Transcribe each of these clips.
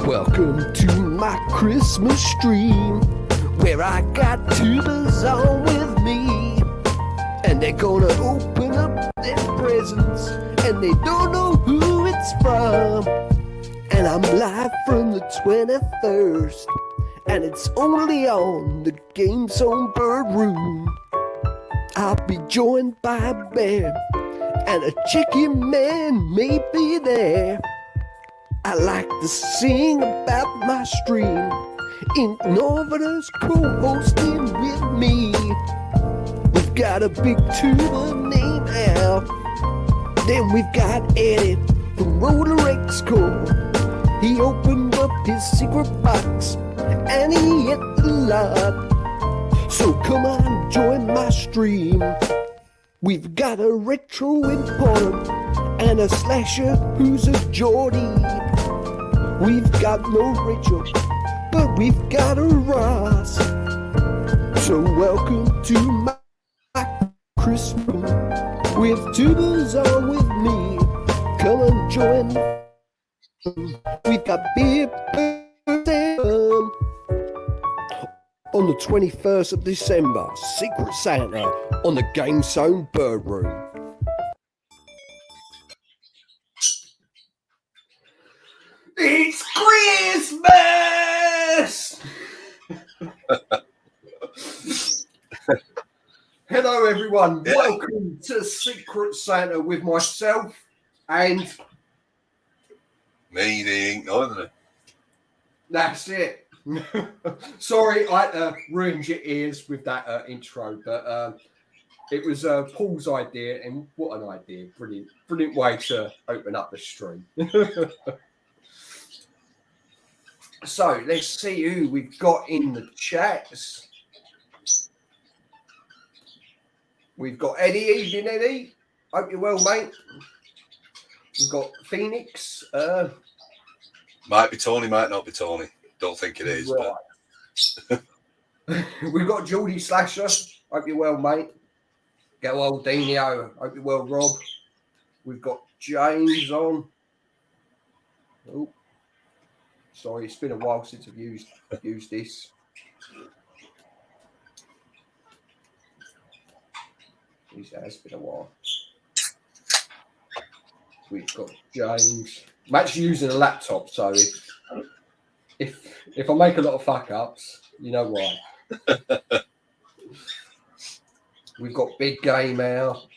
Welcome to my Christmas stream, where I got tubers on with me, and they're gonna open up their presents, and they don't know who it's from. And I'm live from the 21st, and it's only on the GameZone Birdroom. I'll be joined by a bear, and a chicken man may be there. I like to sing about my stream. Innovators co-hosting with me. We've got a big tuber named Al. Then we've got Eddie from Rolex Co. He opened up his secret box and he hit the lot. So come on, join my stream. We've got a retro importer and a slasher who's a Geordie. We've got no Rachel, but we've got a Ross. So welcome to my Christmas with tubers on with me. Come and join. We've got beer on the 21st of December. Secret Santa on the GameZone Birdroom. It's Christmas! Hello everyone, welcome to Secret Santa with myself and... Me, the ink, isn't it? That's it. Sorry, I ruined your ears with that intro, but it was Paul's idea, and what an idea. Brilliant way to open up the stream. So let's see who we've got in the chats. We've got Eddie. Evening, Eddie. Hope you're well, mate. We've got Phoenix. Might be Tony, might not be Tony. Don't think it is. Right. But... We've got Geordie Slasher. Hope you're well, mate. Get old Dino. Hope you're well, Rob. We've got James on. Oh. Sorry, it's been a while since I've used this. It has been a while. We've got James. I'm actually using a laptop, so if I make a lot of fuck ups, you know why. We've got Big Game Al.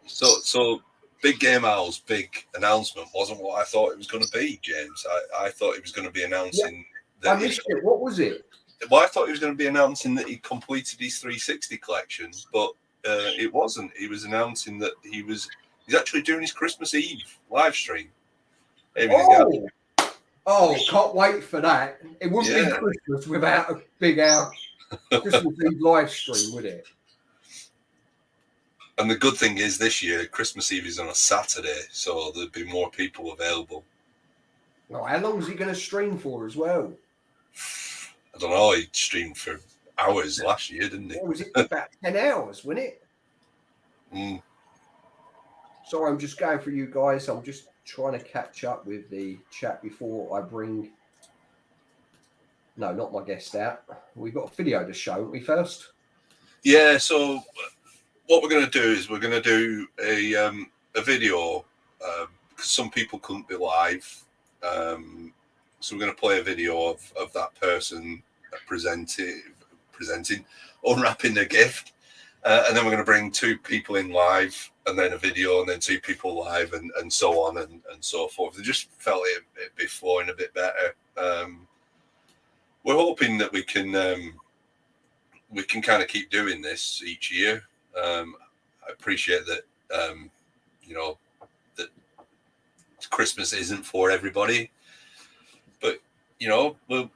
So Big Game Al's big announcement wasn't what I thought it was going to be, James. I thought he was going to be announcing that. I missed it. What was it? Well, I thought he was going to be announcing that he completed his 360 collection, but it wasn't. He was announcing that he's actually doing his Christmas Eve live stream. Oh, can't wait for that. It wouldn't be Christmas without a big out Christmas Eve live stream, would it? And the good thing is this year, Christmas Eve is on a Saturday, so there'll be more people available. Oh, how long is he going to stream for as well? I don't know. He streamed for hours last year, didn't he? What was it? About 10 hours, wasn't it? Mm. Sorry, I'm just going for you guys. I'm just trying to catch up with the chat before I bring... No, not my guest out. We've got a video to show, haven't we, first? Yeah, so... What we're going to do is we're going to do a video because some people couldn't be live. So we're going to play a video of that person presenting, unwrapping their gift. And then we're going to bring two people in live and then a video and then two people live and so on and so forth. They just felt it'd be flowing a bit better. We're hoping that we can kind of keep doing this each year. I appreciate that, that Christmas isn't for everybody, but, we'll,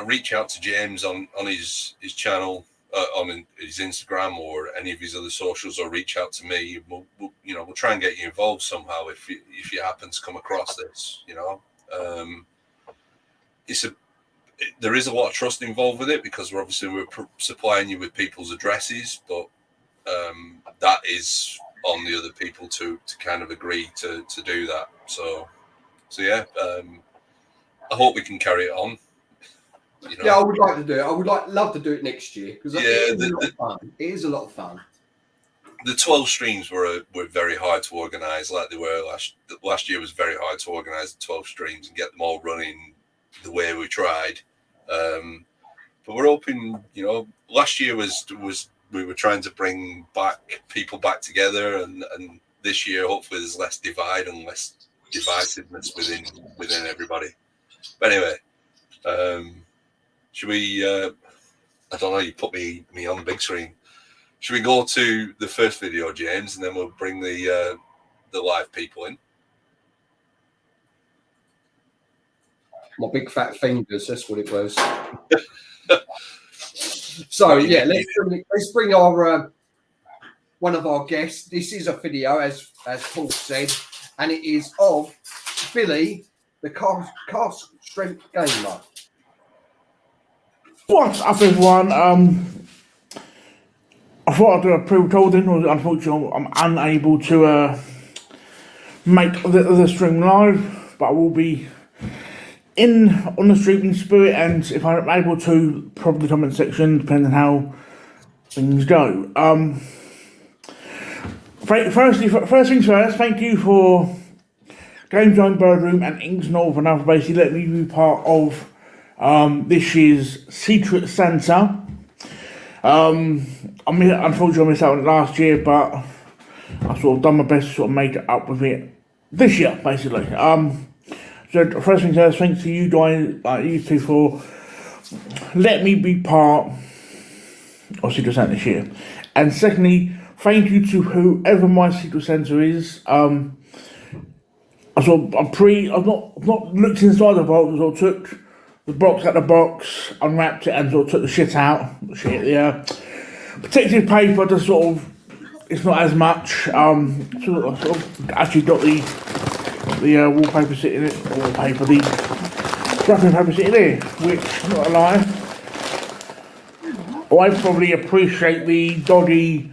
reach out to James on his channel, on his Instagram or any of his other socials, or reach out to me. We'll try and get you involved somehow if you happen to come across this, there is a lot of trust involved with it because we're supplying you with people's addresses, but that is on the other people to kind of agree to do that. So yeah, I hope we can carry it on. You know? Yeah, I would like to do it. I would love to do it next year because it is a lot of fun. It is a lot of fun. The 12 streams were very hard to organise, like they were last year. Was very hard to organise the 12 streams and get them all running the way we tried. But we're hoping, you know, last year was we were trying to bring people back together, and this year hopefully there's less divide and less divisiveness within everybody. But anyway, should we? I don't know. You put me on the big screen. Should we go to the first video, James, and then we'll bring the live people in? My big fat fingers. That's what it was. So yeah, let's bring our one of our guests. This is a video, as Paul said, and it is of Billy, the cast strength gamer. What's up, everyone? I thought I'd do a pre-recording, but unfortunately I'm unable to make the stream live, but I will be on the stream in spirit, and if I'm able to, probably comment section, depending on how things go. First things first, thank you for GameZone, Birdroom and Inks Northern for basically letting me be part of this year's Secret Santa. Unfortunately I missed out on it last year, but I sort of done my best to sort of make it up with it this year, basically. So first things first, thanks to you guys, you two, for letting me be part of Secret Santa this year. And secondly, thank you to whoever my Secret Santa is. I've not looked inside the box. I sort of took the box out of the box, unwrapped it, and sort of took the shit out. The protective paper, just sort of, it's not as much. Sort of actually got the wallpaper sitting in it, the wrapping paper sitting there, which, not a lie, I probably appreciate the dodgy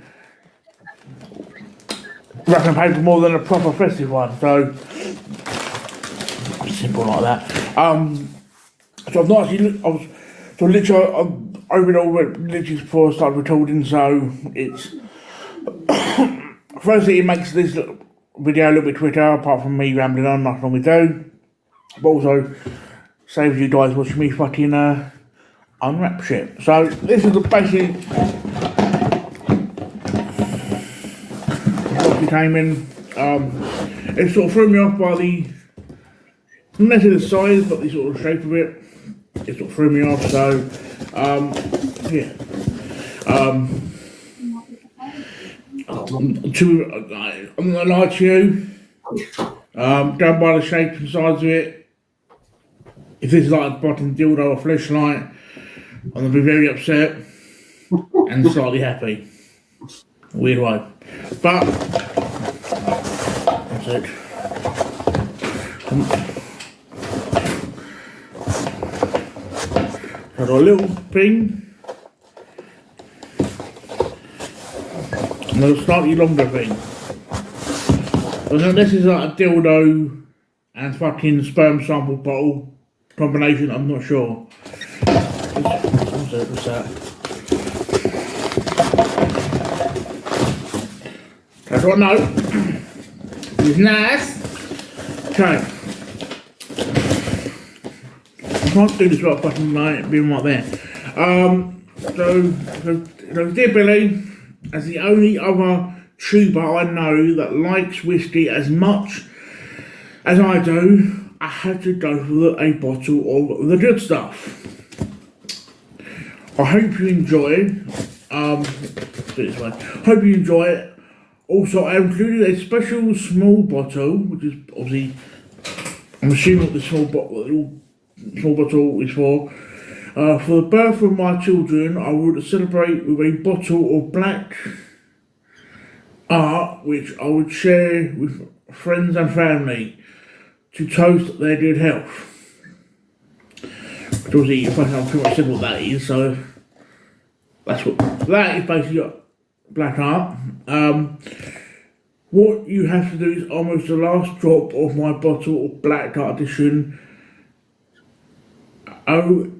wrapping paper more than a proper festive one. So simple like that. So I've not actually I opened it all literally before I started recording, so it's firstly it makes this video a little bit quicker, apart from me rambling on like I normally do, but also saves you guys watching me fucking unwrap shit. So this is the basic what came in. It sort of threw me off by not necessarily the size, but the sort of shape of it. It sort of threw me off, so yeah. I'm not gonna lie to you, going by the shape and size of it, if this is like a bottom dildo or fleshlight, I'm gonna be very upset and slightly happy. Weird way. But that's it. Got a little thing, and a slightly longer thing. And then this is like a dildo and fucking sperm sample bottle combination, I'm not sure. What's that? That's what I know. It's nice. Okay. I can't do this without fucking being right there. So dear Billy, as the only other tuber I know that likes whiskey as much as I do, I had to go for a bottle of the good stuff. I hope you enjoy. Put it this way. Hope you enjoy it. Also, I included a special small bottle, which is obviously, I'm assuming what the small bottle is for. For the birth of my children, I would celebrate with a bottle of black art, which I would share with friends and family to toast their good health. Which obviously, I've pretty much said what that is, so that is basically black art. And then this is like a dildo and fucking sperm sample bottle combination, I'm not sure. It's nice. Okay. So this is the basic what you have to do is almost the last drop of my bottle of Black Dart Edition. Oh,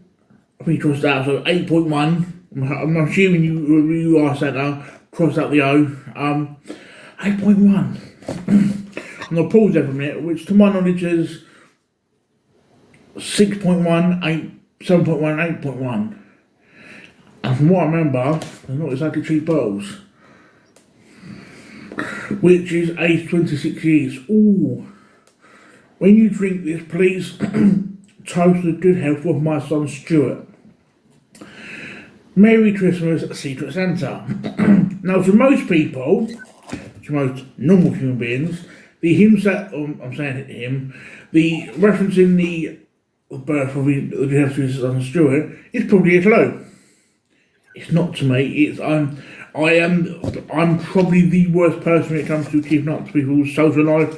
I think crossed out, so 8.1. I'm assuming you are Santa, crossed out the O. 8.1. I'm going to pause there for a minute, which to my knowledge is 6.1, 7.1, 8.1. And from what I remember, they're not exactly cheap bottles. Which is aged 26 years. Ooh. When you drink this, please toast the good health of my son Stuart. Merry Christmas, Secret Santa. Now, to most people, to most normal human beings, the referencing the birth of the good health of his son Stuart is probably a clue. It's not to me. I'm probably the worst person when it comes to keeping up to people's social life.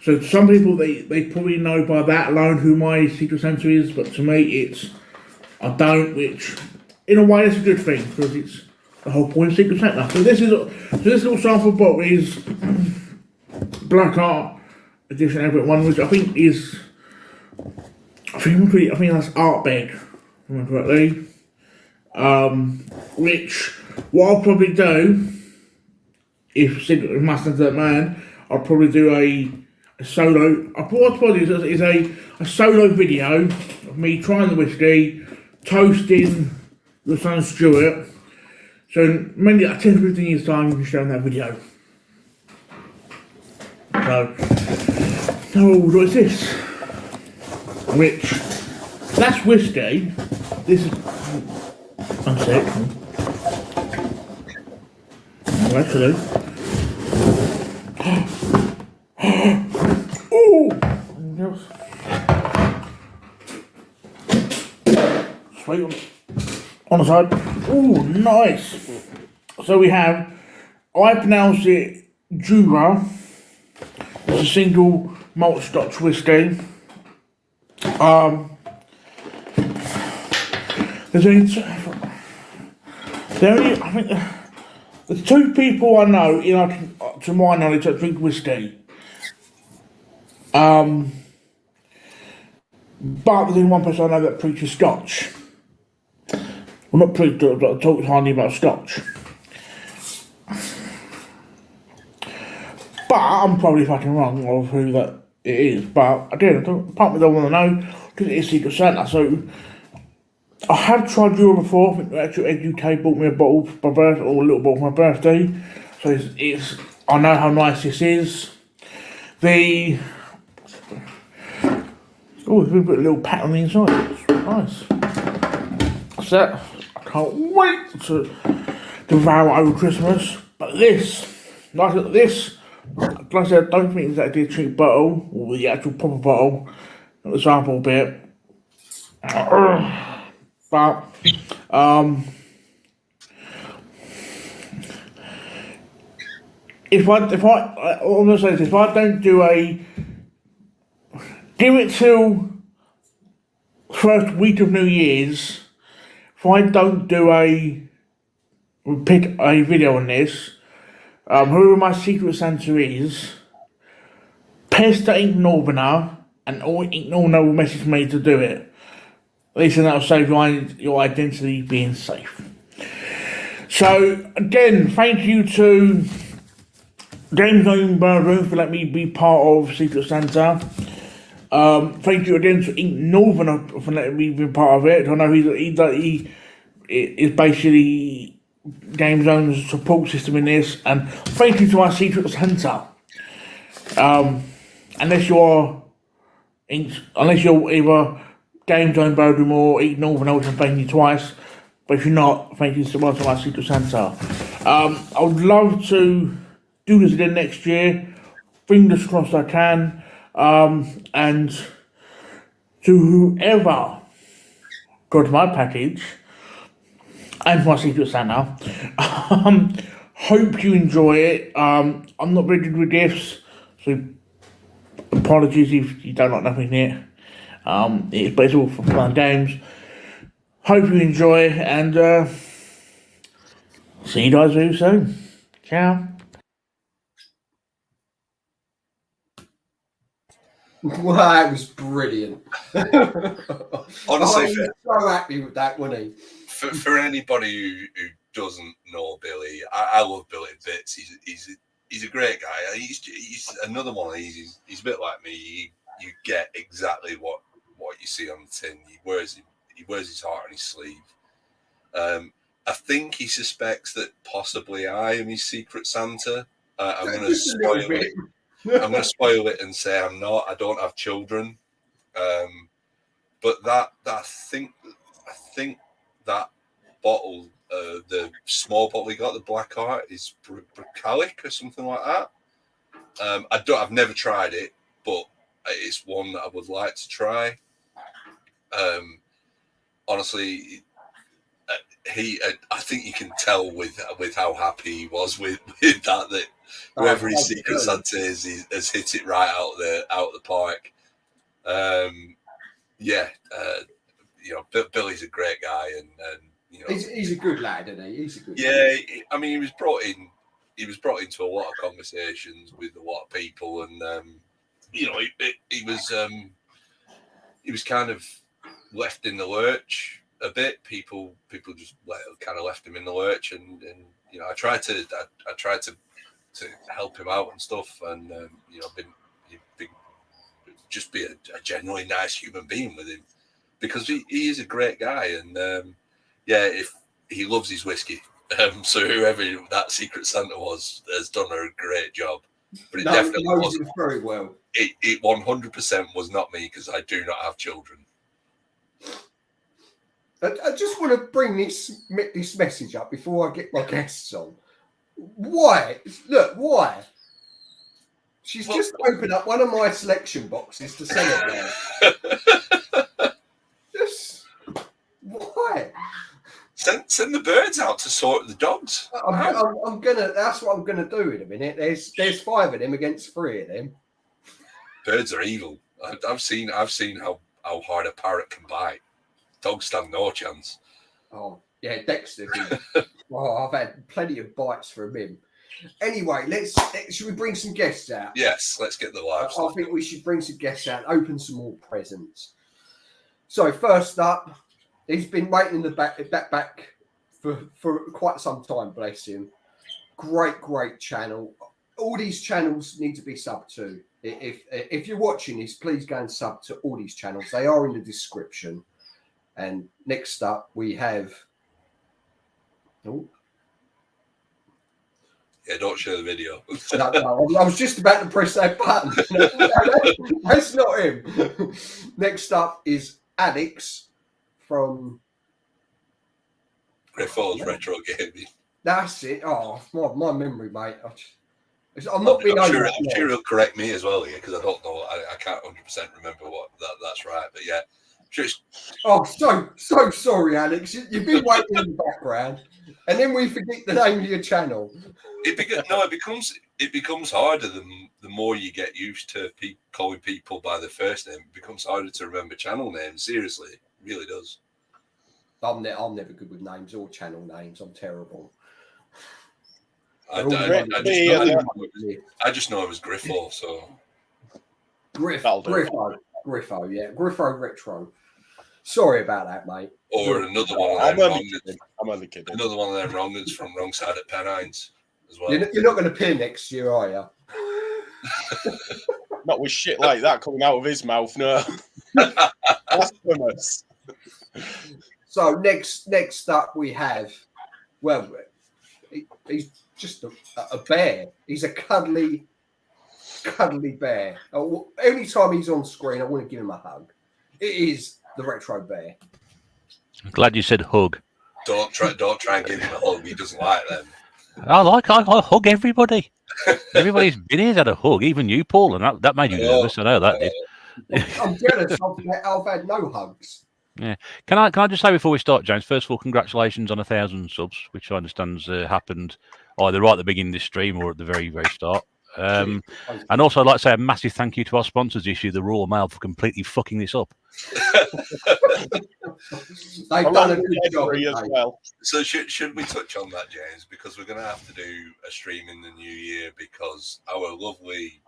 So some people they probably know by that alone who my Secret Santa is, but to me I don't, which in a way it's a good thing because it's the whole point of Secret Santa. So this little sample bottle is Black Art Edition 8.1, which I think that's Art Bed, if I remember correctly. Which what I'll probably do if Master that man, I'll probably do a solo. What I'll probably do is a solo video of me trying the whiskey, toasting the son Stuart. So maybe 10 to 15 years time you can show that video. So what is this? Which that's whiskey. This is one sec. Actually. Oh! Sweet on the side. Oh, nice. So we have, I pronounce it Jura. It's a single malt Scotch whiskey. There's two people I know, to my knowledge, that drink whiskey. But there's only one person I know that preaches Scotch. Well, not preach, but talks hardly about Scotch. But I'm probably fucking wrong of who that it is. But again, part of me don't want to know because it is Secret Santa. So I have tried Euro before. I think actually Ed UK bought me a bottle for my birthday, or a little bottle for my birthday. So it's I know how nice this is. There's been put a little pat on the inside. It's nice. So I can't wait to devour over Christmas. But this, like I said, I don't think it's exactly a cheap bottle, or the actual proper bottle, not the sample bit. But if I don't do give it till first week of New Year's. If I don't do pick a video on this, whoever my Secret Santa is, pester Ink Northerner, and all Ink Northerner will message me to do it. At least that'll save your identity being safe. So again, thank you to GameZone Birdroom for letting me be part of Secret Santa. Thank you again to Ink Northerner for letting me be part of it. I know he is basically GameZone's support system in this, and thank you to my Secret Santa. Unless you're either GameZone Birdroom or Ink Northerner, which I'm thanking you twice. But if you're not, thank you so much to my Secret Santa. I would love to do this again next year. Fingers crossed I can. And to whoever got my package and my Secret Santa, hope you enjoy it. I'm not very good with gifts, so apologies if you don't like nothing here. But it's all for fun and games. Hope you enjoy, and see you guys very soon. Ciao. Well, that was brilliant. Honestly, he was so happy with that, wasn't he? For anybody who doesn't know Billy, I love Billy bits. He's a great guy. He's another one. He's a bit like me. You get exactly what you see on the tin. He wears his heart on his sleeve. I think he suspects that possibly I am his secret Santa. I'm going to spoil it. I'm going to spoil it and say I'm not. I don't have children. But I think that bottle, the small bottle he got, the Black Heart, is Bricalic or something like that. I've never tried it, but it's one that I would like to try. Honestly, I think you can tell with how happy he was with that whoever his secret Santa is, has hit it right out the park. Billy's a great guy, and he's a good lad, isn't he? He's a good. Yeah, I mean, he was brought into a lot of conversations with a lot of people, and he was kind of left in the lurch a bit. People just kind of left him in the lurch, and I tried to help him out and stuff, and just be a genuinely nice human being with him, because he is a great guy, and if he loves his whiskey. So whoever that secret Santa was has done a great job, but it definitely wasn't very well. It 100% was not me, because I do not have children. I just want to bring this message up before I get my guests on. Why? Look, why? She's just opened up one of my selection boxes to celebrate. Just why? Send the birds out to sort the dogs. I'm gonna. That's what I'm gonna do in a minute. There's 5 of them against 3 of them. Birds are evil. I've seen how hard a parrot can bite. Dogs stand no chance. Oh yeah, Dexter. I've had plenty of bites from him. Anyway, should we bring some guests out? Yes, let's get the live stuff. I think we should bring some guests out and open some more presents. So first up, he's been waiting in the back for quite some time, bless him. Great channel. All these channels need to be subbed to. If you're watching this, please go and sub to all these channels. They are in the description. And next up, we have... Oh. Yeah, don't share the video. No, I was just about to press that button. That's not him. Next up is Alex from Griffo's Retro Gaming. That's it. Oh, my memory, mate. I'm not being I'm sure he'll correct me as well, because I don't know. I can't 100% remember what that's right, but yeah. Just... Oh, so sorry, Alex. You've been waiting in the background, and then we forget the name of your channel. It becomes harder the more you get used to calling people by their first name. It becomes harder to remember channel names. Seriously, it really does. I'm never good with names or channel names. I'm terrible. I just know it was Griffo, so Griffo, yeah, Griffo Retro. Sorry about that, mate. Or another one. I'm only kidding. Another one of them wrongers from Wrong Side at Pennines as well. You're not going to appear next year, are you? Not with shit like that coming out of his mouth, no. Blasphemous. So next up we have, well, he's just a bear. He's a cuddly bear. Every time he's on screen, I want to give him a hug. It is the Retro Bear. I'm glad you said hug. Don't try and give him a hug. He doesn't like them. I hug everybody. Everybody's been here had a hug, even you, Paul, and that made you nervous. I know that did. I'm jealous. I've had no hugs. Yeah. Can I just say before we start, James? First of all, congratulations on 1,000 subs, which I understand's happened either right at the beginning of this stream or at the very, very start. And also, I'd like to say a massive thank you to our sponsors issue, the Royal Mail, for completely fucking this up. They've done a good job as well. So should we touch on that, James? Because we're going to have to do a stream in the new year, because our lovely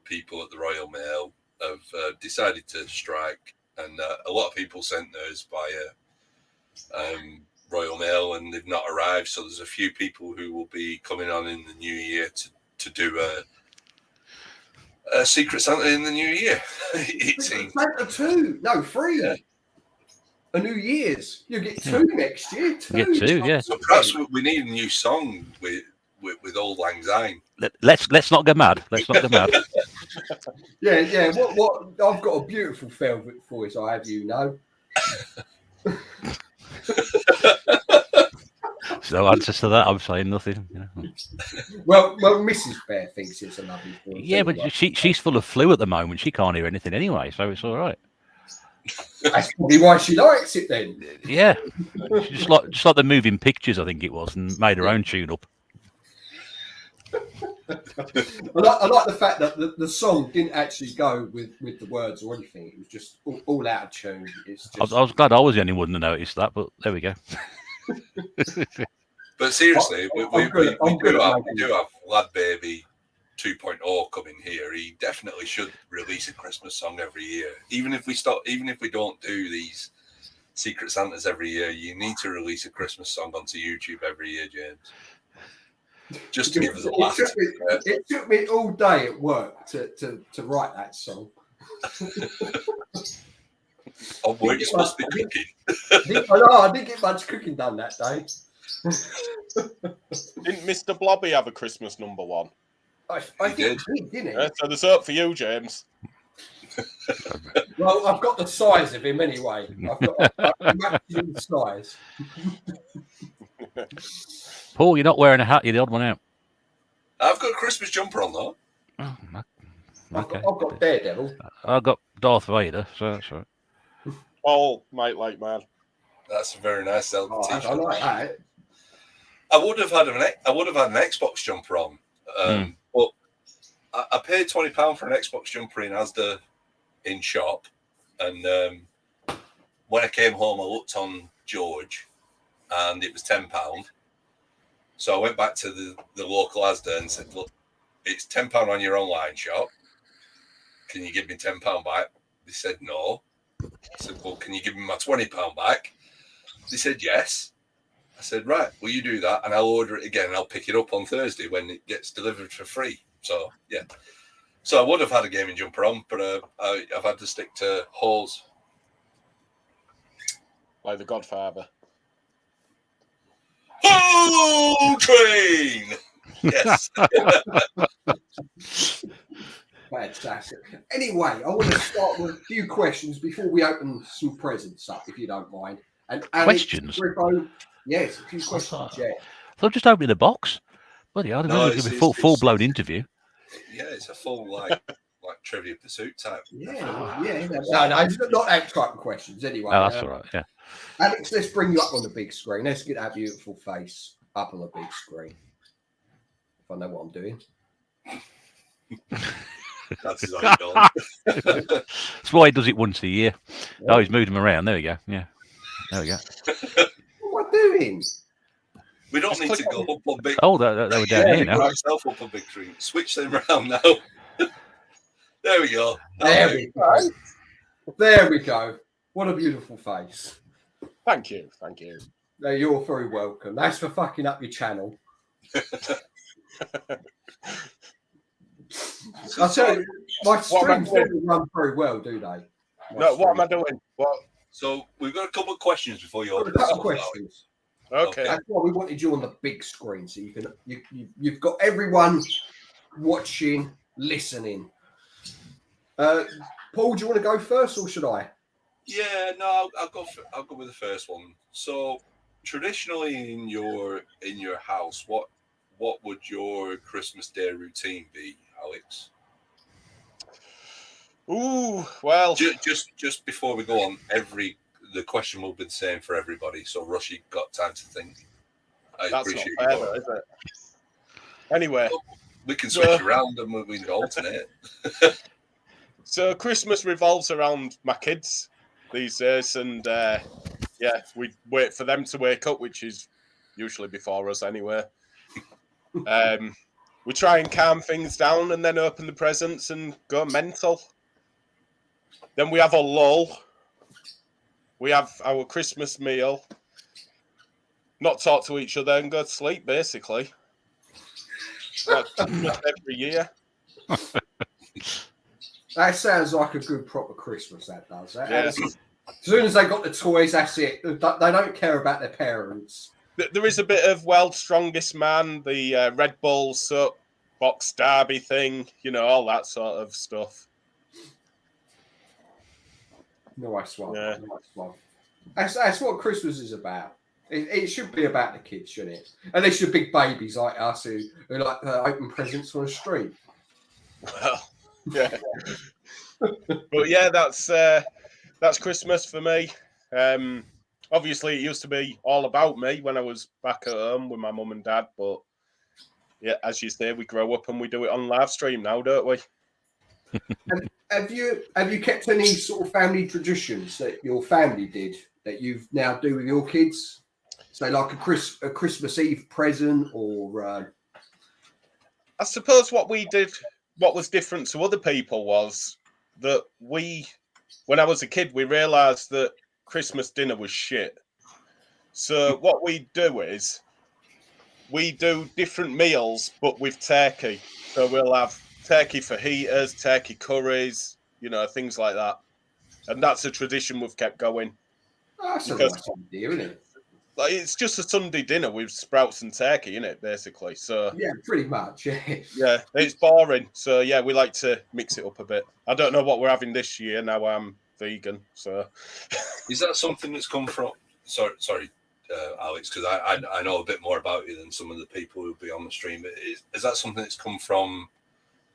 people at the Royal Mail have decided to strike, and a lot of people sent theirs via Royal Mail, and they've not arrived. So there's a few people who will be coming on in the new year to do a Secret Santa in the new year. It seems. Santa 2, no 3. Yeah. A New Year's. You get 2 next year. 2. Get 2, yeah. So perhaps we need a new song with Old Lang Syne. Let's not go mad. Let's not go mad. Yeah. What? I've got a beautiful velvet voice. I have, you know. So answer to that, I'm saying nothing. You know. Well, Mrs. Bear thinks it's a lovely voice. Yeah, but she's full of flu at the moment. She can't hear anything anyway, so it's all right. That's probably why she likes it then. Yeah, just like the moving pictures, I think it was, and made her own tune up. I like the fact that the song didn't actually go with the words or anything. It was just all out of tune. It's just... I was glad I was the only one to notice that, but there we go. But seriously, we do have Lad Baby 2.0 coming here. He definitely should release a Christmas song every year. Even if we don't do these Secret Santas every year, you need to release a Christmas song onto YouTube every year, James. Just to give us a laugh. It took me all day at work to write that song. Oh, weren't you supposed to be cooking? I didn't get much cooking done that day. Didn't Mr. Blobby have a Christmas number 1? I think he didn't. Yeah, so there's hope for you, James. Well, I've got the size of him anyway. I'm matching the size. Paul, you're not wearing a hat. You're the odd one out. I've got a Christmas jumper on though. Oh, Okay. I've got Daredevil. I've got Darth Vader, so that's right. Paul might like man. That's a very nice t-shirt. I like that. I would have had an Xbox jumper on, but I paid £20 for an Xbox jumper in Asda in shop, and when I came home, I looked on George, and it was £10. So I went back to the local Asda and said, "Look, it's £10 on your online shop. Can you give me £10 back?" They said no. I said, "Well, can you give me my £20 back?" They said yes. I said, "Right, will you do that? And I'll order it again and I'll pick it up on Thursday when it gets delivered for free." So, yeah. So I would have had a gaming jumper on, but I've had to stick to Halls. Like the Godfather. Oh, train! Yes. Fantastic. Anyway, I want to start with a few questions before we open some presents up, if you don't mind. And Alex, Questions? Griffo, yes, a few questions. Yeah. So just opening the box. Bloody hell, No, it's a full blown interview. Yeah, it's a full like Trivia Pursuit type. Yeah. No, it's not that type of questions. Anyway, Oh, that's all right. Yeah. Alex, let's bring you up on the big screen. Let's get that beautiful face up on the big screen. If I know what I'm doing. That's his own dog. That's why he does it once a year. Yeah. Oh, he's moved him around. There we go. Yeah. There we go. What am I doing? We don't need to go up on big. Oh, they were down here now. Myself up on big screen. Switch them around now. There we go. There we go. There we go. What a beautiful face. Thank you. Thank you. No, you're very welcome. That's for fucking up your channel. I tell you, my streams don't run very well, do they? What am I doing? What? So we've got a couple of questions before you open A couple of questions. Okay. That's why we wanted you on the big screen, so you've got everyone watching, listening. Paul, do you want to go first, or should I? Yeah, no, I'll go with the first one. So traditionally in your house, what would your Christmas Day routine be, Alex? Ooh, well, just before we go on, the question will be the same for everybody. So Rush, you've got time to think. I that's appreciate not fair, you. though, is it? Anyway, we can switch around and we can alternate. So Christmas revolves around my kids these days, and we wait for them to wake up, which is usually before us anyway. We try and calm things down and then open the presents and go mental. Then we have a lull. We have our Christmas meal. Not talk to each other and go to sleep, basically. Like every year. That sounds like a good proper Christmas, that does. Yeah. As soon as they got the toys, that's it. They don't care about their parents. There is a bit of World's Strongest Man, the Red Bull box derby thing, all that sort of stuff. Nice one. Yeah. Nice one. That's what Christmas is about. It should be about the kids, shouldn't it? Unless you're big babies like us who like open presents on the street. Well, yeah. But yeah, that's Christmas for me. Obviously, it used to be all about me when I was back at home with my mum and dad. But yeah, as you say, we grow up and we do it on live stream now, don't we? Have you kept any sort of family traditions that your family did that you now do with your kids? So, like a Christmas Eve present, or I suppose what we did, what was different to other people, was that when I was a kid, we realised that Christmas dinner was shit. So what we do is we do different meals, but with turkey. So we'll have turkey fajitas, turkey curries, things like that. And that's a tradition we've kept going. that's a nice idea, isn't it? Like, it's just a Sunday dinner with sprouts and turkey in it, basically. So Yeah, pretty much. Yeah. yeah, it's boring. So yeah, we like to mix it up a bit. I don't know what we're having this year. Now I'm vegan. So Is that something that's come from? Sorry, Alex, because I know a bit more about you than some of the people who'll be on the stream. But is that something that's come from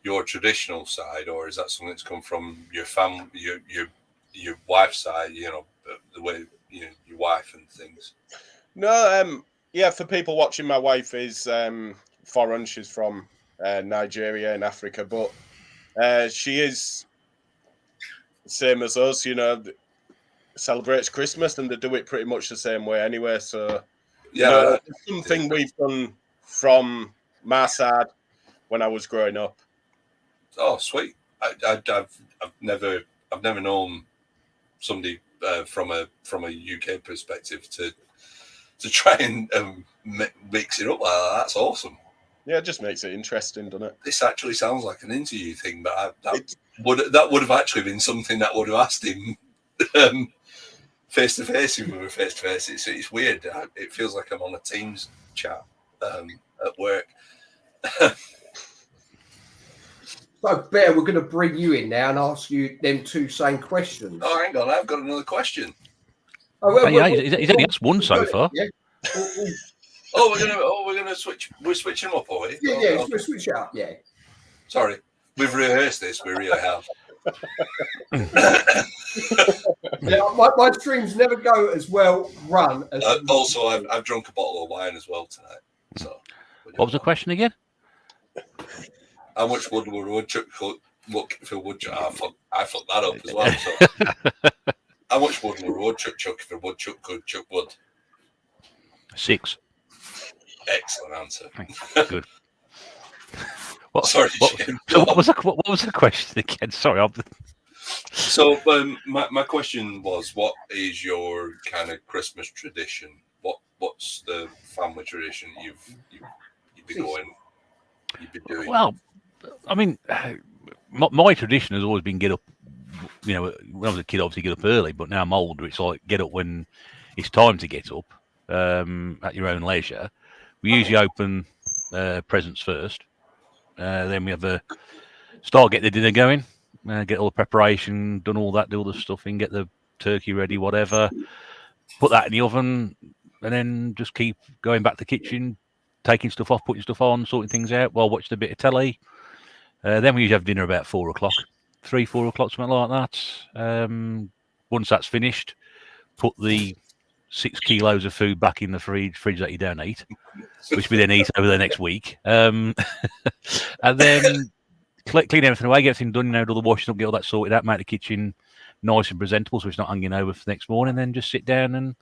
your traditional side, or is that something that's come from your family, your wife's side? The way your wife and things. no, yeah. For people watching, my wife is foreign. She's from Nigeria in Africa, but she is the same as us. Celebrates Christmas, and they do it pretty much the same way anyway. So Yeah, it's something we've done from my side when I was growing up. Oh, sweet! I've never known somebody from a UK perspective to try and mix it up. That's awesome. Yeah, it just makes it interesting, doesn't it? This actually sounds like an interview thing, but that would have actually been something that would have asked him face to face if we were face to face. It's weird. It feels like I'm on a Teams chat at work. So, Bear, we're going to bring you in now and ask you them two same questions. Oh, hang on, I've got another question. He's only asked one so far. Yeah. We're gonna switch. We're switching them up, are we? Yeah, we'll switch it up. Yeah. Sorry, we've rehearsed this. We really have. Yeah, my streams never go as well run as. Also, I've drunk a bottle of wine as well tonight. So, What was the question again? how much wood will a woodchuck look for woodchuck? I fucked that up as well. So, how much wood will a woodchuck chuck if a woodchuck could chuck wood? 6. Excellent answer. Good. Sorry, Jim. So what was the question again? Sorry. So my question was, what is your kind of Christmas tradition? What's the family tradition you've been doing? Well, I mean, my tradition has always been get up. When I was a kid, obviously get up early, but now I'm older. It's like get up when it's time to get up at your own leisure. We usually open presents first. Then we have get the dinner going, get all the preparation done, all that, do all the stuffing, get the turkey ready, whatever. Put that in the oven, and then just keep going back to the kitchen, taking stuff off, putting stuff on, sorting things out while watching a bit of telly. Then we usually have dinner about 4 o'clock, 4 o'clock, something like that. Once that's finished, put the 6 kilos of food back in the fridge that you don't eat, which we then eat over the next week. And then clean everything away, get everything done, do all the washing up, get all that sorted out, make the kitchen nice and presentable so it's not hanging over for the next morning, then just sit down and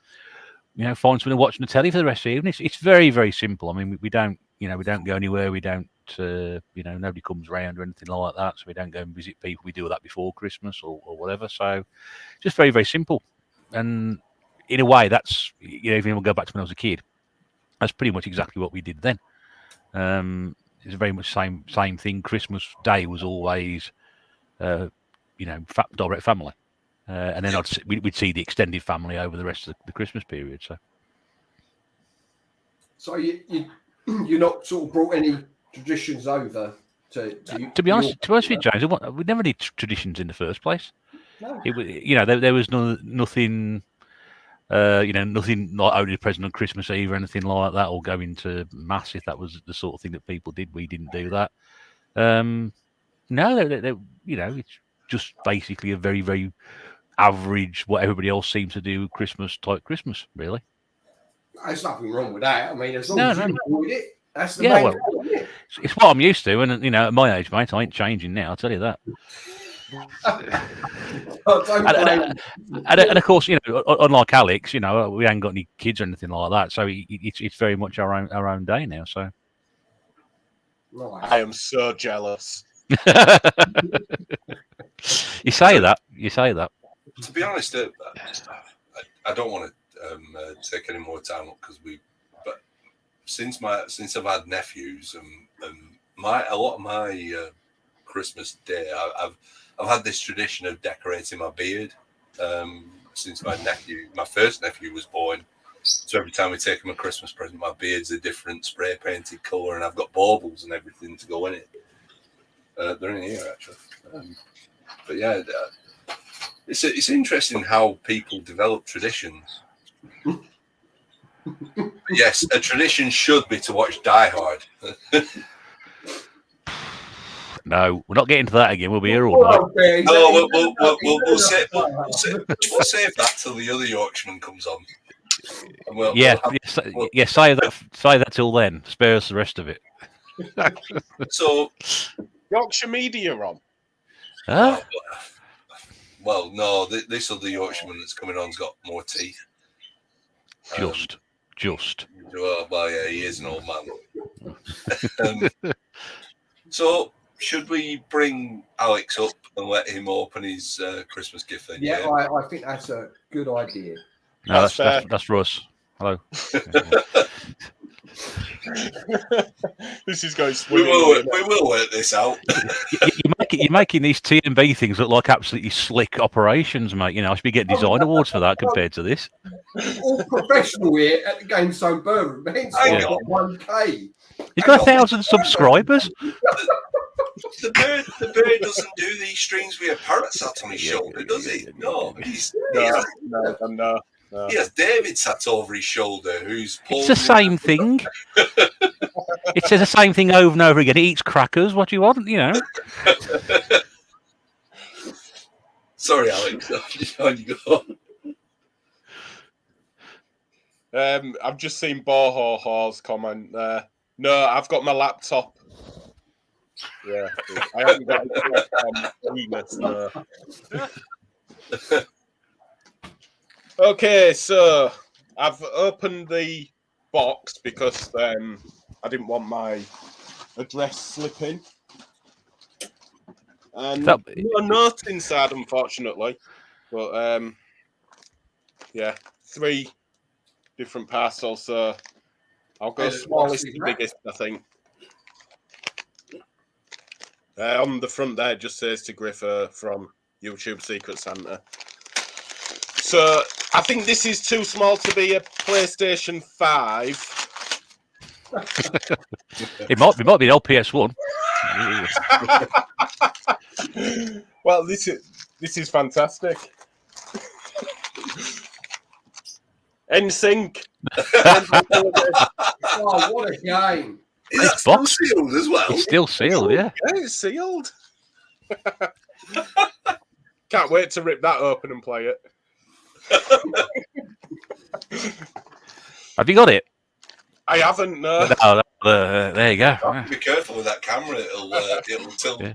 find something to watch on the telly for the rest of the evening. It's very, very simple. I mean, we don't we don't go anywhere. We don't, nobody comes round or anything like that. So we don't go and visit people. We do that before Christmas or whatever. So just very, very simple. And in a way, that's, even we'll go back to when I was a kid, that's pretty much exactly what we did then. It's very much same thing. Christmas Day was always, direct family. And then we'd see the extended family over the rest of the Christmas period. So you not sort of brought any traditions over to be honest with you, James, we never did traditions in the first place. No. It was, there was nothing, nothing like opening a present on Christmas Eve or anything like that, or going to mass if that was the sort of thing that people did. We didn't do that. No, it's just basically a very, very average, what everybody else seems to do, Christmas type Christmas, really. There's nothing wrong with that. I mean, as long as you avoid it, that's the main well, thing, isn't it? it's what I'm used to, and at my age, mate, I ain't changing now. I'll tell you that. And of course, unlike Alex, we ain't got any kids or anything like that, so it's very much our own day now. So I am so jealous. You say that. To be honest, I don't want to take any more time up but since I've had nephews and a lot of my Christmas Day, I've had this tradition of decorating my beard since my first nephew was born. So every time we take him a Christmas present, my beard's a different spray painted colour, and I've got baubles and everything to go in it. They're in here actually. But yeah, it's interesting how people develop traditions. Yes, a tradition should be to watch Die Hard. No, we're not getting to that again. We'll be here all night. No, we'll save that till the other Yorkshireman comes on. Say that till then. Spare us the rest of it. So, Yorkshire media on. Huh? Well, no, this other Yorkshireman that's coming on's got more teeth. Just. Well, yeah, he is an old man. So, should we bring Alex up and let him open his Christmas gift then? Yeah, I think that's a good idea. No, that's Russ. Hello. This is going we will work this out. You're making these T&B things look like absolutely slick operations, mate. I should be getting design awards for that compared to this. All professional here at the GameZone Birdroom. Hence why I've got 1K. He's got 1,000 subscribers. The bird doesn't do these strings with a parrot sat on his shoulder, does he? No, no. He has David sat over his shoulder, who's. It's the same thing. It says the same thing over and over again. It eats crackers. What do you want? Sorry, Alex. On you go. I've just seen Boho's comment there. No, I've got my laptop. Yeah, I haven't got it. No. Okay, so I've opened the box because I didn't want my address slipping. And no note inside, unfortunately. But yeah, 3 different parcels. So I'll go smallest to biggest, I think. On the front there, it just says to Griffer from YouTube Secret Santa. So I think this is too small to be a PlayStation 5. It might be an LPS1. Well, this is fantastic. NSYNC. Oh, what a game! Is that still sealed as well? It's still sealed, yeah. Yeah, it's sealed. Can't wait to rip that open and play it. Have you got it? I haven't. No. There you go. Be careful with that camera; it'll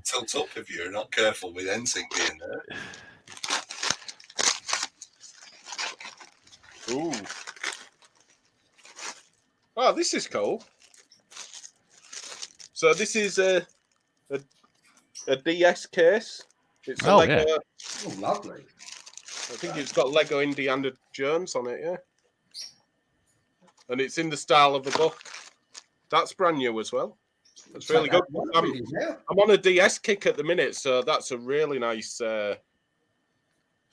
tilt up if you're not careful with NSYNC being there. Ooh. Oh, this is cool. So this is a DS case. It's a Oh, Lego. yeah. Oh, lovely. I think it's got Lego Indiana Jones on it, yeah. And it's in the style of a book. That's brand new as well. That's really good. I'm on a DS kick at the minute, so that's a really nice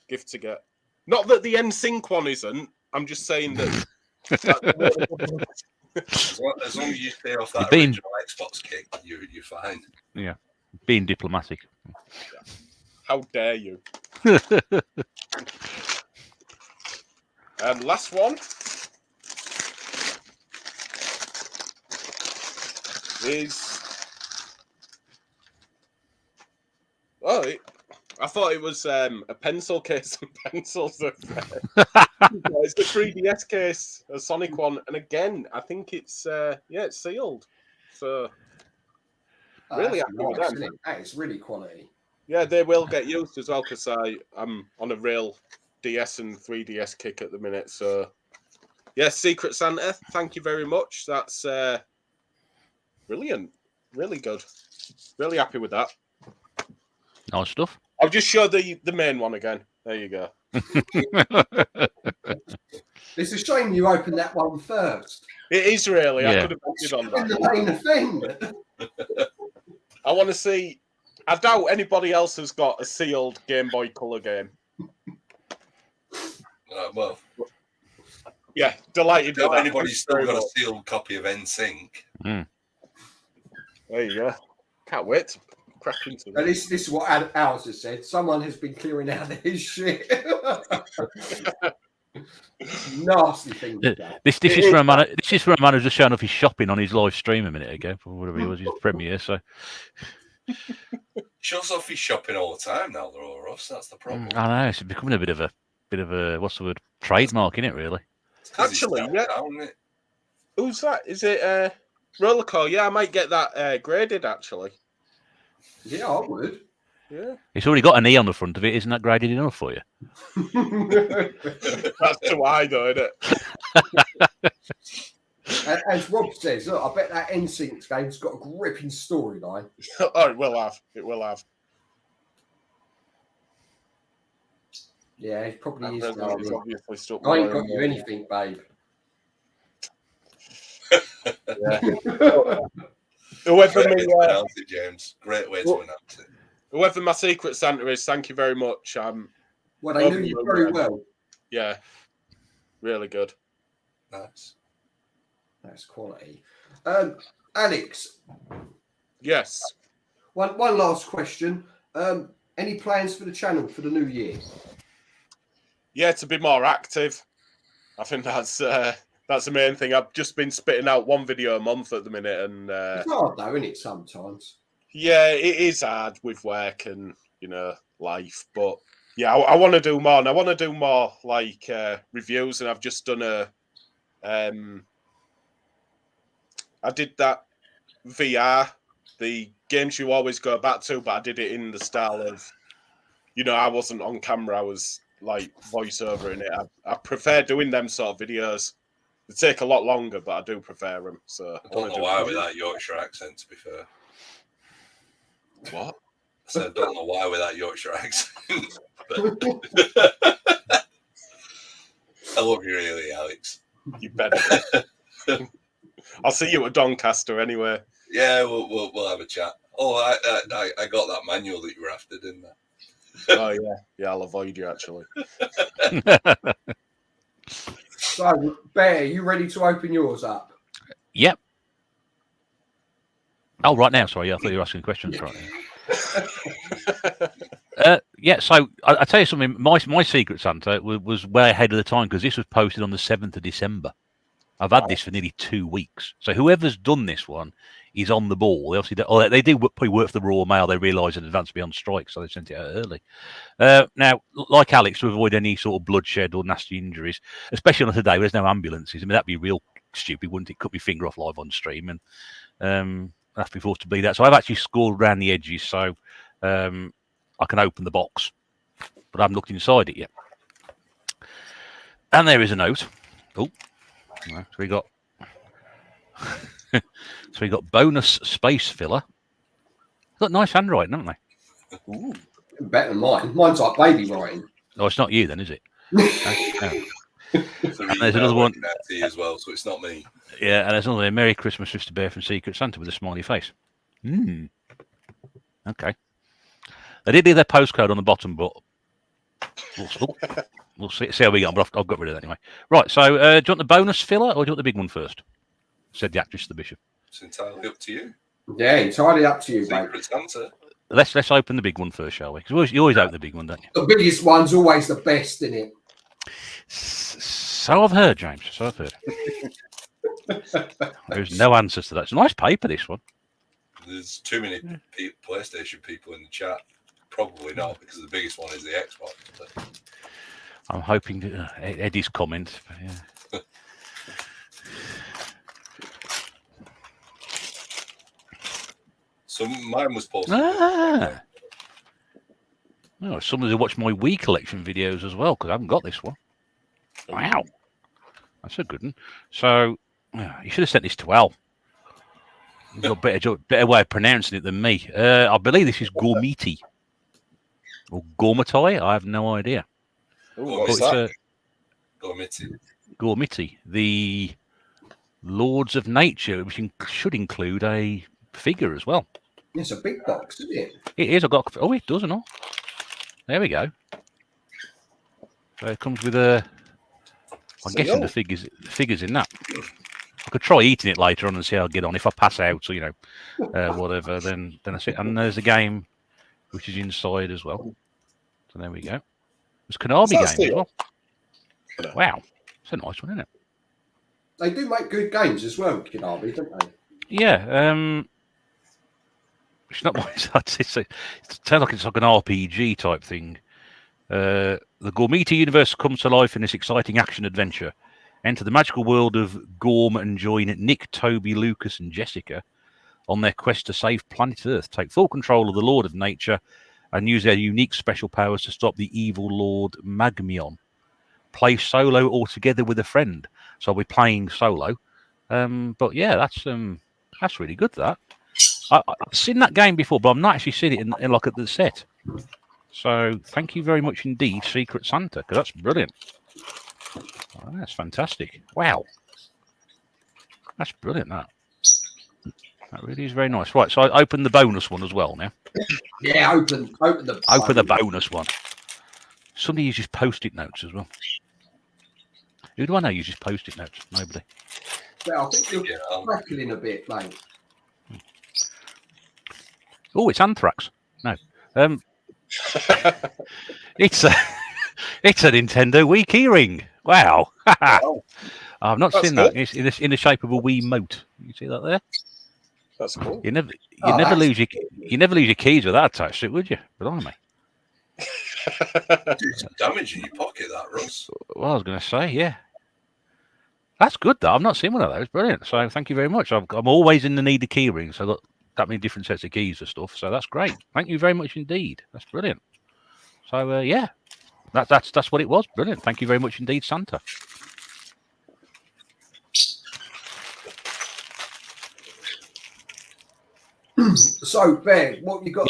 gift to get. Not that the NSYNC one isn't. I'm just saying that. As long as you stay off that Being- original Xbox kick, you're fine. Yeah, being diplomatic. How dare you? And last one is I thought it was a pencil case and pencils. It's the 3DS case, a Sonic one, and again, I think it's it's sealed. So really happy with them. That is really quality. Yeah, they will get used as well because I'm on a real DS and 3DS kick at the minute. So yes, Secret Santa, thank you very much. That's brilliant, really good. Really happy with that. Nice stuff. I'll just show the main one again. There you go. It's a shame you opened that one first. It is really. Yeah. I could have ended on that. The main thing. I want to see. I doubt anybody else has got a sealed Game Boy Color game. Well, Yeah, delighted with that. anybody's still got a sealed copy of NSYNC. Mm. There you go. Can't wait to crack into And it. this is what Alice has said. Someone has been clearing out his shit. Nasty thing. This is for a man. This is for a man who's just showing off his shopping on his live stream a minute ago, or whatever it was, his premiere. So Shows off his shopping all the time now, though, Ross. That's the problem. I know it's becoming a bit of a what's the word, trademark, isn't it? Really. Actually, yeah. Down, isn't it? Who's that? Is it Rollercore? Yeah, I might get that graded actually. Yeah, I would. Yeah. It's already got an E on the front of it. Isn't that graded enough for you? That's too high though, isn't it? As Rob says, look, I bet that NSYNC game's got a gripping storyline. Oh, it will have. It will have. Yeah, it probably is. It's Darling. obviously stuck I ain't more got and you more. anything, babe. Whoever Great me, way to announce it, James. Great way to announce it. whoever my Secret Santa is, thank you very much. Well, they knew you very well. Yeah, really good. Nice. That's quality. Alex, Yes. one last question. Any plans for the channel for the new year? Yeah, to be more active. I think that's the main thing. I've just been spitting out one video a month at the minute, and It's hard though, isn't it? Sometimes. yeah, it is hard with work and life. But yeah, I want to do more, and I want to do more like reviews. And I've just done I did that VR, the games you always go back to, but I did it in the style of, I wasn't on camera. I was like voiceover in it. I prefer doing them sort of videos. They take a lot longer, but I do prefer them. So I don't know why with that Yorkshire accent, to be fair. What? I said, I don't know why with that Yorkshire accent. I love you really, Alex. You better. I'll see you at Doncaster anyway. Yeah, we'll have a chat. Oh, I got that manual that you were after, didn't I? Oh yeah, I'll avoid you actually. So, Bear, you ready to open yours up? Yep. Oh, right now. Sorry, I thought you were asking questions right now. Yeah, so I tell you something. My Secret Santa was way ahead of the time because this was posted on the 7th of December. I've had this for nearly 2 weeks. So whoever's done this one is on the ball. They obviously they do probably work for the Royal Mail. They realise in advance to be on strike, so they sent it out early. Now, like Alex, to avoid any sort of bloodshed or nasty injuries, especially on a day where there's no ambulances. I mean, that'd be real stupid, wouldn't it? Cut my finger off live on stream and have to be forced to bleed out. So I've actually scored around the edges so I can open the box, but I haven't looked inside it yet. And there is a note. Oh. So we got So we got bonus space filler. Got nice handwriting, haven't they? Ooh. Better than mine. Mine's like baby writing. Oh, it's not you then, is it? No. So And there's another one. as well, so it's not me. Yeah, and there's another Merry Christmas, Mr. Bear from Secret Santa with a smiley face. Okay. They did leave their postcode on the bottom, but we'll see how we get on. But I've got rid of that anyway. Right, so do you want the bonus filler or do you want the big one first? Said the actress to the bishop. It's entirely up to you. Yeah, entirely up to you, mate. Secret Santa. Let's open the big one first, shall we? Because you always open the big one, don't you? The biggest one's always the best, isn't it? So I've heard, James. So I've heard. There's no answers to that. It's a nice paper, this one. There's too many PlayStation people in the chat. Probably not, because the biggest one is the Xbox. But... I'm hoping to, Eddie's comment. But yeah. So mine was posted. Oh, someone who watched my Wii collection videos as well, because I haven't got this one. Wow. That's a good one. So, you should have sent this to Al. You've got a better way of pronouncing it than me. I believe this is Gourmeti. Or Gourmetai? I have no idea. Ooh, what's that? Gourmeti. The Lords of Nature, which should include a figure as well. It's a big box, isn't it? It is. I've got. Oh, it does, not. There we go. So it comes with a. I'm guessing the figures in that. I could try eating it later on and see how I get on. If I pass out or whatever, then that's it. And there's a game which is inside as well. So there we go. There's Konami game as well. Wow, it's a nice one, isn't it? They do make good games as well, Konami, don't they? Yeah. It's not. It sounds like it's like an RPG type thing. The Gourmeti universe comes to life in this exciting action adventure. Enter the magical world of Gorm and join Nick, Toby, Lucas, and Jessica on their quest to save planet Earth. Take full control of the Lord of Nature and use their unique special powers to stop the evil Lord Magmion. Play solo or together with a friend. So I'll be playing solo. But yeah, that's really good. That I've seen that game before, but I've not actually seen it in like at the set. So thank you very much indeed, Secret Santa, because that's brilliant. Oh, that's fantastic. Wow. That's brilliant, that. That really is very nice. Right, so I open the bonus one as well now. Yeah, open the bonus one. Somebody uses post-it notes as well. Who do I know uses post-it notes? Nobody. Yeah, I think you're crackling a bit, mate. Oh, it's Anthrax. No. It's a Nintendo Wii keyring. Wow. I've not seen that. It's in the shape of a Wii mote. You see that there? That's cool. You never lose your keys with that attached to it, would you? Blimey. Do some damage in your pocket, that, Russ. Well, I was going to say, yeah. That's good, though. I've not seen one of those. Brilliant. So thank you very much. I'm always in the need of key rings. So I've got that many different sets of keys and stuff. So that's great. Thank you very much indeed. That's brilliant. So, yeah. That's what it was. Brilliant. Thank you very much indeed, Santa. So, Ben, what you got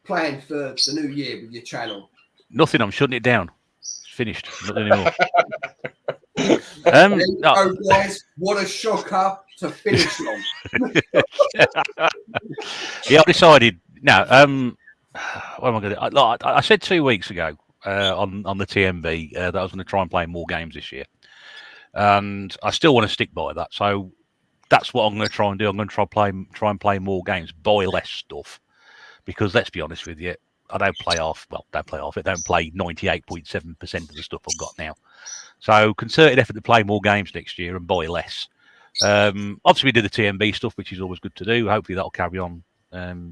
planned for the new year with your channel? Nothing. I'm shutting it down. It's finished. Not anymore. Guys, what a shocker to finish on. Yeah, I decided. No. What am I going to? I said 2 weeks ago on the TMB that I was going to try and play more games this year, and I still want to stick by that. So that's what I'm going to try and do. I'm going to try and play more games, buy less stuff, because let's be honest with you, I don't play half. Well, don't play half it. Don't play 98.7% of the stuff I've got now. So concerted effort to play more games next year and buy less. Obviously, we do the TMB stuff, which is always good to do. Hopefully, that'll carry on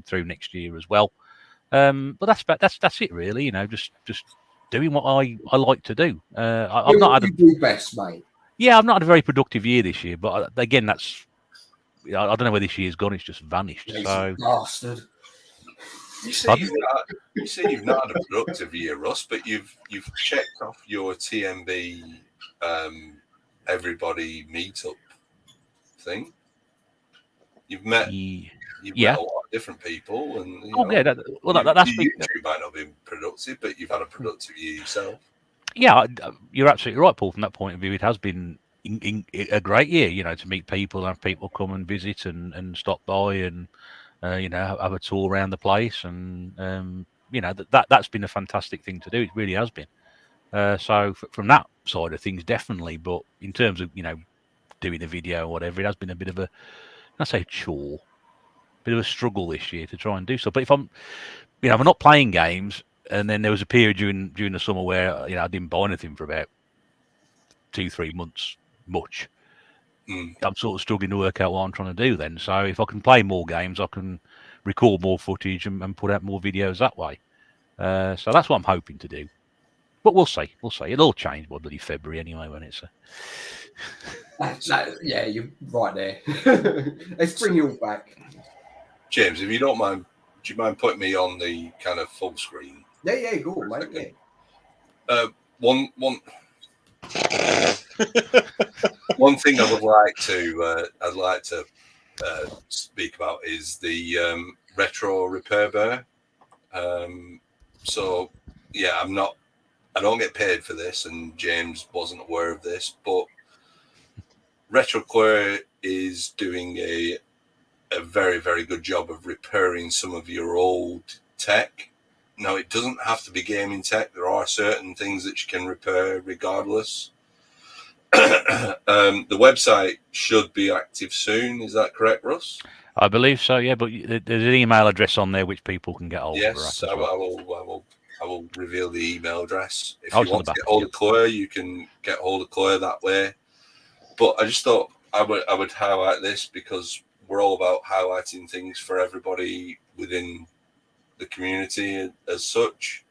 through next year as well. But that's it, really. You know, just doing what I like to do. I've not had do best, mate. Yeah, I've not had a very productive year this year, but again, that's I don't know where this year's gone. It's just vanished. So, bastard. You say you've not had a productive year, Russ, but you've checked off your TMB everybody meetup thing. You've met Yeah. a lot of different people, and you Oh, know, yeah. That's been, YouTube might not be productive, but you've had a productive year yourself. yeah. You're absolutely right, Paul. From that point of view, it has been a great year. You know, to meet people, have people come and visit and stop by, and you know, have a tour around the place, and you know, that's been a fantastic thing to do. It really has been. So from that side of things, definitely. But in terms of, you know, doing a video or whatever, it has been a bit of a, I say, chore, bit of a struggle this year to try and do so. But if I'm not playing games, and then there was a period during the summer where, you know, I didn't buy anything for about 2-3 months, much. I'm sort of struggling to work out what I'm trying to do then. So if I can play more games, I can record more footage and put out more videos that way. So that's what I'm hoping to do. But we'll see. We'll see. It'll all change by bloody February anyway, when it's. Yeah, you're right there. Let's bring you all back. James, if you don't mind, do you mind putting me on the kind of full screen? Yeah, go on, mate. Yeah. One thing I would like to speak about is the retro repair bear. So yeah, I don't get paid for this, and James wasn't aware of this, but RetroClear is doing a very, very good job of repairing some of your old tech. Now, it doesn't have to be gaming tech. There are certain things that you can repair regardless. The website should be active soon. Is that correct, Russ? I believe so, yeah. But there's an email address on there which people can get hold of. Yes, I will reveal the email address. If Oh, you want to get hold of Claire, you can get hold of Claire that way. But I just thought I would highlight this because we're all about highlighting things for everybody within the community as such.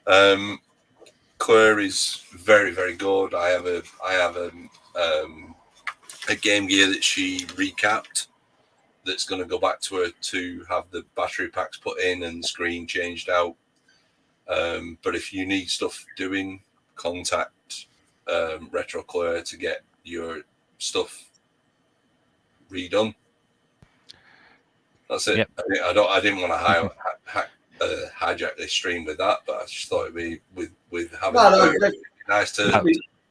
Claire is very, very good. I have a Game Gear that she recapped that's going to go back to her to have the battery packs put in and screen changed out. But if you need stuff doing, contact RetroClear to get your stuff redone. That's it. Yep. I didn't want to hijack this stream with that, but I just thought it'd be with having nice to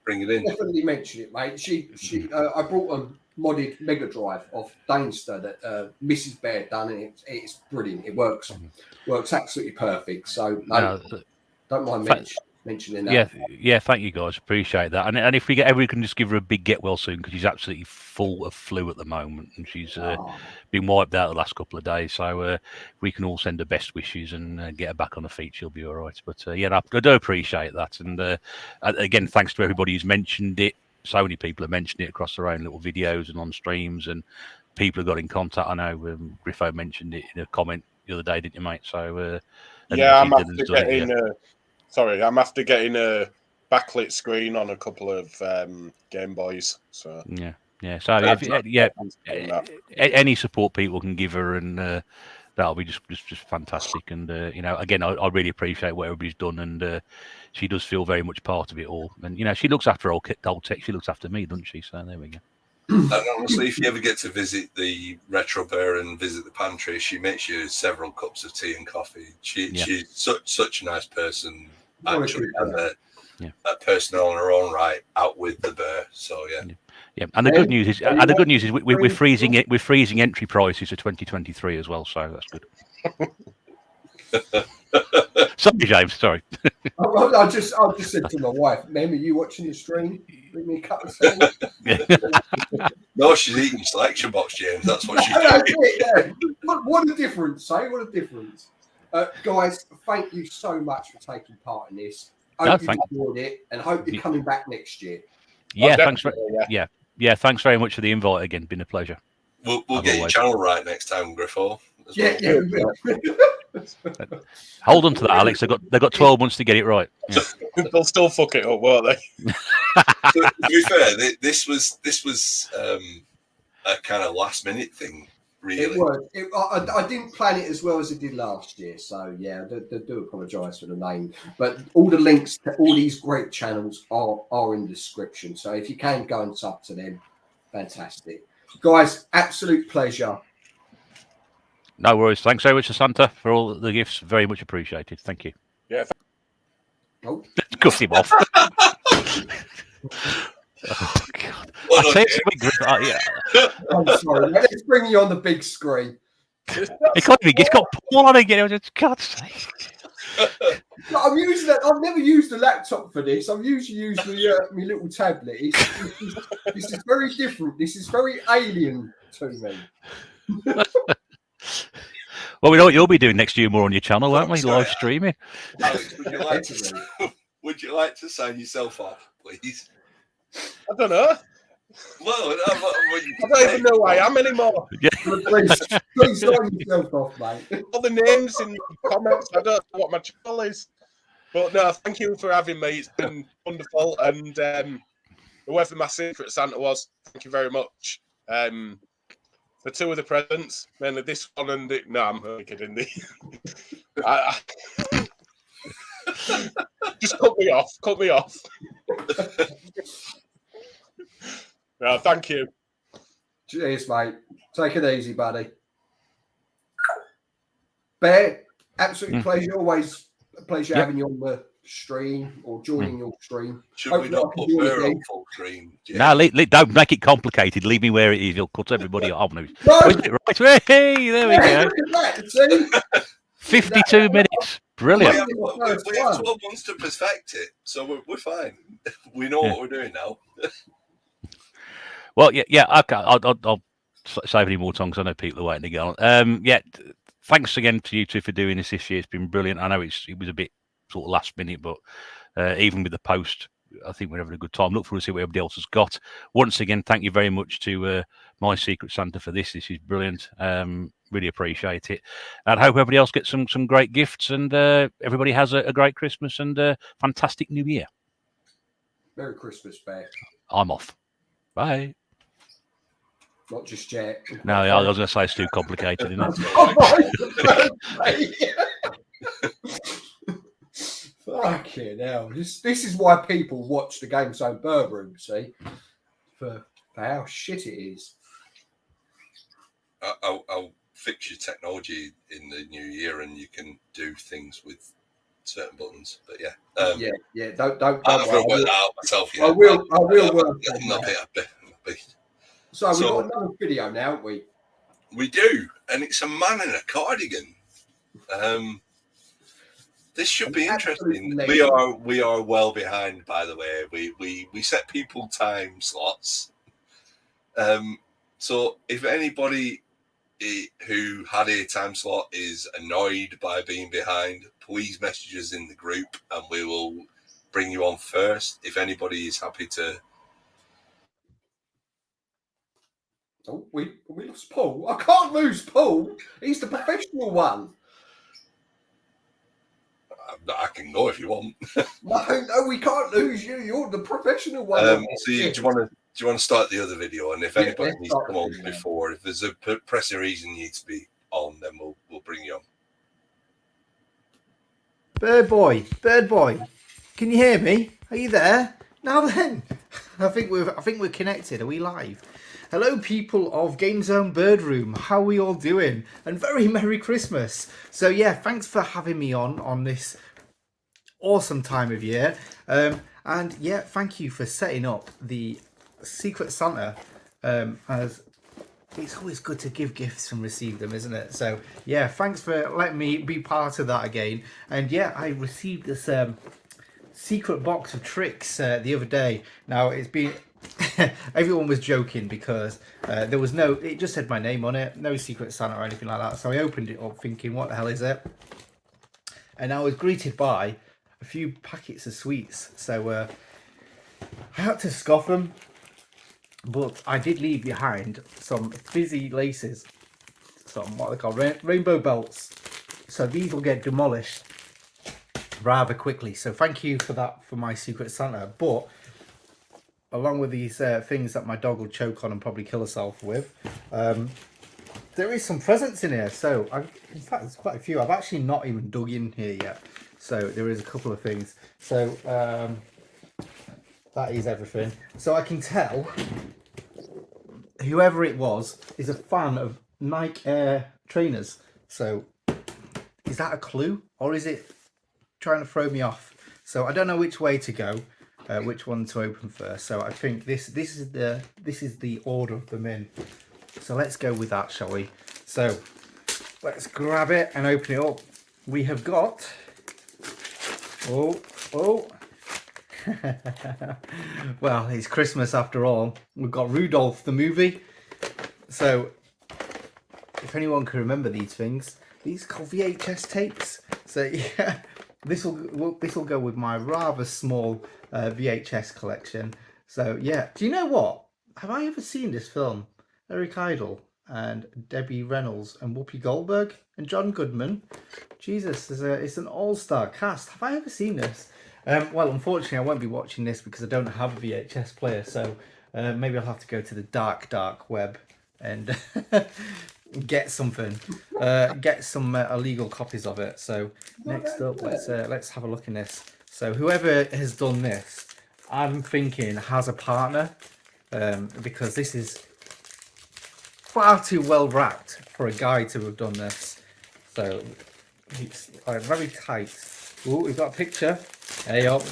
bring it in. Definitely mention it, mate. I brought a modded Mega Drive off Dainster that Mrs. Bear done, and it's brilliant. It works absolutely perfect. So don't mind mentioning that. Yeah. Thank you guys, appreciate that. And if we can just give her a big get well soon, because she's absolutely full of flu at the moment, and she's been wiped out the last couple of days. So we can all send her best wishes and get her back on her feet. She'll be all right. But I do appreciate that. And again, thanks to everybody who's mentioned it. So many people have mentioned it across their own little videos and on streams, and people have got in contact. I know Griffo mentioned it in a comment the other day, didn't you, mate? So I'm after getting a backlit screen on a couple of Game Boys. So yeah. So any support people can give her, and that'll be just fantastic. And again, I really appreciate what everybody's done, and she does feel very much part of it all. And she looks after old tech. She looks after me, doesn't she? So there we go. And honestly, if you ever get to visit the Retro Bear and visit the pantry, she makes you several cups of tea and coffee. She's such a nice person. Actually, and a person on her own right, out with the bear. So yeah. And the good news is, we're freezing entry prices for 2023 as well. So that's good. Sorry, James. Sorry. I just said to my wife, "Mem, are you watching the stream? Bring me a cup of tea." No, she's eating selection box, James. That's what she's doing. What a difference, eh? What a difference. Guys, thank you so much for taking part in this. Hope you enjoyed it, and hope you're coming back next year. Yeah, thanks. Thanks very much for the invite again. Been a pleasure. We'll get your channel right next time, Griffo. Yeah. Hold on to that, Alex. They've got 12 months to get it right. Yeah. They'll still fuck it up, won't they? To be fair, this was a kind of last minute thing. Really. It was. I didn't plan it as well as I did last year, so yeah, I do apologise for the name. But all the links to all these great channels are in the description. So if you can go and sub to them, fantastic. Guys, absolute pleasure. No worries. Thanks very much to Santa for all the gifts. Very much appreciated. Thank you. Yeah. Oh, Cut him off. Oh, God. Well I done, tell you James. something, Griff. Yeah. I'm sorry. Let's bring you on the big screen. He can't even. He's got Paul on again. God's sake. No, I'm using that. I've never used a laptop for this. I've usually used my little tablet. This is very different. This is very alien to me. Well, we know what you'll be doing next year more on your channel, won't we? Sorry. Live streaming. Alex, would you like to sign yourself off, please? I don't know. Well, I don't even know who I am anymore. Please sign yourself off, mate. All the names in the comments. I don't know what my channel is. But no, thank you for having me. It's been wonderful. And whoever my secret Santa was, thank you very much. For two of the presents, mainly this one and the... No, I'm only kidding. Just cut me off. Cut me off. No, thank you. Cheers, mate. Take it easy, buddy. Bear, absolute pleasure. Always a pleasure having you on the stream or joining your stream. Should we not put her on full stream? No, don't make it complicated. Leave me where it is. You'll cut everybody off. No. No! Right. Hey, there we go. Look at that, see? 52 minutes. Brilliant. We have 12 months to perfect it, so we're fine. We know what we're doing now. Well, yeah. Okay, I'll save any more time because I know people are waiting to go on. Yeah, thanks again to you two for doing this year. It's been brilliant. I know it was a bit sort of last minute, but even with the post, I think we're having a good time. Look forward to see what everybody else has got. Once again, thank you very much to my Secret Santa for this. This is brilliant. Really appreciate it, and hope everybody else gets some great gifts, and everybody has a great Christmas and a fantastic New Year. Merry Christmas, Bear. I'm off. Bye. Not just yet. No, I was going to say it's too complicated, isn't it? Fucking hell. This is why people watch the GameZone Birdroom, see? For how shit it is. I'll fix your technology in the new year and you can do things with certain buttons. But yeah. Yeah. Don't I haven't worked that out myself yet. I will work I'm on a that. bit. So we've got another video now, haven't we? We do, and it's a man in a cardigan. This should be interesting. We are well behind, by the way. We set people time slots. So if anybody who had a time slot is annoyed by being behind, please message us in the group, and we will bring you on first. If anybody is happy to. Oh, we lost Paul. I can't lose Paul. He's the professional one. I can go if you want. No, we can't lose you. You're the professional one. So do you want to start the other video? And if anybody needs to come on before, if there's a pressing reason you need to be on, then we'll bring you on. Bird boy, can you hear me? Are you there? Now then, I think we're connected. Are we live? Hello, people of GameZone Birdroom. How are we all doing? And very Merry Christmas. So yeah, thanks for having me on this awesome time of year. And yeah, thank you for setting up the Secret Santa. As it's always good to give gifts and receive them, isn't it? So yeah, thanks for letting me be part of that again. And yeah, I received this secret box of tricks the other day. Now it's been everyone was joking because there was it just said my name on it, no Secret Santa or anything like that. So I opened it up thinking, what the hell is it? And I was greeted by a few packets of sweets. So I had to scoff them, but I did leave behind some fizzy laces, some what they call rainbow belts. So these will get demolished rather quickly. So thank you for that for my Secret Santa. But along with these things that my dog will choke on and probably kill herself with, there is some presents in here. So in fact, there's quite a few. I've actually not even dug in here yet. So there is a couple of things. So that is everything. So I can tell whoever it was is a fan of Nike Air trainers. So is that a clue, or is it trying to throw me off? So I don't know which way to go, which one to open first. So I think this is the order of them in. So let's go with that, shall we? So let's grab it and open it up. We have got oh well, it's Christmas after all. We've got Rudolph the movie. So if anyone can remember these things, these are called VHS tapes. So yeah, this will go with my rather small VHS collection. So yeah, do you know what? Have I ever seen this film? Eric Idle and Debbie Reynolds and Whoopi Goldberg and John Goodman. Jesus, it's an all-star cast. Have I ever seen this? Well, unfortunately, I won't be watching this because I don't have a VHS player. So maybe I'll have to go to the dark web and get something, get some illegal copies of it. So next up, let's have a look in this. So whoever has done this, I'm thinking has a partner, because this is far too well wrapped for a guy to have done this. So it's very tight. Oh, we've got a picture. Hey up,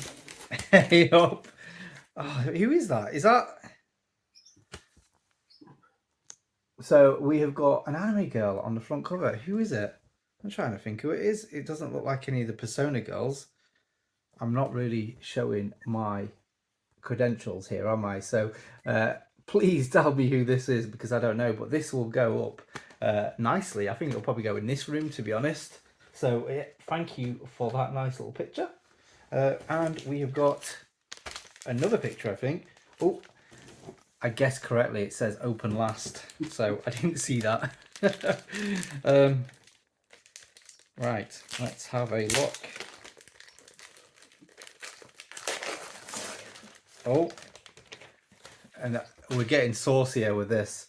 hey up. Oh, who is that? Is that? So we have got an anime girl on the front cover. Who is it? I'm trying to think who it is. It doesn't look like any of the Persona girls. I'm not really showing my credentials here, am I? So please tell me who this is because I don't know. But this will go up nicely. I think it'll probably go in this room, to be honest. So thank you for that nice little picture. And we have got another picture, I think. Oh, I guessed correctly. It says open last, so I didn't see that. Right, let's have a look. Oh, and we're getting saucier with this.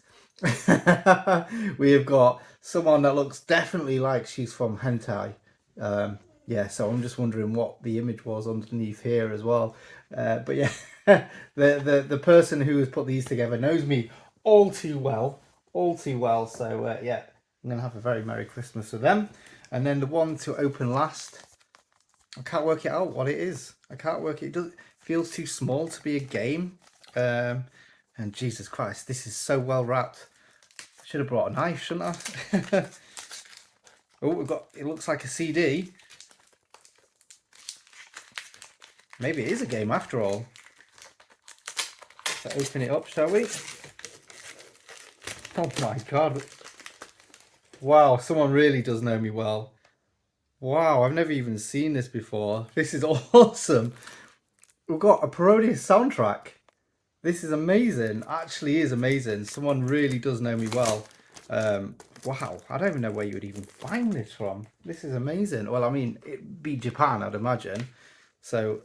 We have got someone that looks definitely like she's from hentai. Yeah, so I'm just wondering what the image was underneath here as well. But yeah, the person who has put these together knows me all too well. So yeah, I'm gonna have a very Merry Christmas with them. And then the one to open last, I can't work it out what it is. I can't work it. It feels too small to be a game. And Jesus Christ, this is so well wrapped. I should have brought a knife, shouldn't I? Oh, we've got. It looks like a CD. Maybe it is a game after all. So open it up, shall we? Oh my God. Wow, someone really does know me well. Wow, I've never even seen this before. This is awesome. We've got a Parodius soundtrack. This is amazing. Actually is amazing. Someone really does know me well. Wow, I don't even know where you would even find this from. This is amazing. Well, I mean, it'd be Japan, I'd imagine. So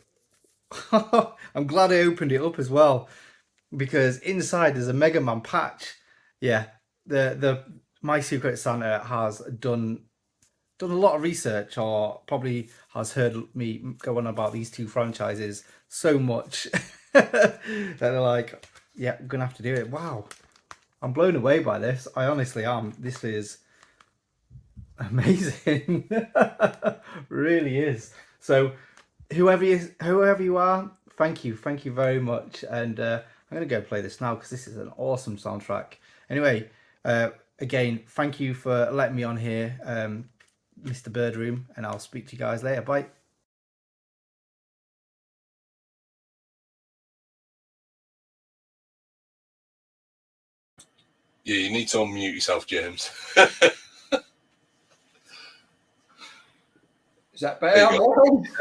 I'm glad I opened it up as well, because inside there's a Mega Man patch. Yeah, the My Secret Santa has done a lot of research, or probably has heard me go on about these two franchises so much that they're like, yeah, I'm gonna have to do it. Wow, I'm blown away by this. I honestly am. This is amazing. Really is. So whoever you are, thank you very much. And I'm gonna go play this now because this is an awesome soundtrack. Anyway, again, thank you for letting me on here, Mr. Birdroom, and I'll speak to you guys later. Bye. Yeah, you need to unmute yourself, James. Is that better?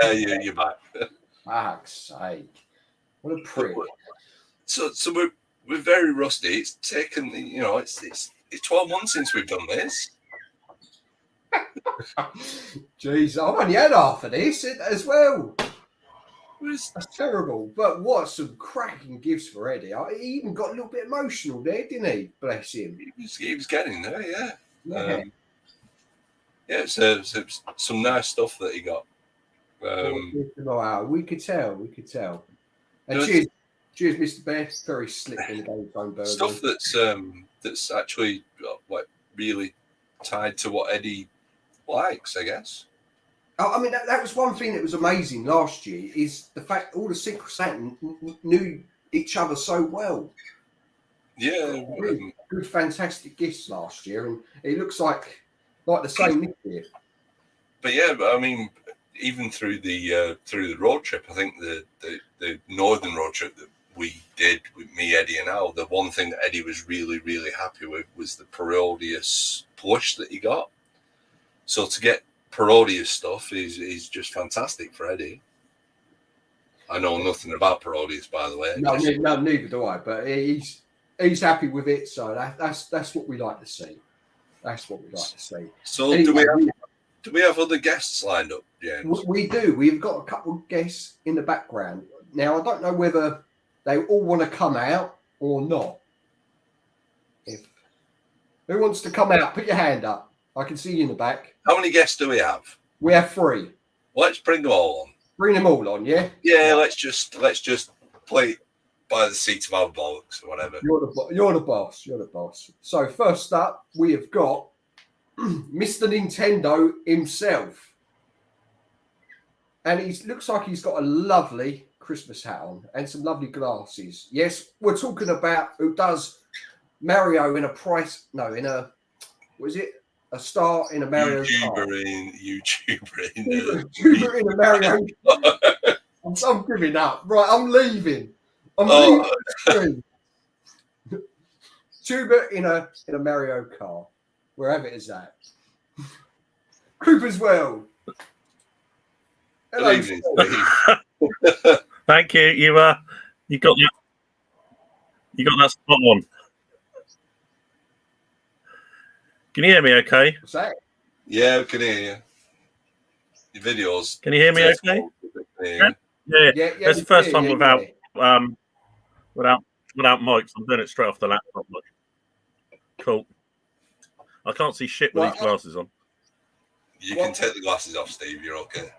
Yeah, you're back. Fuck's sake. What a prick. So we're very rusty. It's taken, it's 12 months since we've done this. Jeez, I've only had half of this as well. That's terrible. But what some cracking gifts for Eddie. He even got a little bit emotional there, didn't he? Bless him. He was getting there, yeah. Yeah. It's some nice stuff that he got. We could tell. And cheers, Mr. Bear. Very slick in the GameZone burger. Stuff that's actually like really tied to what Eddie likes, I guess. I mean, that was one thing that was amazing last year, is the fact all the Secret Santa knew each other so well. Yeah, Really good, fantastic gifts last year, and it looks like the same this year. but yeah, but I mean, even through the road trip, I think the northern road trip that we did with me, Eddie, and Al, the one thing that Eddie was really, really happy with was the Parodius plush that he got. So to get Parodius stuff is just fantastic for Eddie. I know nothing about Parodius, by the way. No, neither do I. But he's happy with it, so that's what we like to see. That's what we like to see. So anyway, do we have other guests lined up, James? We do. We've got a couple of guests in the background. Now, I don't know whether they all want to come out or not. Who wants to come out? Put your hand up. I can see you in the back. How many guests do we have? We have 3. Let's bring them all on. Bring them all on, yeah? Yeah, let's just play by the seat of our blokes or whatever. You're the boss. You're the boss. So first up, we have got Mr. Nintendo himself. And he looks like he's got a lovely Christmas hat on and some lovely glasses. Yes, we're talking about who does Mario in a star in a Mario YouTuber in a Mario. I'm giving up. Right, I'm leaving. Leaving the screen. Tuber in a Mario Kart, wherever it is at. Cooper's World. Hello, Good evening, Steve. Thank you. You got that spot on. Can you hear me okay? What's that? Yeah, we can hear you. Your videos. Can you hear me okay? Yeah. It's the first time without mics. I'm doing it straight off the laptop. Look. Cool. I can't see shit with these glasses on. You can take the glasses off, Steve. You're okay.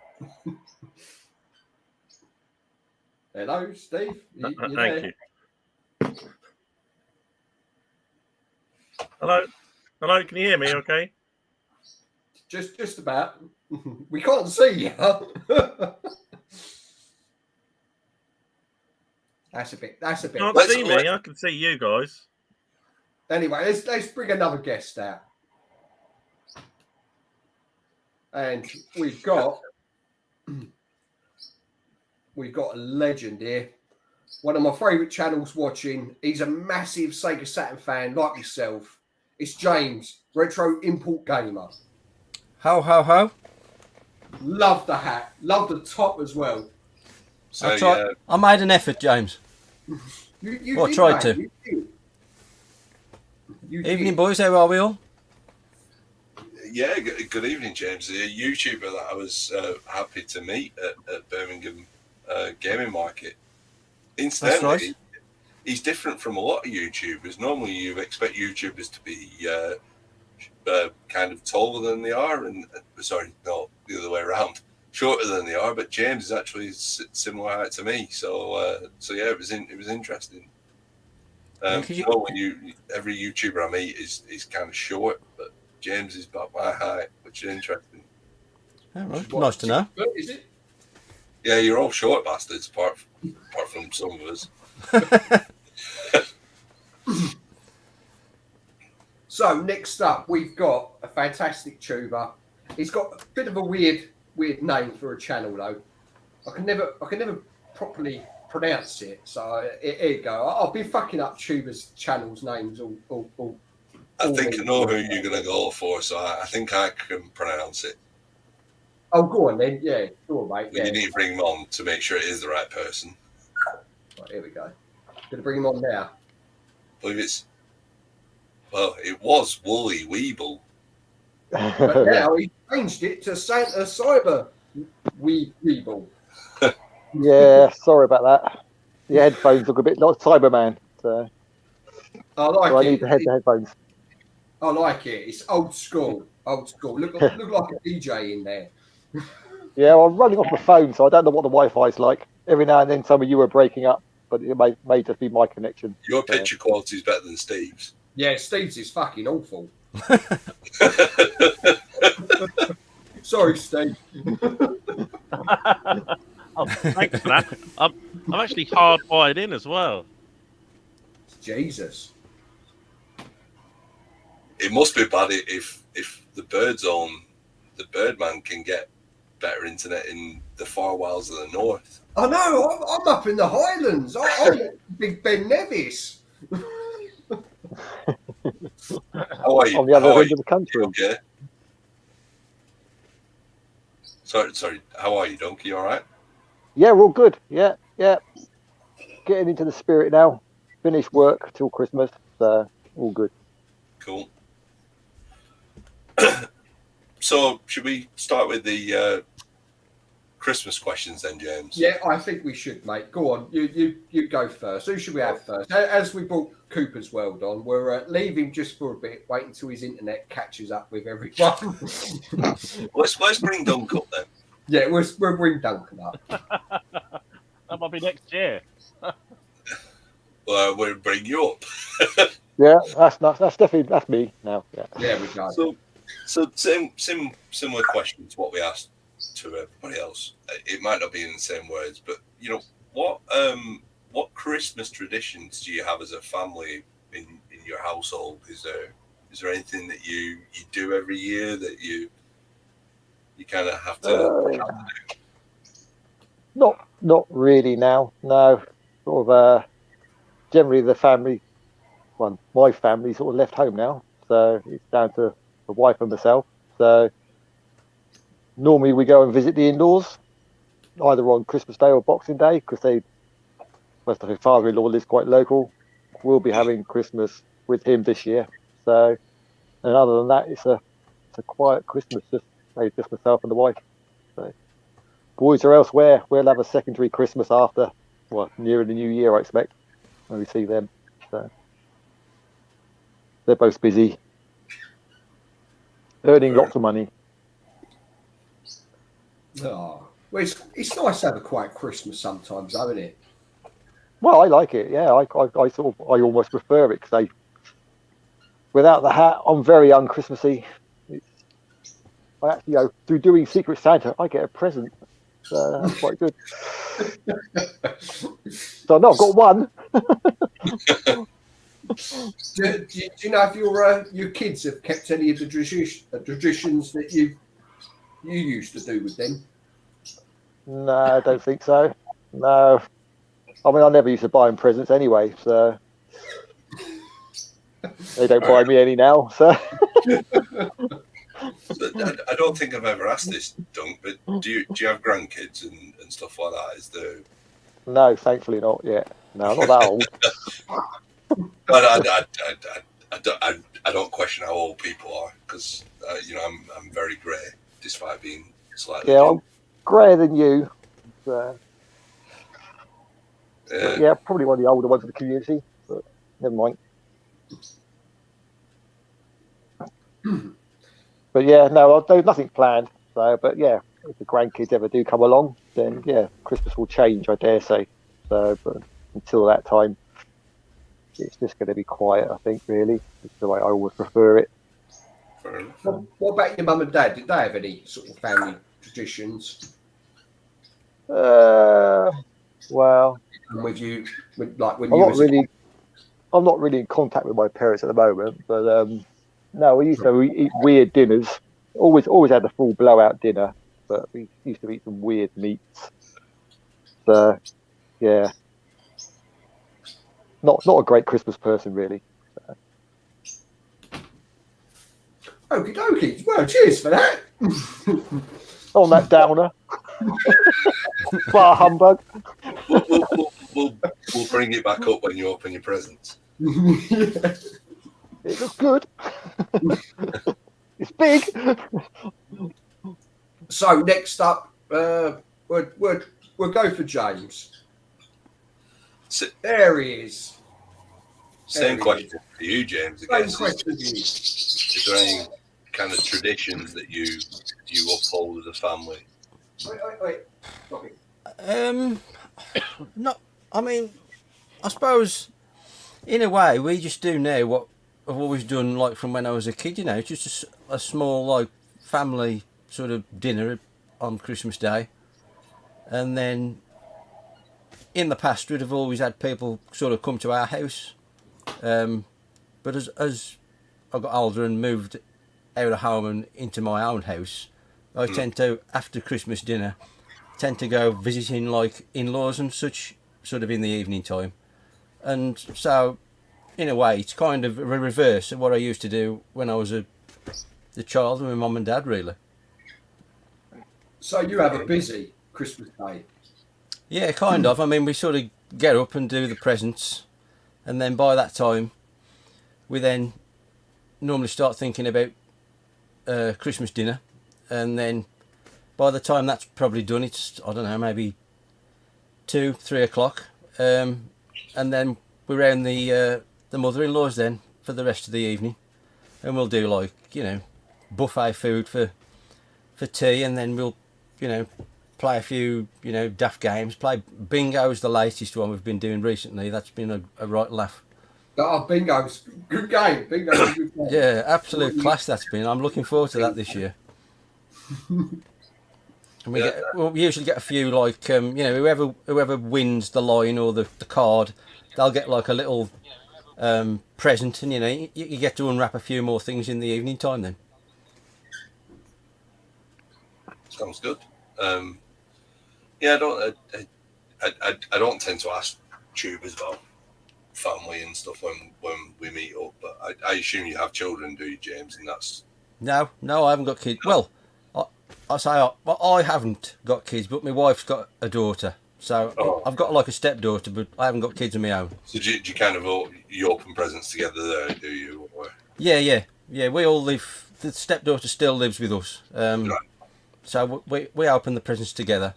Hello, Steve. Thank you. Hello. Can you hear me? Okay. Just about. We can't see you. That's a bit. You can't see me. I can see you guys. Anyway, let's bring another guest out, and we've got a legend here. One of my favourite channels watching. He's a massive Sega Saturn fan like myself. It's James, Retro Import Gamer. How? Love the hat. Love the top as well. So, I made an effort, James. You tried to. Evening, boys. How are we all? Yeah, good evening, James. A YouTuber that I was happy to meet at Birmingham Gaming Market. Incidentally, he's different from a lot of YouTubers. Normally, you expect YouTubers to be kind of taller than they are, and the other way around, shorter than they are. But James is actually similar height to me, so yeah, it was interesting. Every YouTuber I meet is kind of short, but James is about my height, which is interesting. All right. Nice to know. Is it? Yeah, you're all short bastards, apart from some of us. So next up, we've got a fantastic tuber. He's got a bit of a weird name for a channel, though. I can never properly pronounce it. So here you go. I'll be fucking up tubers' channels' names all. I think I know who you're gonna go for, so I think I can pronounce it. Oh, go on then. Yeah, go on, mate. You need to bring him on to make sure it is the right person. Right, here we go. Gonna bring him on now. I believe it was Wooly Weeble. But now he changed it to Santa Cyber Weeble. Yeah, sorry about that. The headphones look a bit like Cyberman. So I need the headphones. I like it. It's old school. Look like a DJ in there. Yeah, well, I'm running off my phone, so I don't know what the Wi-Fi is like. Every now and then, some of you are breaking up, but it may just be my connection. Your picture quality is better than Steve's. Yeah, Steve's is fucking awful. Sorry, Steve. Oh, thanks for that. I'm actually hardwired in as well. Jesus. It must be bad if the Birdman can get better internet in the far wilds of the north. I know. I'm up in the Highlands. I'm Big Ben Nevis. How are you? On the other How are end you? of the country. Okay. Sorry. How are you, Donkey? All right? Yeah, we're all good. Yeah. Getting into the spirit now. Finish work till Christmas. So all good. Cool. So, should we start with the Christmas questions then, James? Yeah, I think we should, mate. Go on. You go first. Who should we have first? As we brought Cooper's World on, we're leaving just for a bit, wait until his internet catches up with everyone. Let's bring Dunk up then. Yeah, we'll bring Duncan up. That might be next year. Well, we'll bring you up. Yeah, that's nice. That's me now. Yeah. Yeah, we go. So similar question to what we asked to everybody else. It might not be in the same words, but what Christmas traditions do you have as a family in your household? Is there anything that you do every year that you kind of have to do? Not really now. No, sort of. Generally, the family, my family sort of left home now, so it's down to the wife and myself. So normally we go and visit the in-laws, either on Christmas Day or Boxing Day, because my father-in-law lives quite local. We'll be having Christmas with him this year. So, and other than that, it's a quiet Christmas, just myself and the wife. So, boys are elsewhere. We'll have a secondary Christmas after, near the new year, I expect, when we see them. So they're both busy, earning lots of money. Oh, well, it's nice to have a quiet Christmas sometimes, though, isn't it? Well, I like it. Yeah, I almost prefer it because without the hat, I'm very unchristmassy. I actually through doing Secret Santa, I get a present. So that's quite good. So I've got one. Do you know if your kids have kept any of the traditions that you used to do with them? No, I don't think so. No, I mean I never used to buy them presents anyway, so they don't buy me any now. So I don't think I've ever asked this, Dunk, but do you have grandkids and stuff like that? Is there? No, thankfully not yet. No, I'm not that old. But I don't question how old people are because I'm very grey despite being slightly. Yeah, I'm greyer than you. So. Yeah, probably one of the older ones in the community, but never mind. But yeah, no, there's nothing planned. So, but yeah, if the grandkids ever do come along, then yeah, Christmas will change, I dare say. So, but until that time, it's just going to be quiet, I think, really. It's the way I always prefer it. What about your mum and dad? Did they have any sort of family traditions? Well, and with you, when I'm not really in contact with my parents at the moment, but no, we used to eat weird dinners. Always had a full blowout dinner, but we used to eat some weird meats. So, yeah, not a great Christmas person, really. So. Okie dokie. Well, cheers for that. On that downer. Bar humbug. We'll bring it back up when you open your presents. Yeah. It looks good. It's big. So next up, we'll go for James. There he is. Same question for you, James. I guess. Same question for you. Is there any kind of traditions that you uphold as a family? Wait. Not. I mean, I suppose in a way we just do now what I've always done, like from when I was a kid. You know, just a small like family sort of dinner on Christmas Day, and then in the past we'd have always had people sort of come to our house. But as I got older and moved out of home and into my own house, I tend to, after Christmas dinner, tend to go visiting like in-laws and such, sort of in the evening time. And so, in a way, it's kind of a reverse of what I used to do when I was the child with my mum and dad, really. So you have a busy Christmas Day. Yeah, kind of. I mean, we sort of get up and do the presents, and then by that time, we then normally start thinking about Christmas dinner, and then by the time that's probably done, it's, I don't know, maybe 2-3 o'clock, and then we're around the mother-in-law's then for the rest of the evening, and we'll do like, you know, buffet food for tea, and then we'll, you know, play a few, you know, daft games. Play bingo's the latest one we've been doing recently. That's been a right laugh. Oh, bingo's good game. Bingo's a good game. Yeah, absolute class that's been. I'm looking forward to that this year. And we usually get a few, like, you know, whoever wins the line or the card, they'll get like a little present, and you know, you get to unwrap a few more things in the evening time then. Sounds good. Yeah, I don't tend to ask tubers about family and stuff when we meet up, but I assume you have children, do you, James? And that's No, I haven't got kids. Well, I haven't got kids, but my wife's got a daughter, so I've got like a stepdaughter, but I haven't got kids of my own. So do you kind of you open presents together there, do you? Or? Yeah. We all live. The stepdaughter still lives with us. Right. So we open the presents together,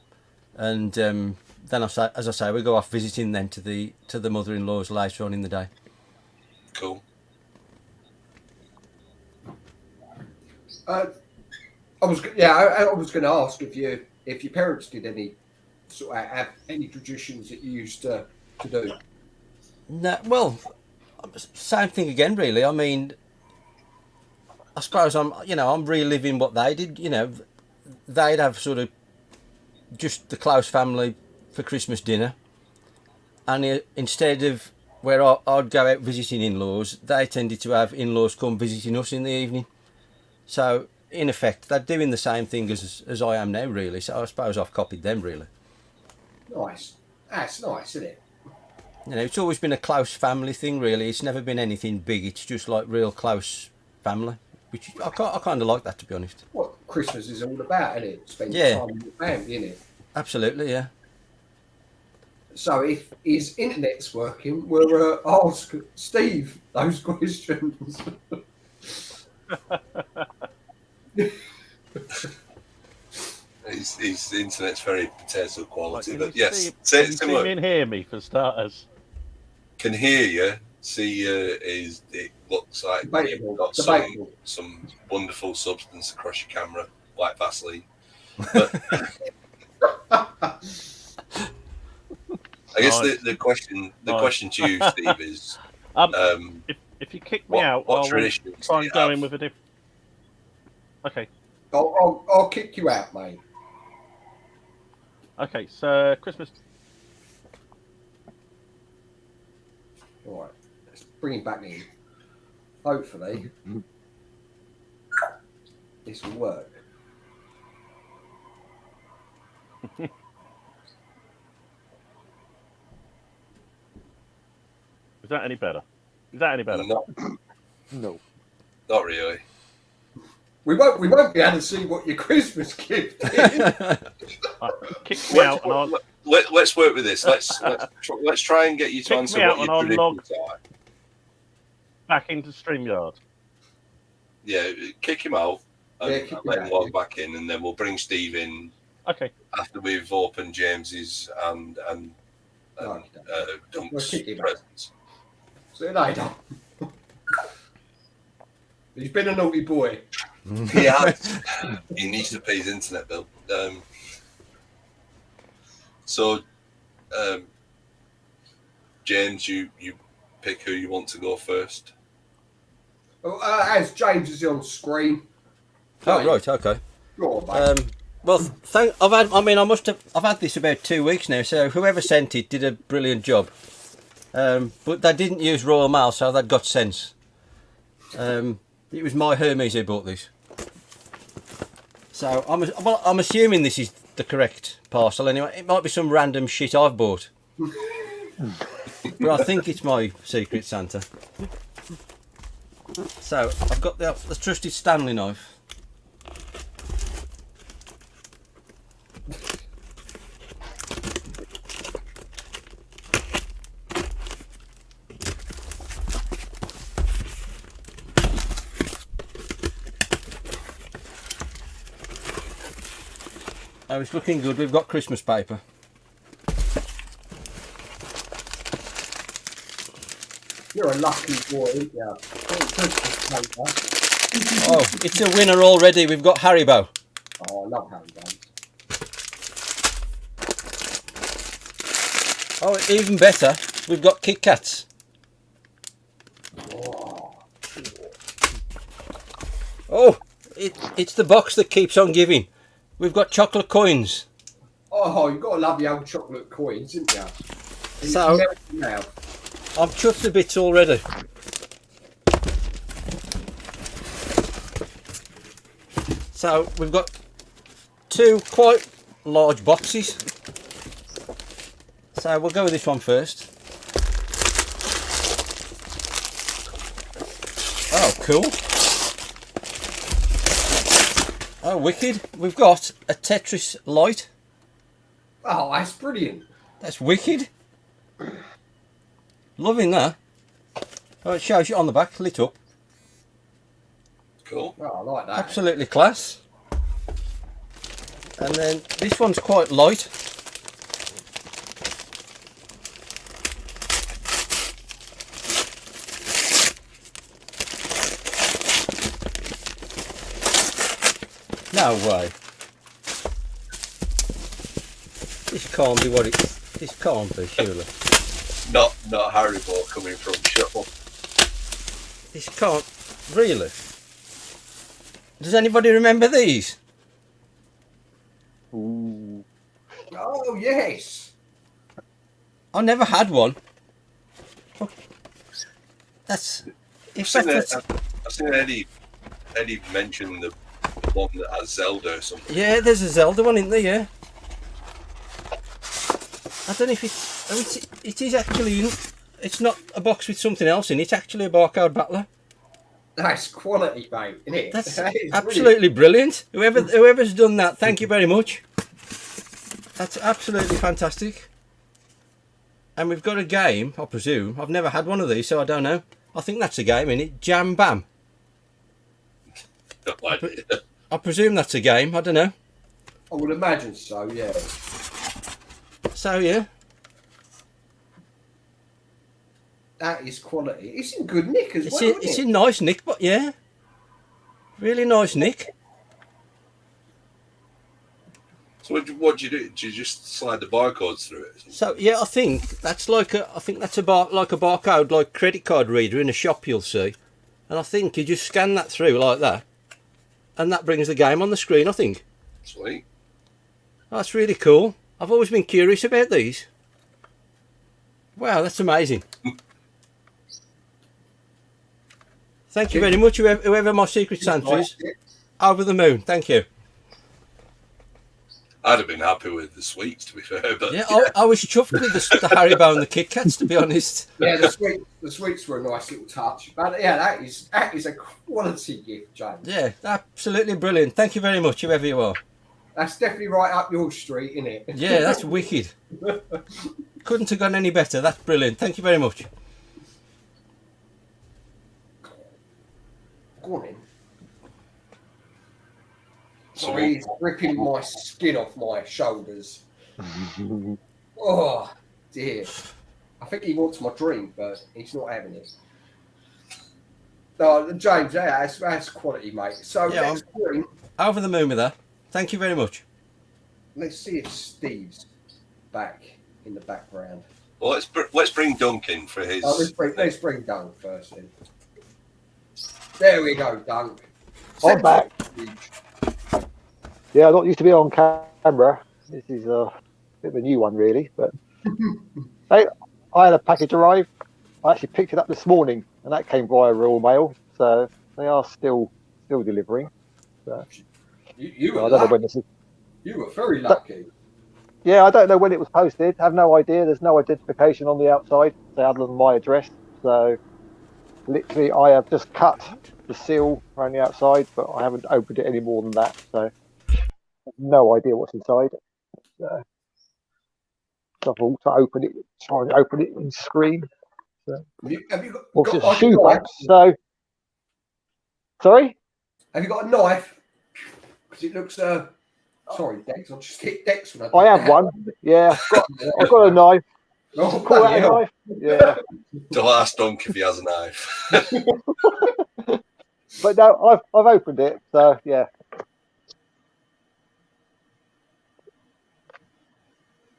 and then as I say, we go off visiting then to the mother-in-laws later on in the day. Cool. I was going to ask if your parents did any sort of have any traditions that you used to do. No, well, same thing again, really. I mean, I suppose I'm reliving what they did. You know, they'd have sort of just the close family for Christmas dinner, and instead of where I'd go out visiting in-laws, they tended to have in-laws come visiting us in the evening. So in effect, they're doing the same thing as I am now, really. So I suppose I've copied them, really. Nice. That's nice, isn't it? You know, it's always been a close family thing, really. It's never been anything big. It's just like real close family, which I kind of like that, to be honest. What Christmas is all about, isn't it? Spending time with your family, isn't it? Absolutely, yeah. So if his internet's working, we'll ask Steve those questions. His internet's very potato quality, but Can yes, you see me and hear me for starters? Can hear you. See, it looks like you've got some wonderful substance across your camera, like Vaseline. But I guess the question to you, Steve, is if you kick me out, what I'll traditions try do you and go have? in with a different. Okay. I'll kick you out, mate. Okay, so Christmas. All right, let's bring him back in. Hopefully, this will work. Is that any better? No, not really. We won't be able to see what your Christmas gift is. Kick me out, and Let's work with this. Let's try and get you to kick answer me out, what and your I'll traditions log are. back into StreamYard. Yeah, kick him out and Yeah, kick him let him out, log yeah. back in, and then we'll bring Steve in Okay. after we've opened James's and Dunk's kick him out. presents. See you later. He's been a naughty boy. Yeah, he needs to pay his internet bill. James, you pick who you want to go first. As James is on screen. Oh, right, okay. Go on, mate. Well, I've had this about 2 weeks now, so whoever sent it did a brilliant job. But they didn't use Royal Mail, so they'd got sense. It was my Hermes who bought this. So I'm assuming this is the correct parcel anyway. It might be some random shit I've bought. But I think it's my Secret Santa. So I've got the trusted Stanley knife. Oh, it's looking good. We've got Christmas paper. You're a lucky boy, aren't you? Oh, it's a winner already. We've got Haribo. Oh, I love Haribo. Oh, even better. We've got Kit Kats. Oh, it's the box that keeps on giving. We've got chocolate coins. Oh, you've got to love your old chocolate coins, haven't you? So, I'm chuffed to bits already. So, we've got 2 quite large boxes. So, we'll go with this one first. Oh, cool. Oh, wicked. We've got a Tetris light. Oh, that's brilliant. That's wicked. Loving that. Oh, it shows you on the back, lit up. Cool. Oh, I like that. Absolutely class. And then this one's quite light. No way. This can't be what it. This can't be, surely. Not Haribo coming from Shuttle. This can't. Really? Does anybody remember these? Ooh. Oh, yes. I never had one. That's. I've seen Eddie mention the one that has Zelda or something. Yeah, there's a Zelda one in there, yeah. I don't know if it is actually, it's not a box with something else in it, it's actually a barcode battler. That's quality, mate, isn't it? That's That is absolutely brilliant. Whoever's done that, thank you very much. That's absolutely fantastic. And we've got a game, I presume. I've never had one of these, so I don't know. I think that's a game, isn't it? Jam Bam. I presume that's a game, I don't know. I would imagine so, yeah. So, yeah. That is quality. It's in good nick as well, isn't It's it? in nice nick, but yeah. Really nice nick. So what do you do? Do you just slide the barcodes through it? So yeah, I think that's like a barcode, like credit card reader in a shop you'll see, and I think you just scan that through like that, and that brings the game on the screen. I think. Sweet. Oh, that's really cool. I've always been curious about these. Wow, that's amazing. Thank you very much, whoever my Secret Santa is. Over the moon. Thank you. I'd have been happy with the sweets, to be fair. But yeah, I was chuffed with the Haribo and the Kit Kats, to be honest. Yeah, the sweets were a nice little touch. But yeah, that is a quality gift, James. Yeah, absolutely brilliant. Thank you very much, whoever you are. That's definitely right up your street, isn't it? Yeah, that's wicked. Couldn't have gone any better. That's brilliant. Thank you very much. Go on in. Sorry, he's ripping my skin off my shoulders. Oh, dear. I think he wants my drink, but he's not having it. No, James, yeah, that's quality, mate. So Yeah, over the moon with that. Thank you very much. Let's see if Steve's back in the background. Well, let's bring Duncan for his. Oh, let's bring Dunk first then. There we go, Dunk. I'm back. Yeah, I'm not used to be on camera. This is a bit of a new one, really. But hey, I had a package arrive. I actually picked it up this morning, and that came via Royal Mail. So they are still delivering. So, You were I don't know when lucky. this is. You were very lucky. Yeah, I don't know when it was posted. I have no idea. There's no identification on the outside, say, other than my address. So literally, I have just cut the seal around the outside, but I haven't opened it any more than that. So no idea what's inside. So I thought to open it, try and open it in screen. So, Have you well, got it's a like a shoe knife? box. So sorry. Have you got a knife? Because it looks. Sorry, Dex. I'll just hit Dex when I have one. Yeah, I've got a knife. Oh, Call that a hell. knife? Yeah. Don't ask Dunk if he has a knife. But no, I've opened it. So yeah.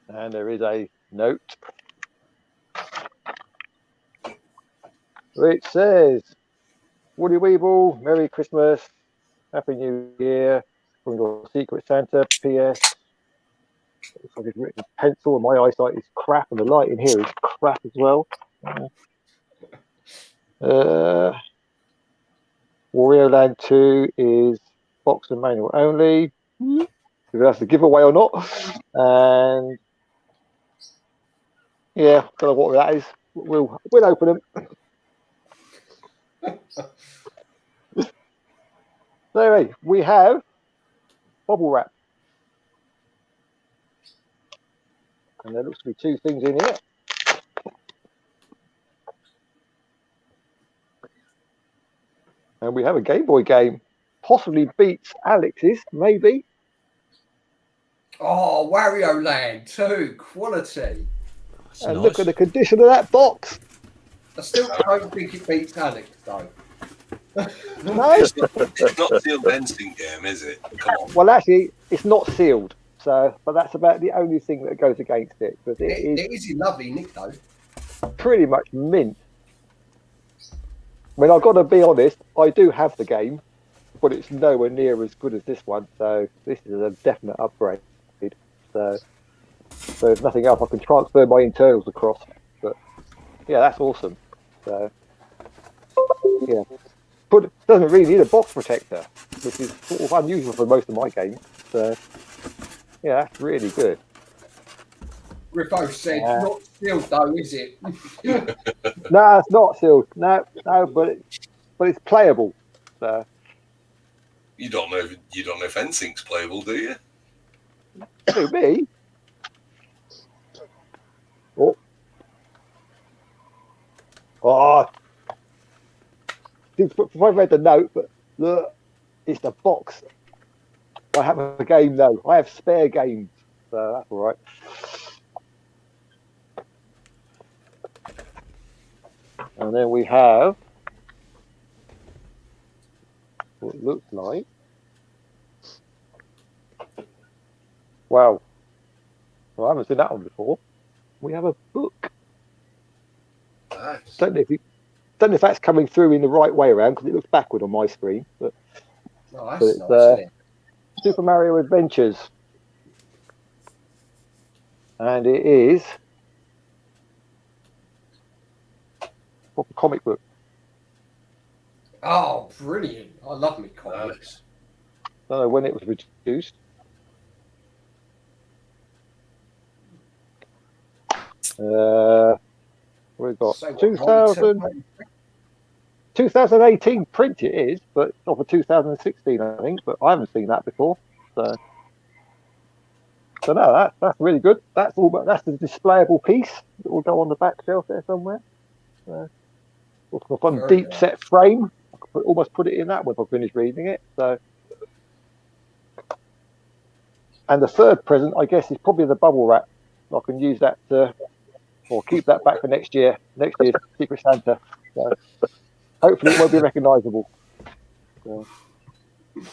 And there is a note which says, Woody Weeble, Merry Christmas, Happy New Year, from your Secret Santa, P.S. Looks like it's written in pencil, and my eyesight is crap, and the light in here is crap as well. Wario Land 2 is box and manual only. If that's a giveaway or not. And yeah, don't know what that is. We'll open them. So anyway, we have bubble wrap. And there looks to be two things in here. And we have a Game Boy game. Possibly beats Alex's, maybe. Oh, Wario Land 2, quality. And look at the condition of that box. I still don't think it beats Alex, though. No? It's not sealed instinct game, is it? Come on. Well, actually, it's not sealed. So, but that's about the only thing that goes against it. But It is in lovely nick, though. pretty much mint. I mean, I've got to be honest, I do have the game, but it's nowhere near as good as this one. So this is a definite upgrade. So if nothing else, I can transfer my internals across. But yeah, that's awesome. So yeah, but it doesn't really need a box protector, which is sort of unusual for most of my games. So yeah, that's really good. Riffo said, not sealed, though, is it? No, it's not sealed. No, but it's playable. So You don't know if NSYNC's playable, do you? who, me? Oh, if I read the note, but look, it's the box. I have a game though. I have spare games, so that's all right. And then we have what it looks like. Wow. Well, I haven't seen that one before. We have a book. Nice. Don't know if that's coming through in the right way around because it looks backward on my screen. But Nice, it's nice, isn't it? Super Mario Adventures, and it is a comic book. Oh, brilliant. I love me comics. I don't know when it was produced. We've got 2018 print it is, but it's not for 2016, I think. But I haven't seen that before, so no, that's really good. That's all. That's the displayable piece that will go on the back shelf there somewhere. On deep set frame. I could almost put it in that when I finish reading it. So, and the third present, I guess, is probably the bubble wrap. I can use that or keep that back for next year. Next year's Secret Santa. So hopefully it won't be recognisable.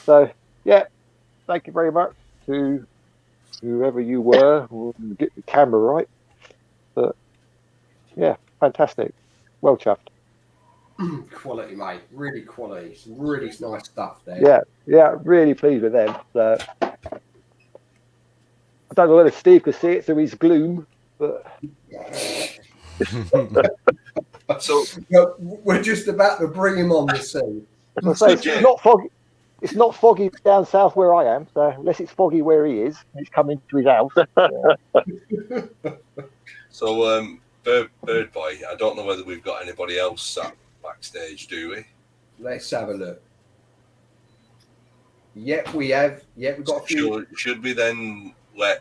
So yeah, thank you very much to whoever you were. We'll get the camera right. But yeah, fantastic. Well chuffed. Quality, mate. Really quality. Some really nice stuff there. Yeah, really pleased with them. So I don't know whether Steve could see it through his gloom, but So we're just about to bring him on the scene. as I say, it's not foggy. It's not foggy down south where I am, so unless it's foggy where he is, he's coming to his house. So, Bird Boy, I don't know whether we've got anybody else sat backstage, do we? Let's have a look. Yep, we have. Yep, we've got a few. Should we then let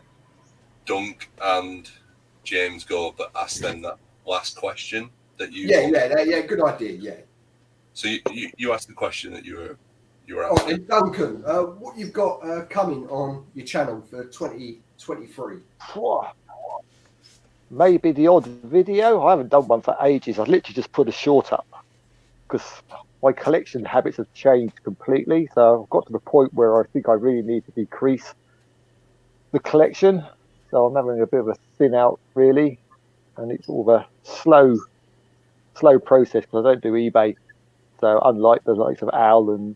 Dunk and James go, but ask them that last question that you? Yeah, good idea. Yeah. So you asked the question that you were Oh, asking. and Duncan, what you've got coming on your channel for 2023? Maybe the odd video. I haven't done one for ages. I've literally just put a short up because my collection habits have changed completely. So I've got to the point where I think I really need to decrease the collection. So I'm having a bit of a thin out, really, and it's sort of a slow process because I don't do eBay. So unlike the likes of Al and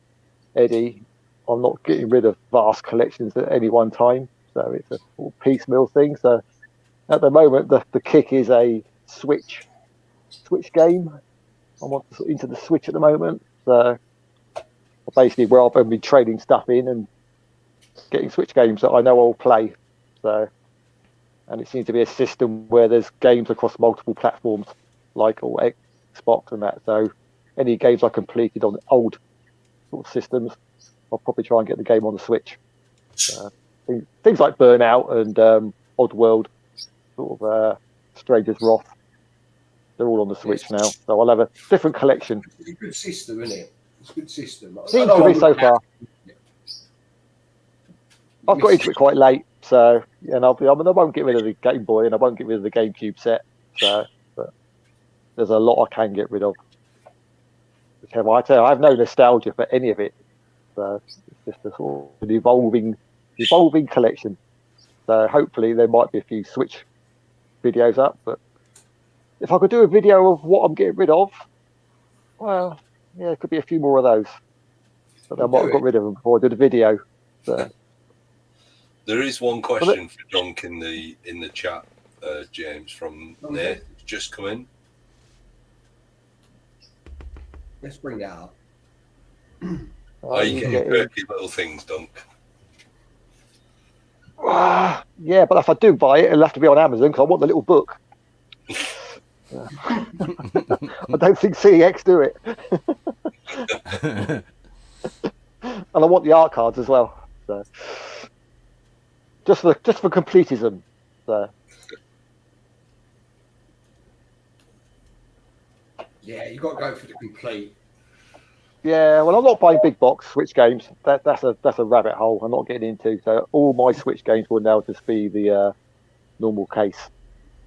Eddie, I'm not getting rid of vast collections at any one time. So it's a sort of piecemeal thing. So at the moment, the kick is a Switch game. I want to into the Switch at the moment. So basically, where I've been trading stuff in and getting Switch games that I know I'll play. So, and it seems to be a system where there's games across multiple platforms, like or Xbox and that. So any games I completed on old sort of systems, I'll probably try and get the game on the Switch. Things like Burnout and Oddworld, sort of Stranger's Wrath, they're all on the Switch now. So I'll have a different collection. It's a good system, isn't it? It's a good system. Seems to be so far. I've got into it quite late, so I won't get rid of the Game Boy and I won't get rid of the GameCube set. So, but there's a lot I can get rid of. I tell you, I have no nostalgia for any of it. So it's just a sort of an evolving collection. So hopefully there might be a few Switch videos up, but if I could do a video of what I'm getting rid of, well, yeah, it could be a few more of those. But I might have got rid of them before I did a video. So. There is one question for Dunk in the chat, James, from Nate. It's just come in. Let's bring that up. Are you getting quirky little things, Dunk? Yeah, but if I do buy it, it'll have to be on Amazon because I want the little book. I don't think CEX do it. And I want the art cards as well. So just for completism. So. Yeah, you got to go for the complete. Yeah, well, I'm not buying big box Switch games. That's a rabbit hole I'm not getting into. So all my Switch games will now just be the normal case,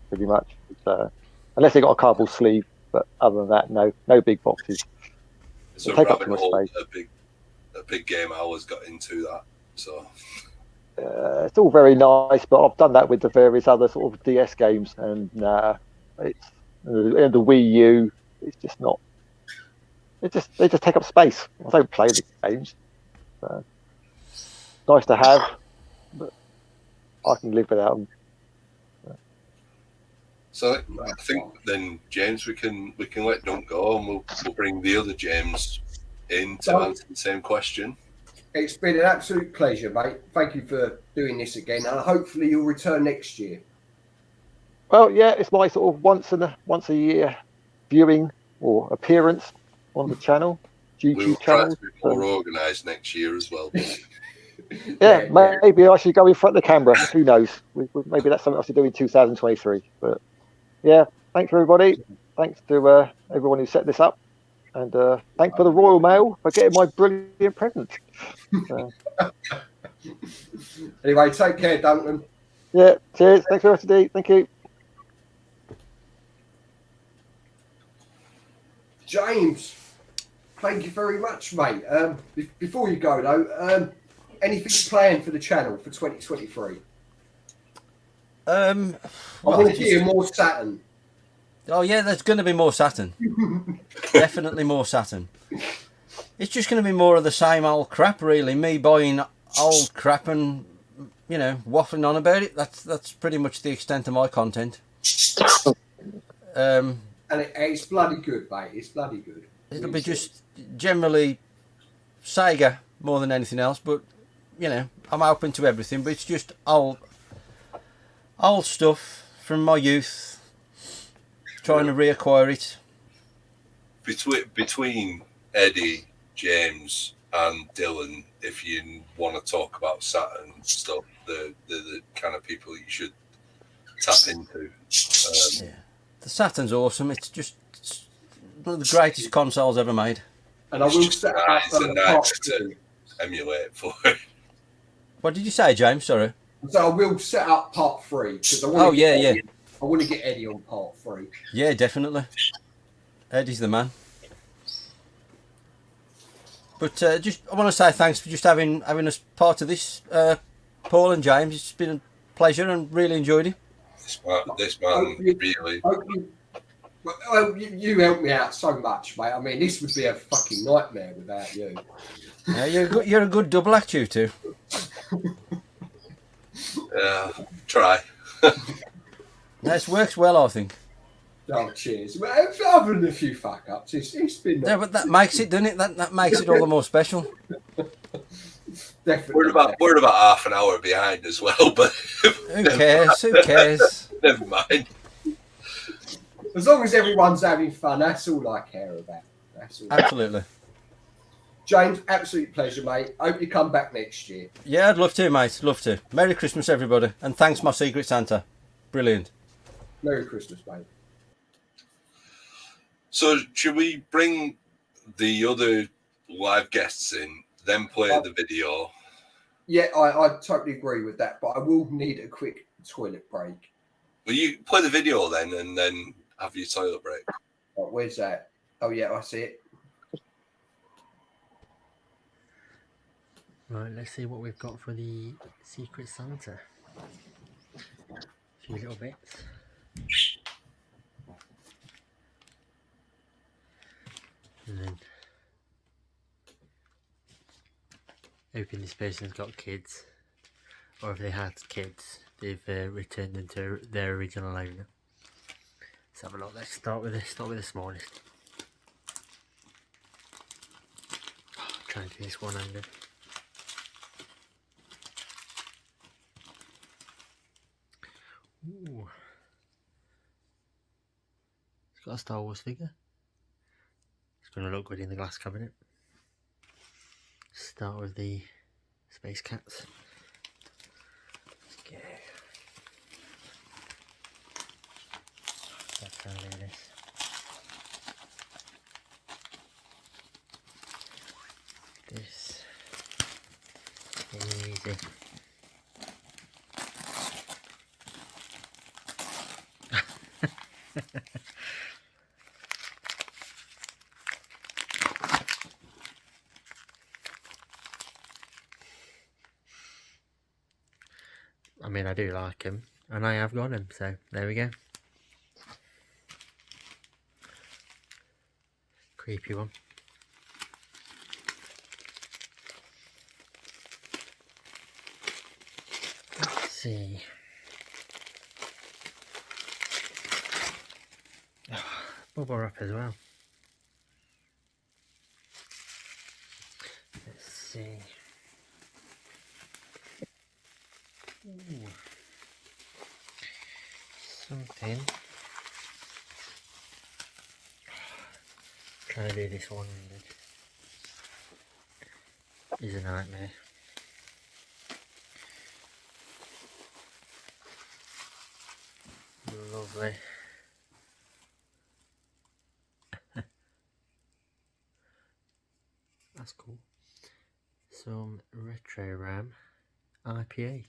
pretty much. So, unless they got a cardboard sleeve, but other than that, no big boxes. It's a take up rabbit too much hole. space. A big game hours got into that. So it's all very nice, but I've done that with the various other sort of DS games, and it's and the Wii U. It's just not. They just take up space. I don't play the games. So, nice to have, but I can live without them. So I think then, James, we can let Dunk go, and we'll bring the other James in to answer the same question. It's been an absolute pleasure, mate. Thank you for doing this again, and hopefully you'll return next year. Well, yeah, it's my sort of once a year viewing or appearance on the channel, YouTube we'll channel. Try to be more organised next year as well. Yeah, maybe I should go in front of the camera. Who knows? Maybe that's something I should do in 2023. But yeah, thanks everybody. Thanks to everyone who set this up, and thanks for the Royal Mail for getting my brilliant present. Anyway, take care, Duncan. Yeah, cheers. Thanks for today. Thank you. James, thank you very much, mate. Before you go though, anything planned for the channel for 2023? I want to hear more Saturn. Oh yeah, there's going to be more Saturn. Definitely more Saturn. It's just going to be more of the same old crap, really. Me buying old crap and, you know, waffling on about it. That's pretty much the extent of my content. And it's bloody good, mate. It's bloody good. It'll be just generally Sega more than anything else, but you know, I'm open to everything. But it's just old stuff from my youth. Trying to reacquire it. Between Eddie, James, and Dylan, if you want to talk about Saturn stuff, the kind of people you should tap into. Yeah. The Saturn's awesome. It's just one of the greatest consoles ever made. And I will set up nice to emulate for it. What did you say, James? Sorry. So I will set up part 3 because I want to get Eddie on part 3. Yeah, definitely. Eddie's the man. But just I want to say thanks for just having us part of this, Paul and James. It's been a pleasure and really enjoyed it. This man really. Well, you helped me out so much, mate. I mean, this would be a fucking nightmare without you. Yeah, you're a good double act, you two. Try. This works well, I think. Oh, cheers. Well, other than a few fuck ups, it's been. Yeah, but that makes it, doesn't it? That makes it all the more special. Definitely. We're about half an hour behind as well, but who cares? Who cares? Never mind. As long as everyone's having fun, that's all I care about. That's all. Absolutely. James, absolute pleasure, mate. Hope you come back next year. Yeah, I'd love to, mate. Love to. Merry Christmas, everybody, and thanks, my Secret Santa. Brilliant. Merry Christmas, mate. So, should we bring the other live guests in, then play the video? Yeah, I totally agree with that, but I will need a quick toilet break. Will you play the video then, and then have your toilet break? Oh, where's that? Oh, yeah, I see it. Right, let's see what we've got for the Secret Santa. A few little bits. And then hoping this person's got kids, or if they had kids, they've returned them to their original owner. Let's have a look. Let's start with this. Start with the smallest. Trying to do this one-handed. Ooh. It's got a Star Wars figure. It's going to look good in the glass cabinet. Start with the Space Cats. Let's go. That's how I do this. This is easy. I mean, I do like him, and I have got him, so there we go. Creepy one. Let's see. Oh, bubble wrap as well. Let's see. Ooh. Something. Trying to do this one-handed is a nightmare. Lovely. That's cool. Some retro RAM IPA.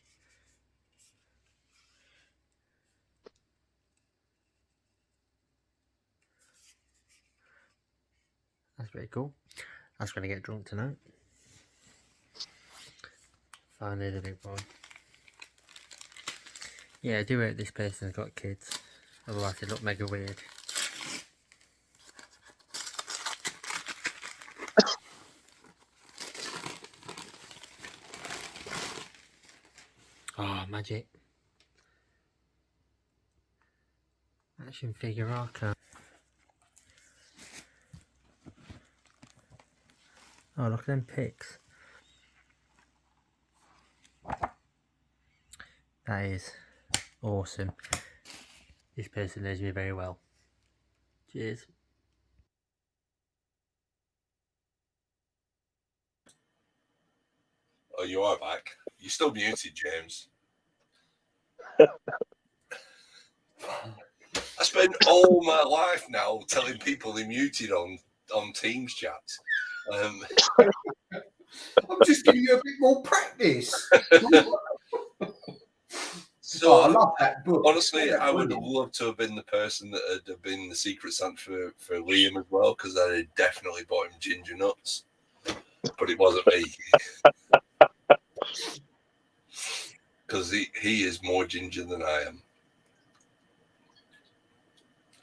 That's pretty cool. That's going to get drunk tonight. Finally the big boy. Yeah, I do hope this person's got kids. Otherwise it look mega weird. magic. Action figure archive. Oh, look at them pics. That is awesome. This person knows me very well. Cheers. Oh, you are back. You're still muted, James. I spend all my life now telling people they're muted on Teams chats. I'm just giving you a bit more practice. So I love that book. Honestly, I would have loved to have been the person that had been the Secret Santa for Liam as well, because I had definitely bought him ginger nuts. But it wasn't me. Because he is more ginger than I am.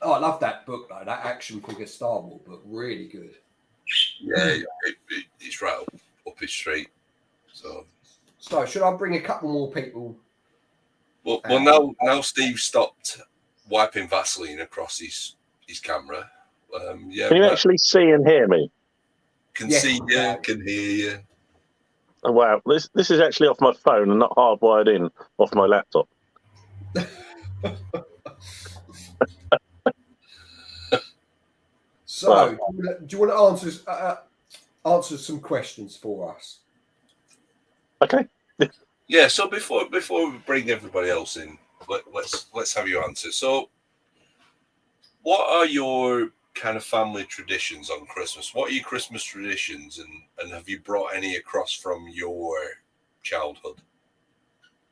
Oh, I love that book, though. That action figure Star Wars book. Really good. Yeah, it's right up his street. So should I bring a couple more people? Well, now Steve stopped wiping Vaseline across his camera. Yeah, can you actually see and hear me? Can see you, can hear you. Oh, wow, this is actually off my phone and not hardwired in off my laptop. So, do you want to answer some questions for us? Okay. Yeah. So before we bring everybody else in, let's have your answer. So, what are your kind of family traditions on Christmas? What are your Christmas traditions, and have you brought any across from your childhood?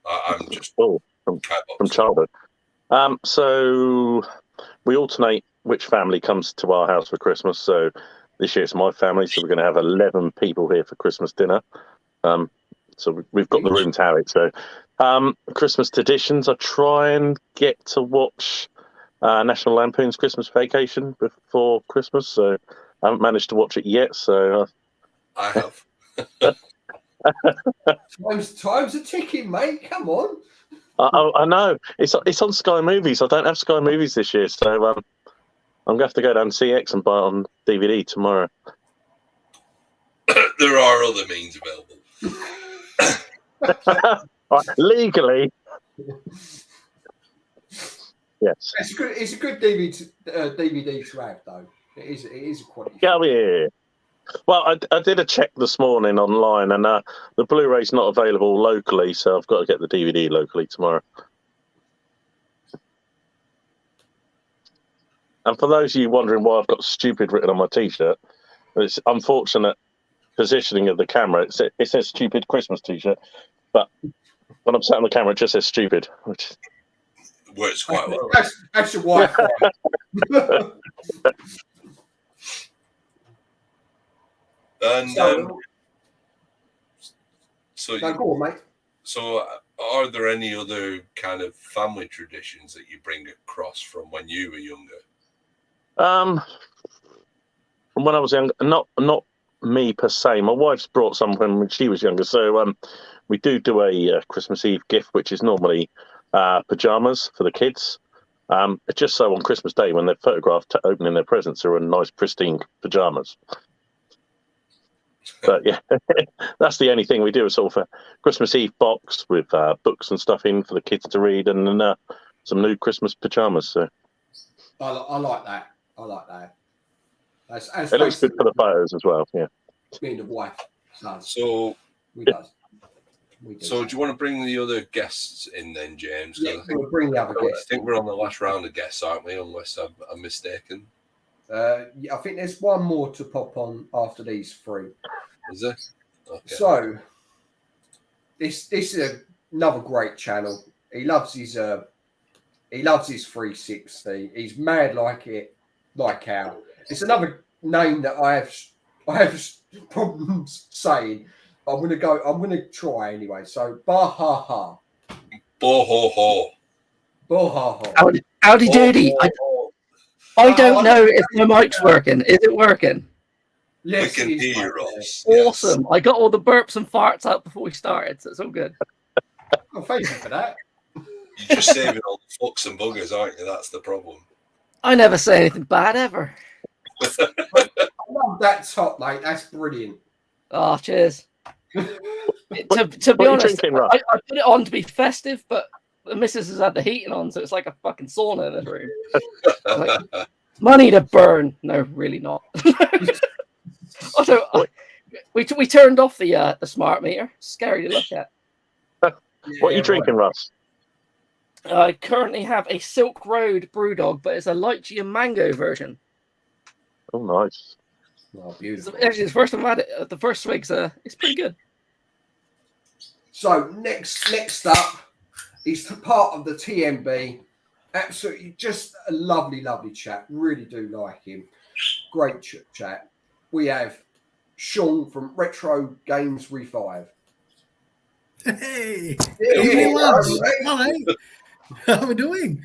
I'm just from childhood. So we alternate which family comes to our house for Christmas. So this year it's my family, so we're going to have 11 people here for Christmas dinner. So we've got the room to have it. So Christmas traditions, I try and get to watch National Lampoon's Christmas Vacation before Christmas. So I haven't managed to watch it yet. So I have. Time's a ticking, mate. Come on. I know it's on Sky Movies. I don't have Sky Movies this year, so I'm going to have to go down to CX and buy it on DVD tomorrow. There are other means available. Legally. Yes. It's a good DVD to have, though. It is a quality. Yeah. Well, I did a check this morning online, and the Blu-ray's not available locally, so I've got to get the DVD locally tomorrow. And for those of you wondering why I've got stupid written on my T-shirt, it's unfortunate positioning of the camera. It says stupid Christmas T-shirt, but when I'm sat on the camera, it just says stupid. Which works quite well. That's your wife. And go on, mate. So are there any other kind of family traditions that you bring across from when you were younger? From when I was young, not me per se. My wife's brought some when she was younger. So we do a Christmas Eve gift, which is normally pajamas for the kids. It's just so on Christmas Day when they're photographed opening their presents, they're in nice pristine pajamas. But yeah, that's the only thing we do. Is sort of a Christmas Eve box with books and stuff in for the kids to read, and then some new Christmas pajamas. So I like that. I like that. It looks good for the photos as well. Yeah. Me and the wife. So we do. So do you want to bring the other guests in then, James? Yeah, we'll bring the other guests. I think we're on the last round of guests, aren't we? Unless I'm mistaken. Yeah, I think there's one more to pop on after these three. Is there? Okay. So this is another great channel. He loves his 360. He's mad like how. It's another name that I have problems saying. I'm gonna try anyway. So Bahaha. Bohoho. Bohaha. Howdy doody. I don't know if my mic's working. Is it working? Yes, we can hear us. Awesome. Yes. I got all the burps and farts out before we started, so it's all good. Oh, thank you for that. You're just saving all the fucks and buggers, aren't you? That's the problem. I never say anything bad ever. I love that top, mate. That's brilliant. Oh, cheers. To be What are you honest, drinking, Russ? I put it on to be festive, but the missus has had the heating on, so it's like a fucking sauna in this room. Like, money to burn. No, really not. Also, we turned off the smart meter. Scary to look at. What are you drinking, Russ? I currently have a Silk Road Brewdog, but it's a lychee and mango version. Oh, nice. Oh, beautiful. Actually, the first time I had it, the first swig's it's pretty good. So next up is part of the TMB. Absolutely, just a lovely, lovely chap. Really do like him. Great chat. We have Sean from Retro Games Revive. Hey, Yeah, lads. right. All right. How are we doing?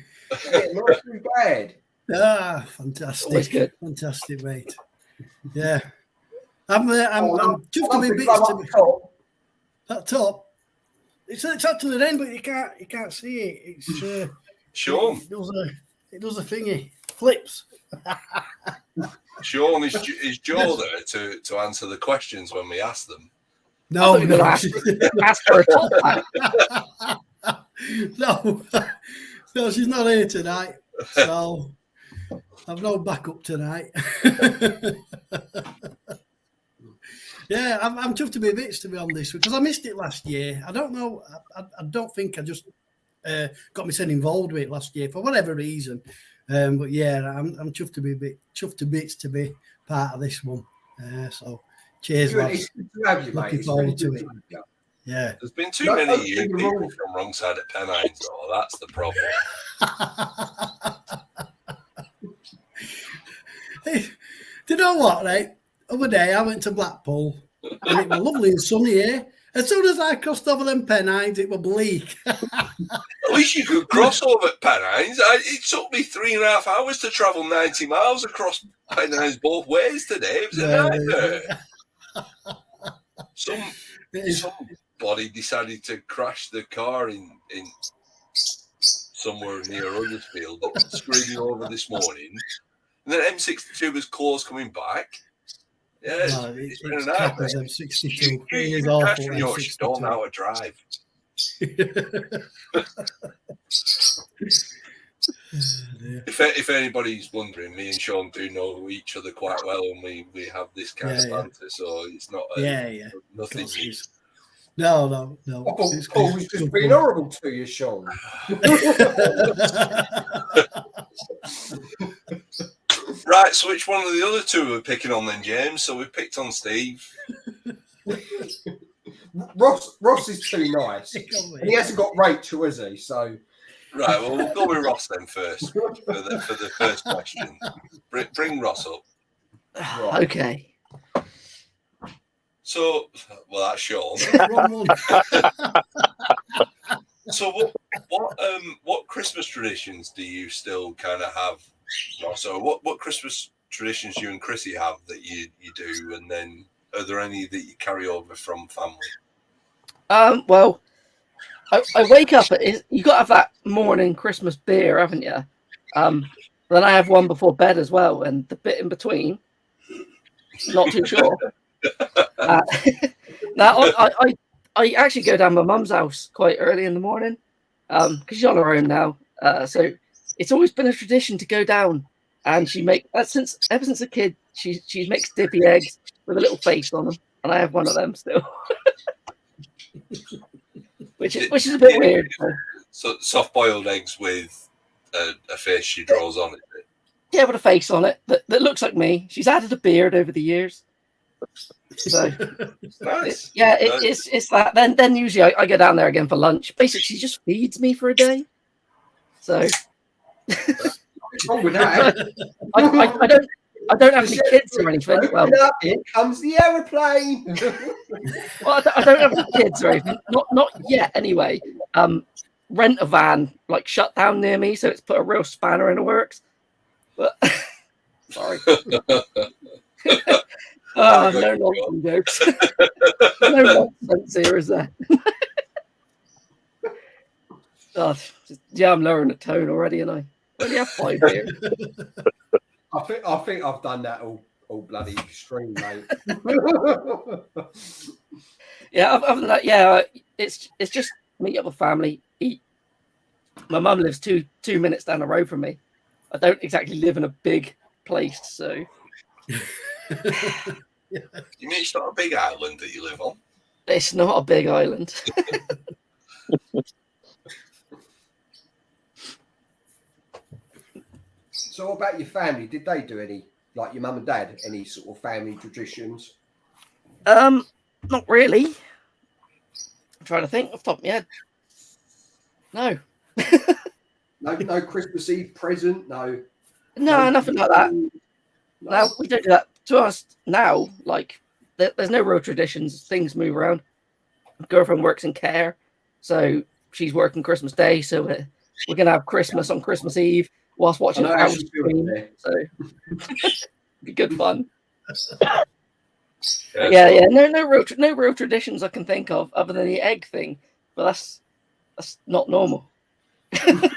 Yeah, not too bad. Ah, Always fantastic. good. Fantastic, mate. Yeah. I'm just a Something bit up to be top. that top. It's up to the end, but you can't see it. It's Sean. It does a thingy. Flips. Sean, is Joe there to answer the questions when we ask them? No, I thought you were gonna ask her a top hat. no, no, she's not here tonight. So I've no backup tonight. Yeah, I'm chuffed to be bits to be on this because I missed it last year. I don't know. I don't think I just got myself involved with it last year for whatever reason. But yeah, I'm chuffed to bits to be part of this one. So cheers, lads. It's good to have you, mate. Looking It's forward really to good it. have you. Yeah. There's been too many you people from wrong side at Pennines, though. That's the problem. Hey, do you know what, right? Other day I went to Blackpool and it was lovely and sunny here. As soon as I crossed over them Pennines, it was bleak. At least you could cross over at Pennines. It took me 3.5 hours to travel 90 miles across Pennines both ways today. It was a nightmare. Somebody decided to crash the car in somewhere near Huddersfield that was screwing over this morning. And then M62 was closed coming back. Yeah, No, it's been it's a crap nightmare. as M62. It is You awful. crash when you don't know how to drive. If anybody's wondering, me and Sean do know each other quite well, and we have this kind of banter, so it's not nothing. No. I thought Paul was just being horrible to you, Sean. Right, so which one of the other two are picking on then, James? So we picked on Steve. Ross is too nice. And he hasn't got Rachel, has he? So right, well we'll go with Ross then first for the first question. Bring Ross up. Right. Okay. So, well, that's Sean. So, what Christmas traditions do you still kind of have? So, what Christmas traditions you and Chrissy have that you do, and then are there any that you carry over from family? Well, I wake up you got to have that morning Christmas beer, haven't you? Then I have one before bed as well, and the bit in between, not too sure. Now I actually go down my mum's house quite early in the morning because she's on her own now. So it's always been a tradition to go down, and she ever since a kid she makes dippy eggs with a little face on them, and I have one of them still, which is a bit weird. So soft boiled eggs with a face she draws on it. Yeah, with a face on it that looks like me. She's added a beard over the years. So nice. It's that. Then usually I go down there again for lunch. Basically, she just feeds me for a day. So what's wrong with that? I don't have any kids or anything. Well, here comes the aeroplane. Well, I don't have any kids or anything. Not yet, anyway. Rent a van shut down near me, so it's put a real spanner in the works. But sorry. No nonsense jokes. No nonsense here, is there? God, yeah, I'm lowering the tone already, and I only have 5 beers. I think I've done that all bloody extreme, mate. Yeah, other than that, yeah, it's just meet up with family, eat. My mum lives two minutes down the road from me. I don't exactly live in a big place, so. You mean it's not a big island that you live on? It's not a big island. So, what about your family? Did they do any, like your mum and dad, any sort of family traditions? Not really. I'm trying to think off the top of my head. No. No Christmas Eve present. No, nothing like that. No, we don't do that. To us now, like there's no real traditions. Things move around. My girlfriend works in care, so she's working Christmas Day. So we're gonna have Christmas on Christmas Eve whilst watching our stream. So be good fun. Yeah. No real traditions I can think of other than the egg thing, but that's not normal. Didn't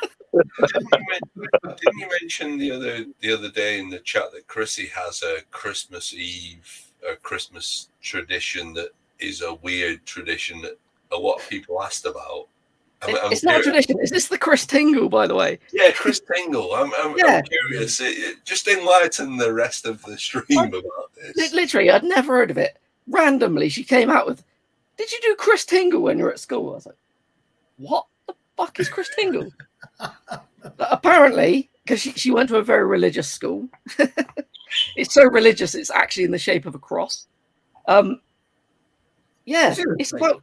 you mention the other day in the chat that Chrissy has a Christmas Eve, a Christmas tradition that is a weird tradition that a lot of people asked about? It's not a tradition. Is this the Chris Tingle, by the way? Yeah, Chris Tingle. I'm curious. Just enlighten the rest of the stream about this. Literally, I'd never heard of it. Randomly, she came out with, "Did you do Chris Tingle when you were at school?" I was like, "What the fuck is Chris Tingle?" Apparently, because she went to a very religious school. It's so religious, it's actually in the shape of a cross. Yeah, it's about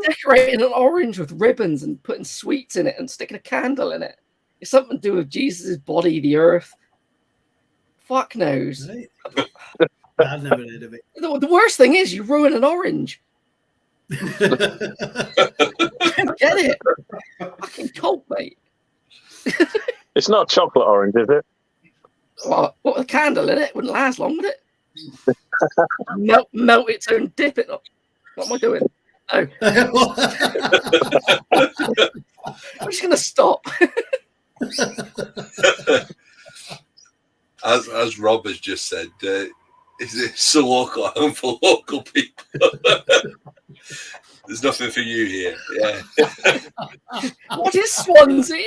decorating an orange with ribbons and putting sweets in it and sticking a candle in it. It's something to do with Jesus' body, the earth. Fuck knows. Right. I've never heard of it. The worst thing is you ruin an orange. I don't get it. Fucking cult, mate. It's not chocolate orange, is it? What with a candle in it? Wouldn't last long, would it? melt its own dip it up. What am I doing? Oh. I'm just gonna stop. As Rob has just said, is this a local home for local people? There's nothing for you here. Yeah. What is Swansea?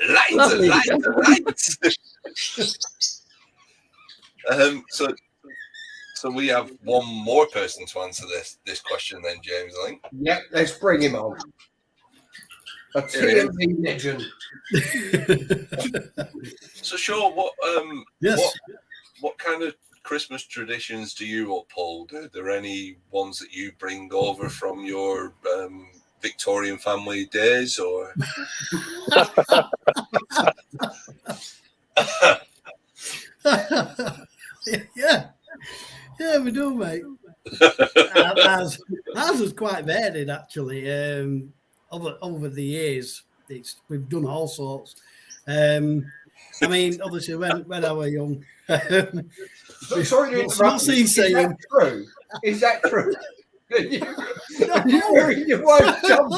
Lights. So we have one more person to answer this question then, James, I think. Yep, let's bring him on. A TMZ legend. So Sean, Yes. what kind of Christmas traditions do you uphold? Are there any ones that you bring over from your Victorian family days, or? Yeah, we do, mate. Ours was quite varied, actually. Over the years, we've done all sorts. I mean, obviously, when I was young. Sorry to interrupt. Is that true? Is that true? You won't jump.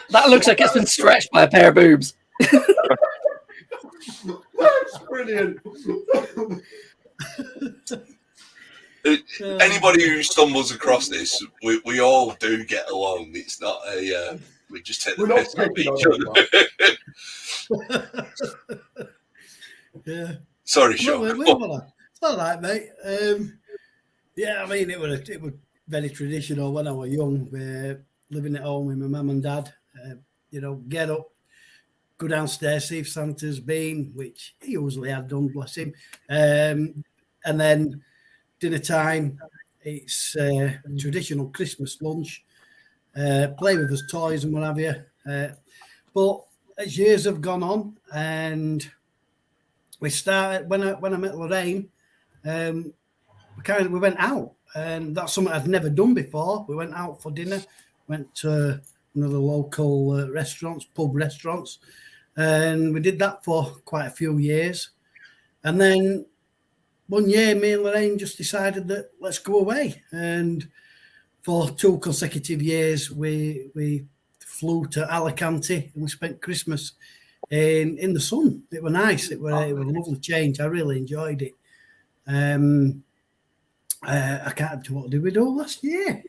That looks like it's been stretched by a pair of boobs. That's brilliant. Anybody who stumbles across this, we all do get along. It's not a we just take the piss out of each other. Yeah. Sorry, Sean. It's all right, mate. Yeah, I mean, it was very traditional when I was young. Living at home with my mum and dad. Get up, go downstairs, see if Santa's been, which he usually had done, bless him. And then dinner time, it's traditional Christmas lunch. Play with his toys and what have you. But as years have gone on, and we started when I met Lorraine, we went out, and that's something I'd never done before. We went out for dinner, went to one of the local pub restaurants, and we did that for quite a few years. And then one year, me and Lorraine just decided that let's go away. And for 2 consecutive years, we flew to Alicante and we spent Christmas in the sun. It was nice. It was a lovely change. I really enjoyed it. I can't do what did we do last year.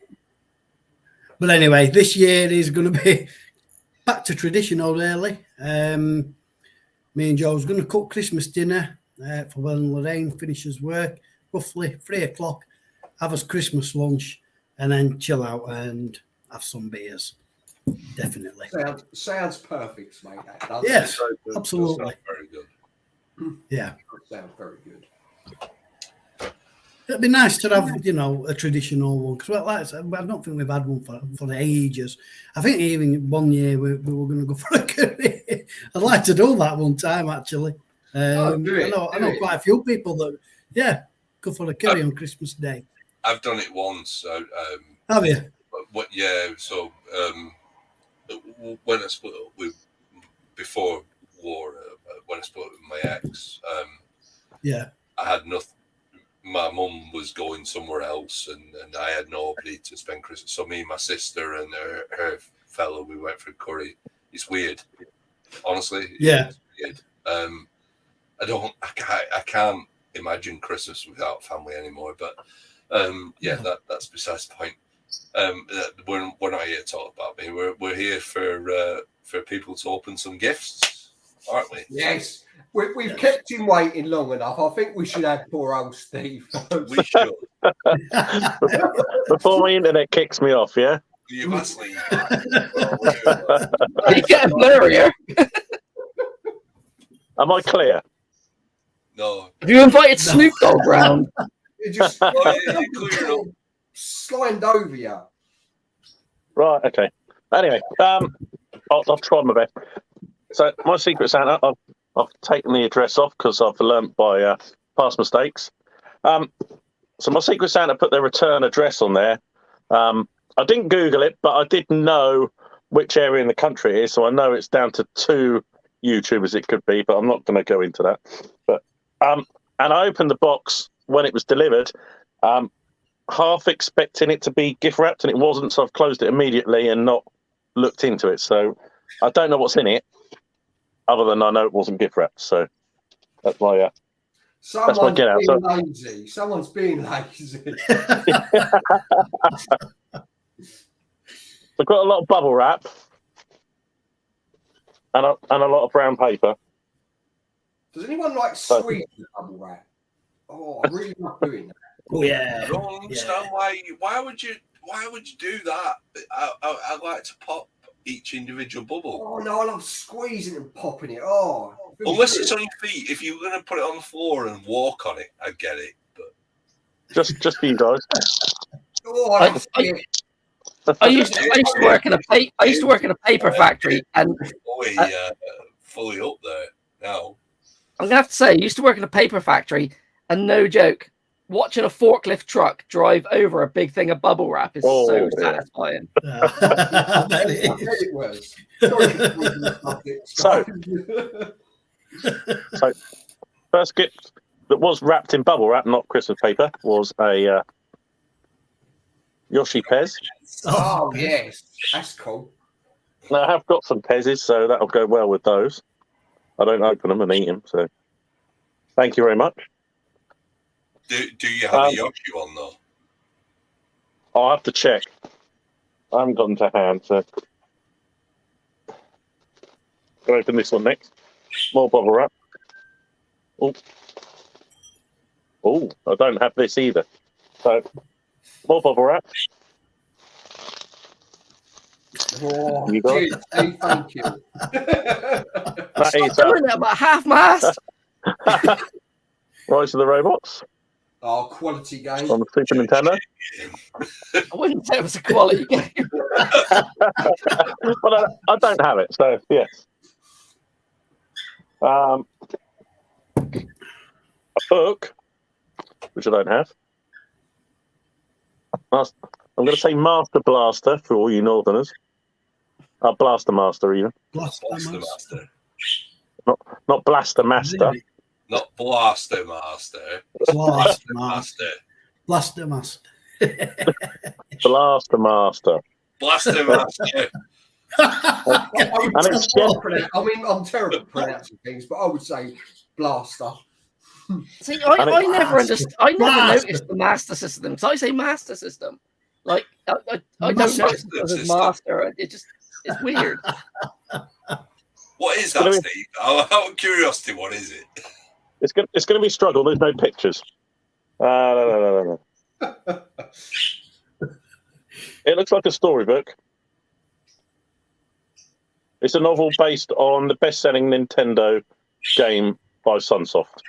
But anyway, this year is going to be back to traditional, really. Me and Joe's going to cook Christmas dinner for when Lorraine finishes work, roughly 3 o'clock, have us Christmas lunch, and then chill out and have some beers. Definitely. Sounds perfect, mate. Yes, absolutely. Sounds very good. Yeah. Sounds very good. It'd be nice to have, a traditional one, because like I said, I don't think we've had one for ages. I think even one year we were going to go for a curry. I'd like to do that one time, actually. I know quite a few people that, go for a curry on Christmas Day. I've done it once. Have you? Yeah. So when I split up before war, when I split up with my ex, I had nothing. My mum was going somewhere else, and I had nobody to spend Christmas. So me, my sister, and her fellow, we went for curry. It's weird, honestly. Yeah. It's weird. I can't imagine Christmas without family anymore. But that's besides the point. We're not here to talk about me. We're here for people to open some gifts, aren't we? Yes. We've kept him waiting long enough. I think we should have poor old Steve. We should. Before my internet kicks me off, yeah? You've actually. You're getting blurrier. Am I clear? No. Have you invited Snoop Dogg round? You just slimed over you. Right, okay. Anyway, I've tried my best. So my Secret Santa, I've taken the address off because I've learnt by past mistakes. So my Secret Santa put their return address on there. I didn't Google it, but I did know which area in the country it is. So I know it's down to 2 YouTubers it could be, but I'm not going to go into that. But and I opened the box when it was delivered, half expecting it to be gift wrapped, and it wasn't. So I've closed it immediately and not looked into it. So I don't know what's in it, other than I know it wasn't gift wrapped. So that's my Someone's get out. being lazy. Someone's being lazy. I've got a lot of bubble wrap and a lot of brown paper. Does anyone like squeeze the bubble wrap? Oh, I really love doing that. Oh yeah. I don't understand why would you do that? I like to pop each individual bubble. Oh no, I love squeezing and popping it. Oh, unless it's on your feet. If you're going to put it on the floor and walk on it, I get it. But just for you guys. Oh, I used to work in a paper factory, and fully up there now. I'm gonna have to say, I used to work in a paper factory, and no joke, watching a forklift truck drive over a big thing of bubble wrap is so satisfying. It was. So, first gift that was wrapped in bubble wrap, not Christmas paper, was a Yoshi Pez. Oh yes, that's cool. Now I have got some Pez's, so that'll go well with those. I don't open them and eat them, so thank you very much. Do you have a Yoshi one though? I'll have to check. I haven't gotten to hand, so I'll open this one next. More bubble wrap. Oh, I don't have this either. So more bubble wrap. Oh, you got thank you. That is doing it about half mast. Rise of the Robots. Oh, quality game on the Super Nintendo. I wouldn't say it was a quality game. Well, I don't have it, so yes. A book, which I don't have. I'm going to say Master Blaster for all you Northerners. Blaster Master, even. Blaster Master. Not Blaster Master. Not Blaster Master. Blaster Master. Blaster Master. Blaster Master. Blaster Master. I'm terrible at pronouncing things, but I would say blaster. See, I never understood. I never noticed the Master System. So I say Master System. Like I don't notice it as Master. It's weird. What is that, Steve? Out of curiosity, what is it? It's going to be a struggle. There's no pictures. No. It looks like a storybook. It's a novel based on the best-selling Nintendo game by Sunsoft.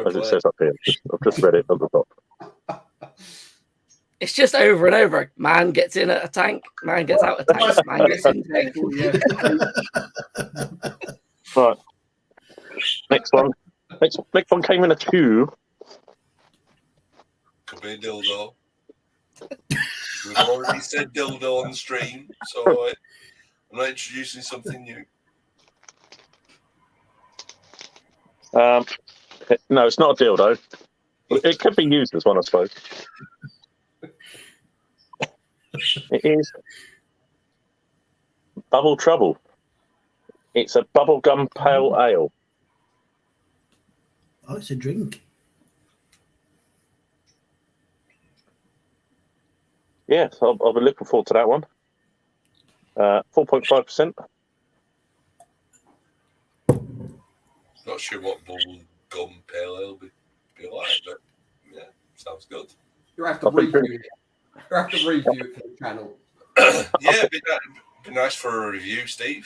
As it says up here. I've just read it at the top. It's just over and over. Man gets in a tank. Man gets out a tank. Man gets in a tank. Right. Next one. Next one came in a tube. Could be a dildo. We've already said dildo on the stream, so I'm not introducing something new. No, it's not a dildo. It could be used as one, I suppose. It is Bubble Trouble. It's a bubblegum pale ale. Oh, it's a drink. Yeah, so I'll be looking forward to that one. 4.5%. Not sure what bubblegum pale ale would be like, but yeah, sounds good. You have to review it. You have to review it for the channel. Yeah, it'd be nice for a review, Steve.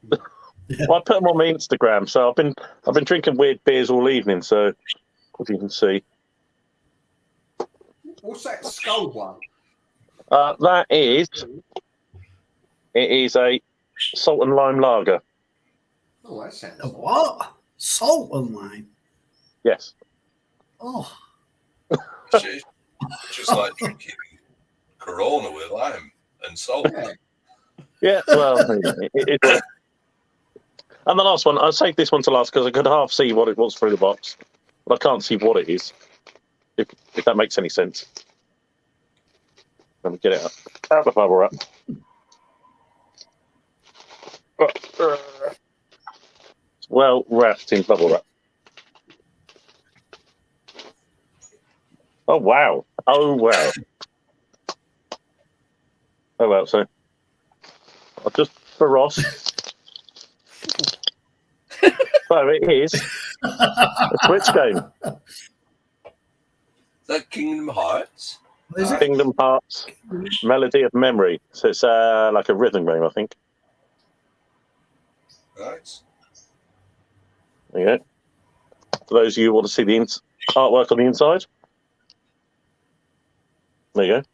Well, I put them on my Instagram, so I've been drinking weird beers all evening. So, as you can see, What's that skull one? it is a salt and lime lager. Oh, that sounds. A what? Salt and lime. Yes. Oh. Just like drinking Corona with lime and salt. Yeah, well, it and the last one, I saved this one to last because I could half see what it was through the box, but I can't see what it is. If that makes any sense. Let me get it out of the bubble wrap. It's well wrapped in bubble wrap. Oh wow! Oh wow! Oh well. So I'll just for Ross. So it is a Switch game. Is that Kingdom Hearts? Kingdom Hearts Melody of Memory. So it's like a rhythm game, I think. Right. There you go. For those of you who want to see the artwork on the inside. There you go.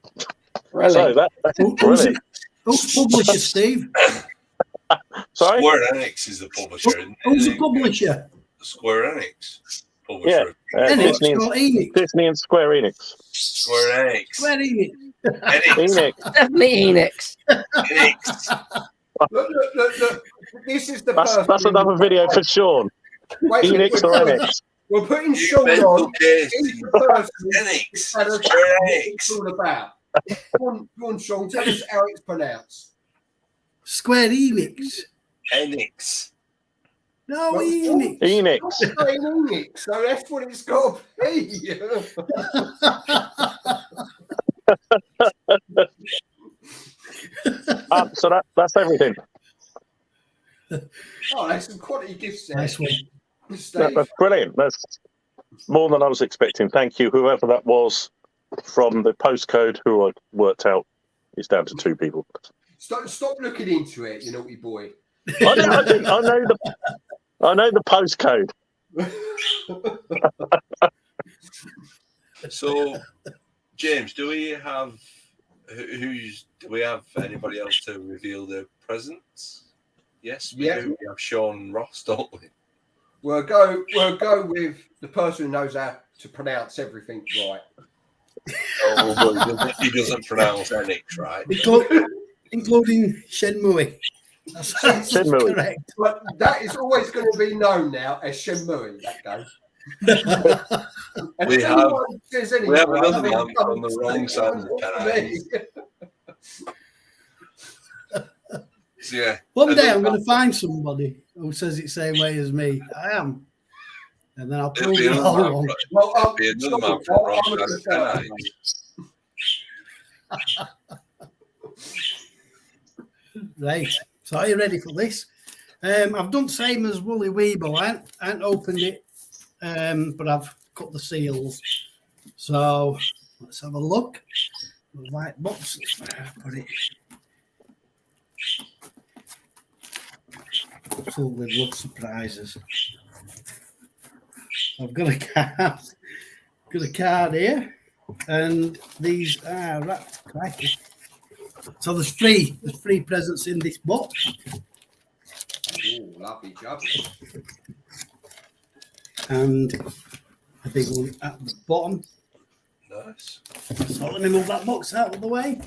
Really? So that's brilliant. Who's publisher, Steve? Sorry? Square Enix is the publisher. Who's the publisher? Square Enix. Publisher. Yeah, Disney and Square Enix. Square Enix. Square Enix. Enix. Definitely Enix. Enix. Look. This is the That's another video for Sean. Enix or Enix? We're putting Sean on. He's the person Enix. tell us Square what Enix. it's all about. Go on, Sean. Tell us how it's pronounced. Square Enix. Enix. No, Enix. Enix. Enix. So that's what it's got to be. So that's everything. Oh, that's some quality gifts there. Nice one. That's brilliant. That's more than I was expecting. Thank you, whoever that was from the postcode who I worked out. It's down to 2 people. Stop looking into it, you naughty boy. I know the postcode. So, James, do we have anybody else to reveal their presents? Yes, we do. We have Sean Ross, don't we? We'll go with the person who knows how to pronounce everything right. Oh, he doesn't pronounce Enix right. Including Shenmue. That's Shenmue. correct. But that is always going to be known now as Shenmue, that game. And We if have- anyone says anything, We have another I mean, man on the wrong side of the pen. So, yeah. One day another I'm going man- to find somebody who says it the same way as me. I am. And then I'll It'll prove be it another all man wrong. from- Well, it'll be another man from wrong side of the pen. Right. So are you ready for this? I've done same as Woolly Weeble. I ain't opened it, but I've cut the seals. So let's have a look. The white box. Put it. Filled with lots of surprises. I've got a card. Got a card here, and these are wrapped. Crikey. So there's three presents in this box. Ooh, lovely job. And a big one at the bottom. Nice. So let me move that box out of the way.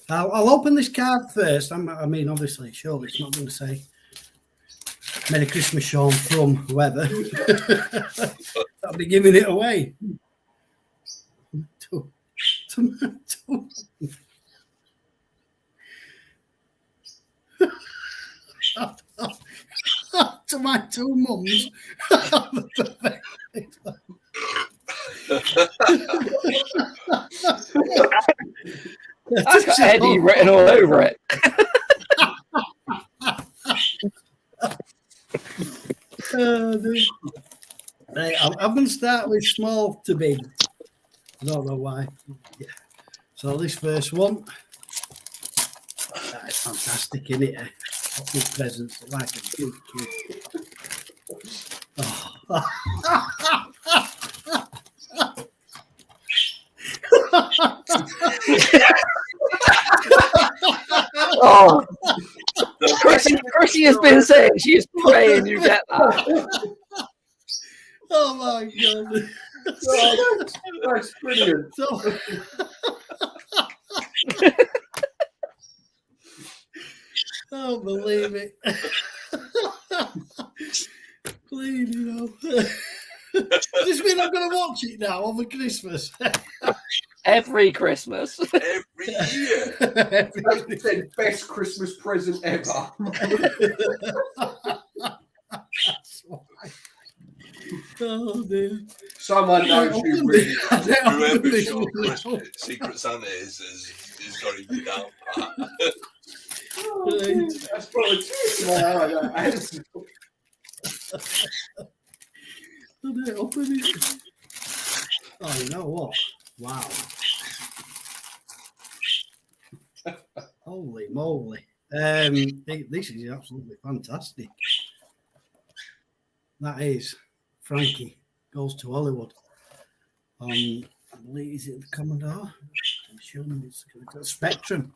I'll open this card first. I mean, obviously, surely it's not going to say Merry Christmas, Sean, from whoever. I'll be giving it away. Tomato. To my two mums. That's got Eddie written all over it. Right, I'm going to start with small to big. I don't know why. Yeah. So this first one, that is fantastic, isn't it? Big presents, like a big kid. Oh. Oh, Chrissy has been saying she is praying you get that. Oh my god! Oh, that's brilliant. Don't believe it. Please, you know. Does this mean I'm going to watch it now over Christmas? Every Christmas. Every year. That's the best Christmas present ever. Oh dear. Someone knows you really. Whoever Sean Secret Santa is got him down pat. That's probably tears in my eyes. Open it. Oh, you know what? Wow. Holy moly. This is absolutely fantastic. That is Frankie Goes to Hollywood. I believe, is it the Commodore? I'm sure it's Spectrum.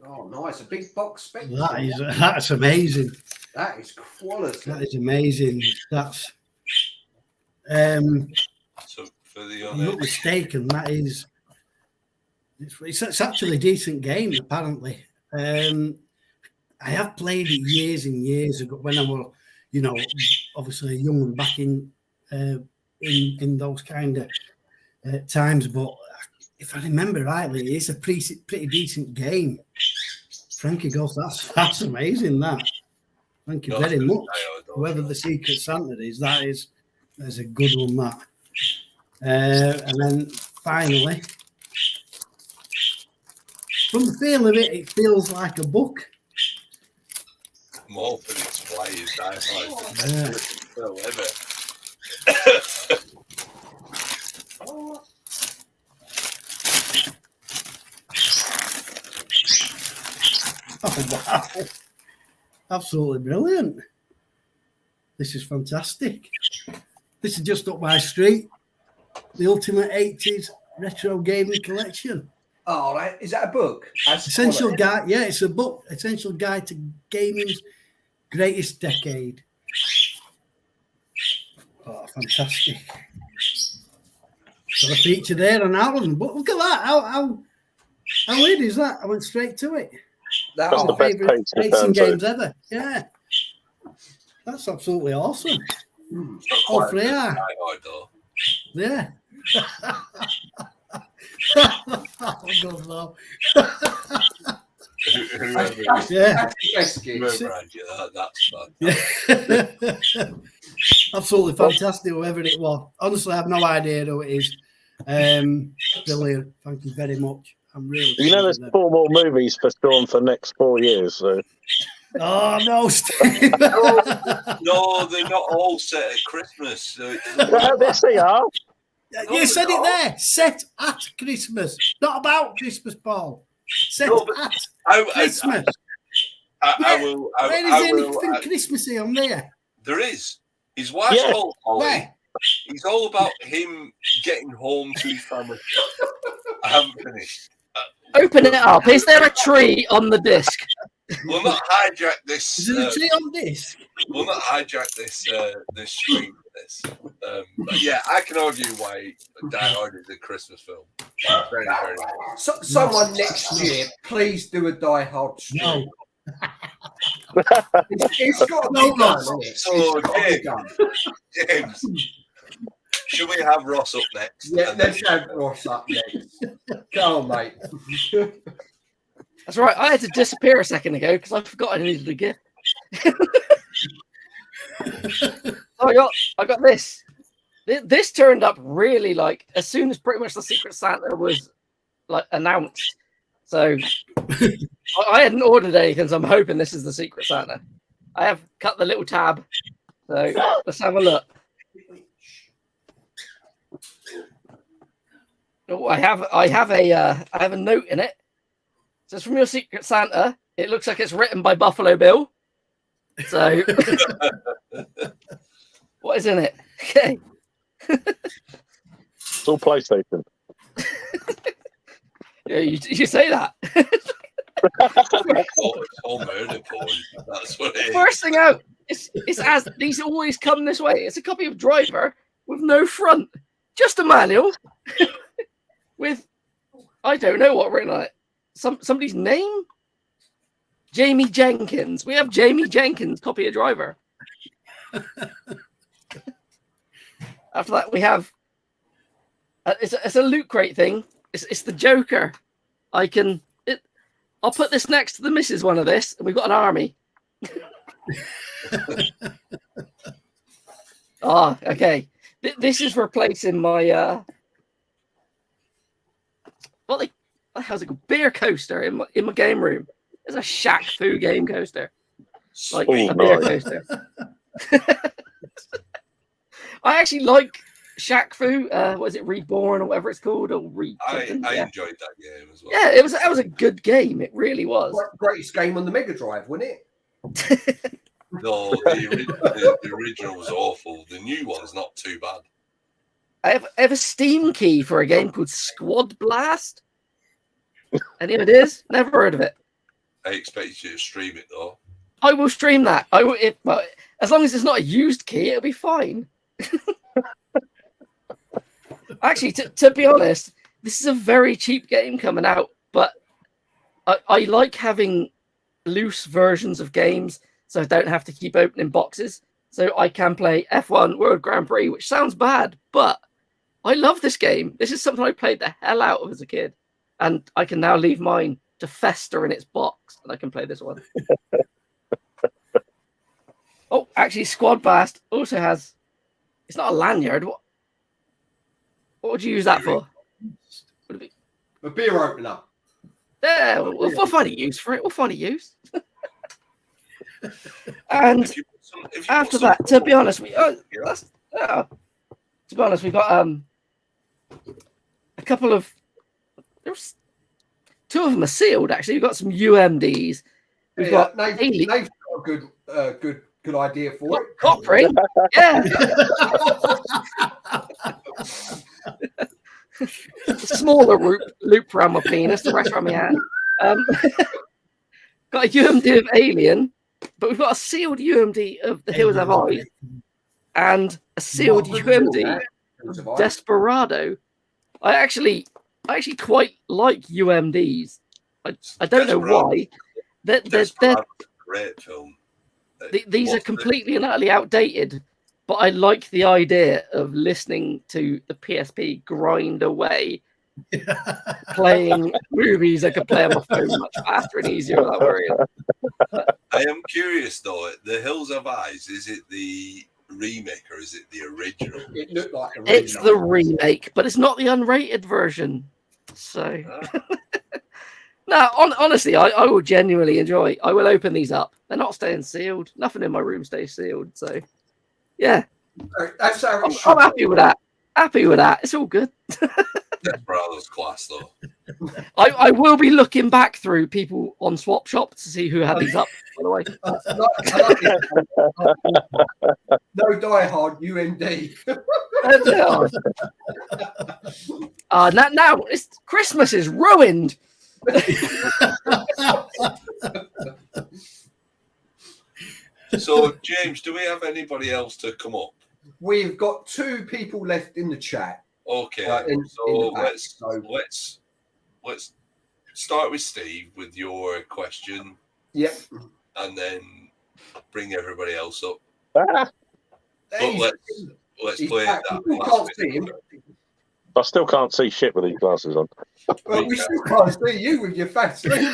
Oh, nice. A big box Spectrum. That's amazing. That is quality. That is amazing. That's So for the I'm not mistaken, that is it's actually a decent game, apparently. I have played it years and years ago when I was, you know, obviously young and back in those kind of times. But if I remember rightly, it's a pretty decent game. Frankie Goes, that's amazing. That. Thank you very much. Whoever the Secret Santa is, that's a good one. That. And then finally, from the feel of it, it feels like a book. I'm hoping it's players. Oh, wow. Absolutely brilliant. This is fantastic. This is just up my street. The Ultimate 80s Retro Gaming Collection. Oh, right. Is that a book? Essential Guide. Yeah, it's a book. Essential Guide to Gaming's Greatest Decade. Oh, fantastic. got a feature there on Alan. But look at that. How weird is that? I went straight to it. That's the My best favourite page to racing turn to. games ever. Yeah. That's absolutely awesome. It's not Oh, quite Freya. diehard, though. Yeah. Oh, God, no. Whoever Yeah. had you, that's fun. Absolutely fantastic, whoever it was. Honestly, I have no idea who it is. Brilliant. Thank you very much. I'm really. You know, there's 4 more movies for Sean for next 4 years. So. Oh no, Steve. No, they're not all set at Christmas. So Yes, they are. You said it there. Set at Christmas. Not about Christmas, Paul. Set at Christmas. I will. Where is anything Christmassy on there? There is. His wife's called Holly. Where? He's all about him getting home to his family. I haven't finished. Open it up. Is there a tree on the disc? We'll not hijack this. Is there a tree on disc? We'll not hijack this this stream for this. But yeah, I can argue why Die Hard is a Christmas film. Very, very much. Someone next year, please do a Die Hard stream. It's got to be done, isn't it? So, It's got to be done. James, should we have Ross up next? Yeah, let's have Ross up next. Go on, mate. That's right. I had to disappear a second ago because I forgot I needed a gift. I got this. This turned up really like as soon as pretty much the Secret Santa was like announced. So I hadn't ordered anything, so I'm hoping this is the Secret Santa. I have cut the little tab. So let's have a look. Oh, I have a note in it. It says from your Secret Santa. It looks like it's written by Buffalo Bill. So what is in it? Okay. It's all PlayStation. Yeah, you say that. It's all murder porn. That's what it is. First thing out, it's as these always come this way. It's a copy of Driver with no front, just a manual with I don't know what written on it. Somebody's name. Jamie Jenkins. We have Jamie Jenkins copy of Driver. After that, we have it's a loot crate thing. It's the Joker. I'll put this next to the missus one of this, and we've got an army. Okay. This is replacing my how's it called? Beer coaster in my game room. There's a Shaq Fu game coaster, like a beer coaster. I actually like Shaq Fu. What is it, Reborn or whatever it's called? Or I enjoyed that game as well. Yeah, that was a good game. It really was. Greatest game on the Mega Drive, wasn't it? No, the original was awful. The new one's not too bad. I have a Steam key for a game called Squad Blast. Any ideas? Never heard of it. I expect you to stream it though. I will stream that. But as long as it's not a used key, it'll be fine. Actually, to be honest, this is a very cheap game coming out, but I like having loose versions of games so I don't have to keep opening boxes. So I can play F1 World Grand Prix, which sounds bad, but I love this game. This is something I played the hell out of as a kid, and I can now leave mine to fester in its box, and I can play this one. Oh, actually, Squad Blast also has... It's not a lanyard. What would you use that for? A beer opener. Yeah, we'll find a use for it. We'll find a use. And after that, to be honest, we got a couple of. There's two of them are sealed. Actually, we've got some UMDs. We've got Nave's got a good idea for it. Coppery, yeah. Smaller loop around my penis, the rest around my hand. Got a UMD of Alien, but we've got a sealed UMD of The Hills Have Eyes and a sealed UMD of Desperado. I actually quite like UMDs. I don't know why. They're great film. These are completely and utterly outdated, but I like the idea of listening to the PSP grind away, playing movies I could play on my phone much faster and easier without worrying. I am curious though. The Hills Have Eyes, is it the remake or is it the original? It looked like a remake. It's the remake, but it's not the unrated version. So, no, honestly, I will genuinely enjoy. I will open these up. They're not staying sealed. Nothing in my room stays sealed. So, yeah, that's how I'm happy with that. Happy with that. It's all good. That's Brothers class though. I will be looking back through people on Swap Shop to see who had these up. By the way, no Die Hard UMD. Now it's Christmas is ruined. So, James, do we have anybody else to come up? We've got 2 people left in the chat. Okay, let's start with Steve with your question. Yep. And then bring everybody else up. Ah. But let's play that. Can't see him. I still can't see shit with these glasses on. Well, we still can't see you with your fat sleeve.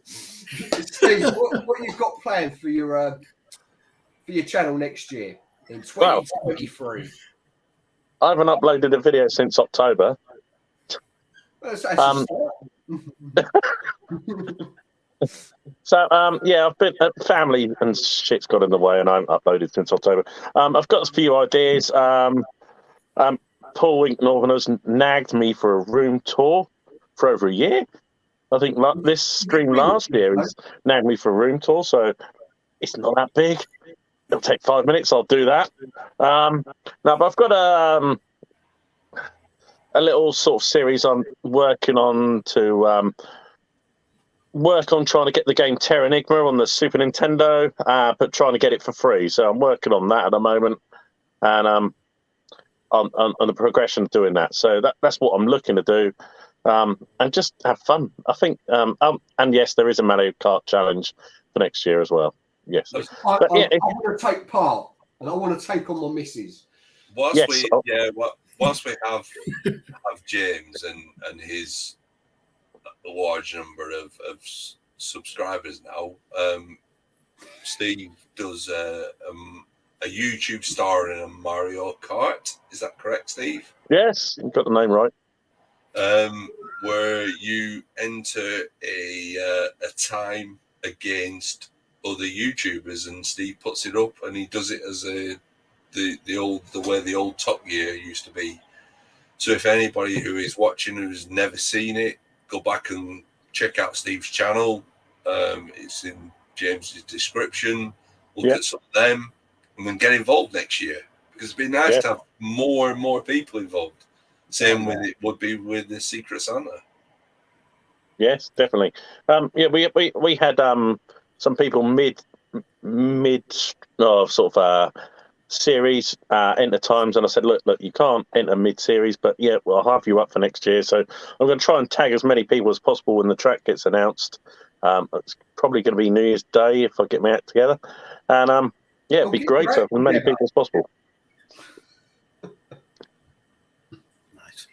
Steve, what you've got planned for your channel next year in 2023? I haven't uploaded a video since October. So I've been family and shit's got in the way, and I haven't uploaded since October. I've got a few ideas. Paul Wink Northerners nagged me for a room tour for over a year. I think this stream last year he's nagged me for a room tour, so it's not that big. It'll take 5 minutes. I'll do that. No, but I've got a little sort of series I'm working on to work on trying to get the game Terra Enigma on the Super Nintendo, but trying to get it for free. So I'm working on that at the moment, and on the progression of doing that. So that's what I'm looking to do, and just have fun. I think, and yes, there is a Mario Kart challenge for next year as well. Yes, I want to take part, and I want to take on my missus. Whilst we have James and his large number of subscribers now, Steve does a YouTube star in a Mario Kart. Is that correct, Steve? Yes, you've got the name right. Where you enter a time against other YouTubers, and Steve puts it up, and he does it as the way the old Top Gear used to be. So if anybody who is watching who's never seen it, go back and check out Steve's channel. It's in James's description. Look at some of them, and then get involved next year, because it'd be nice to have more and more people involved. Same with it would be with the Secret Santa. Yes, definitely. We had some people mid sort of series enter times, and I said, look, you can't enter mid-series, but I'll have you up for next year. So I'm going to try and tag as many people as possible when the track gets announced. It's probably going to be New Year's Day if I get my act together, and it'd be great to have as many people as possible. Nice.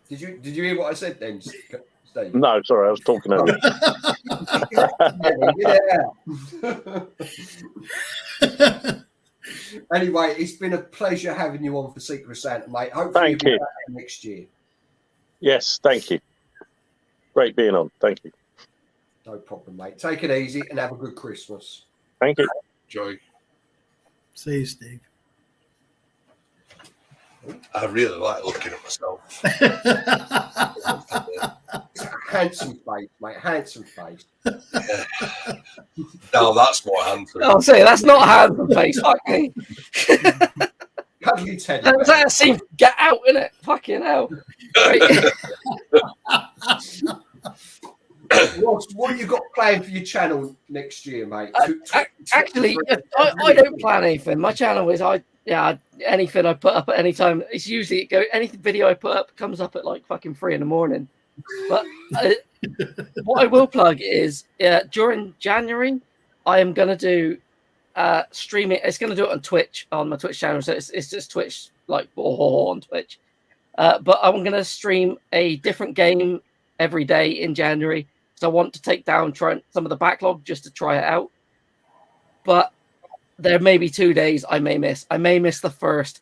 Did you hear what I said then, Steve? No, sorry, I was talking over. Anyway, it's been a pleasure having you on for Secret Santa, mate. Hopefully Thank you. Back next year. Yes, thank you. Great being on. Thank you. No problem, mate. Take it easy and have a good Christmas. Thank you. Enjoy. See you, Steve. I really like looking at myself. Handsome face, mate. Handsome face. No, that's more handsome. I'll say that's not a handsome face. Fuck me. Cuddly Teddy. That seems get out, innit? Fucking hell. Right. Ross, what have you got planned for your channel next year, mate? Actually, I don't plan anything. My channel is anything I put up at any time. It's usually any video I put up comes up at like fucking 3 a.m. But what I will plug is during January, I am gonna do streaming. It's gonna do it on Twitch, on my Twitch channel. So it's just Twitch on Twitch. But I'm gonna stream a different game every day in January. So I want to take down some of the backlog just to try it out. But there may be 2 days I may miss. I may miss the first.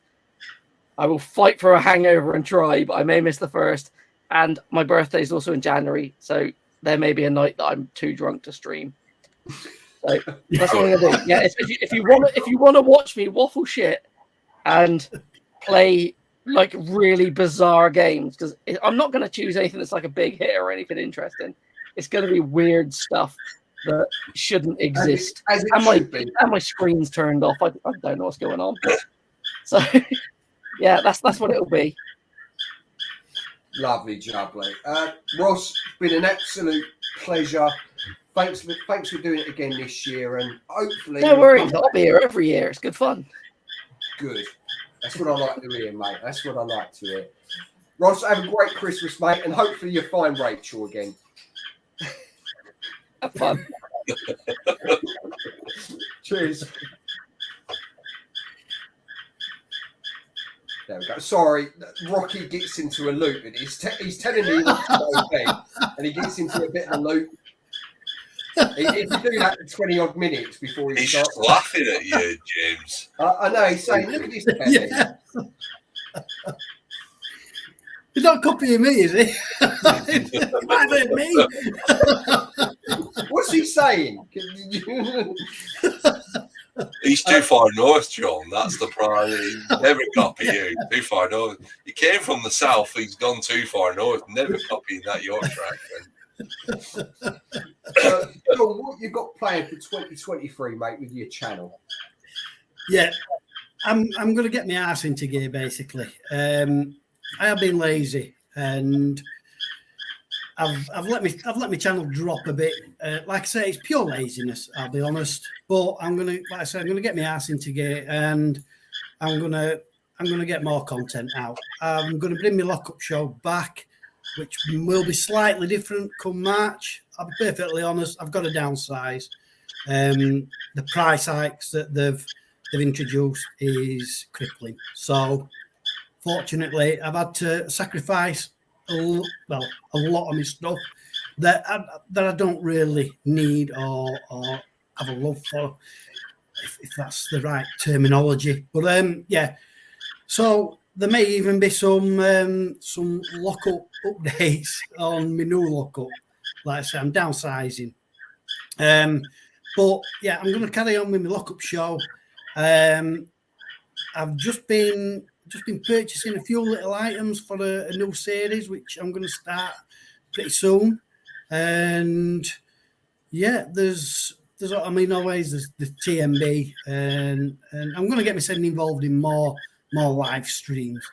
I will fight for a hangover and try, but I may miss the first. And my birthday is also in January, so there may be a night that I'm too drunk to stream. So that's what I'm gonna do. Yeah, if you want to watch me waffle shit and play like really bizarre games, because I'm not going to choose anything that's like a big hit or anything interesting. It's going to be weird stuff that shouldn't exist. And my screen's turned off. I don't know what's going on. So yeah, that's what it'll be. Lovely, jubbly. Ross, been an absolute pleasure. Thanks for doing it again this year, and hopefully. No worries, I'll be here every year. It's good fun. Good. That's what I like to hear, mate. That's what I like to hear. Ross, have a great Christmas, mate, and hopefully you'll find Rachel again. Have fun. Cheers. There we go. Sorry, Rocky gets into a loop, and he's telling me what to go bed, and he gets into a bit of a loop. If you do that for 20 odd minutes before he starts, just laughing at you, James. I know. He's saying, "Look at this penny." Yeah. He's not copying me, is he? He might have heard me. What's he saying? He's too far north, John. That's the problem. Never copy you. Too far north. He came from the south. He's gone too far north. Never copying that Yorkshire accent. John, what you got planned for 2023, mate, with your channel? Yeah, I'm going to get my ass into gear, basically. I have been lazy, and I've let my channel drop a bit. Like I say, it's pure laziness, I'll be honest. But I'm gonna get my ass into gear, and I'm gonna get more content out. I'm gonna bring my lockup show back, which will be slightly different come March. I'll be perfectly honest, I've got to downsize. The price hikes that they've introduced is crippling. So fortunately, I've had to sacrifice a lot of my stuff that I don't really need or have a love for, if that's the right terminology. But yeah, so there may even be some lockup updates on my new lockup. Like I say, I'm downsizing. But yeah, I'm going to carry on with my lockup show. I've just been purchasing a few little items for a new series, which I'm going to start pretty soon. And yeah, there's always the TMB, and I'm going to get myself involved in more live streams.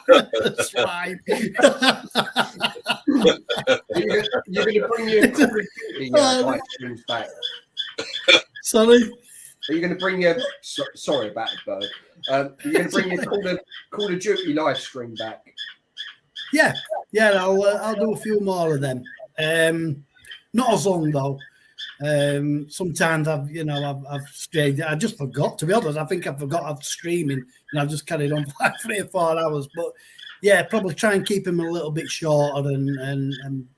That's fine. You're going to bring your Call of Duty live streams back. Sorry? Are you going to bring your... sorry about it, Bird. You're going to bring your Call of Duty live stream back? Yeah, I'll do a few more of them. Not as long though. Sometimes I've strayed. I just forgot, to be honest. I think I forgot I'm streaming, and I've just carried on for like 3 or 4 hours. But yeah, probably try and keep them a little bit shorter, and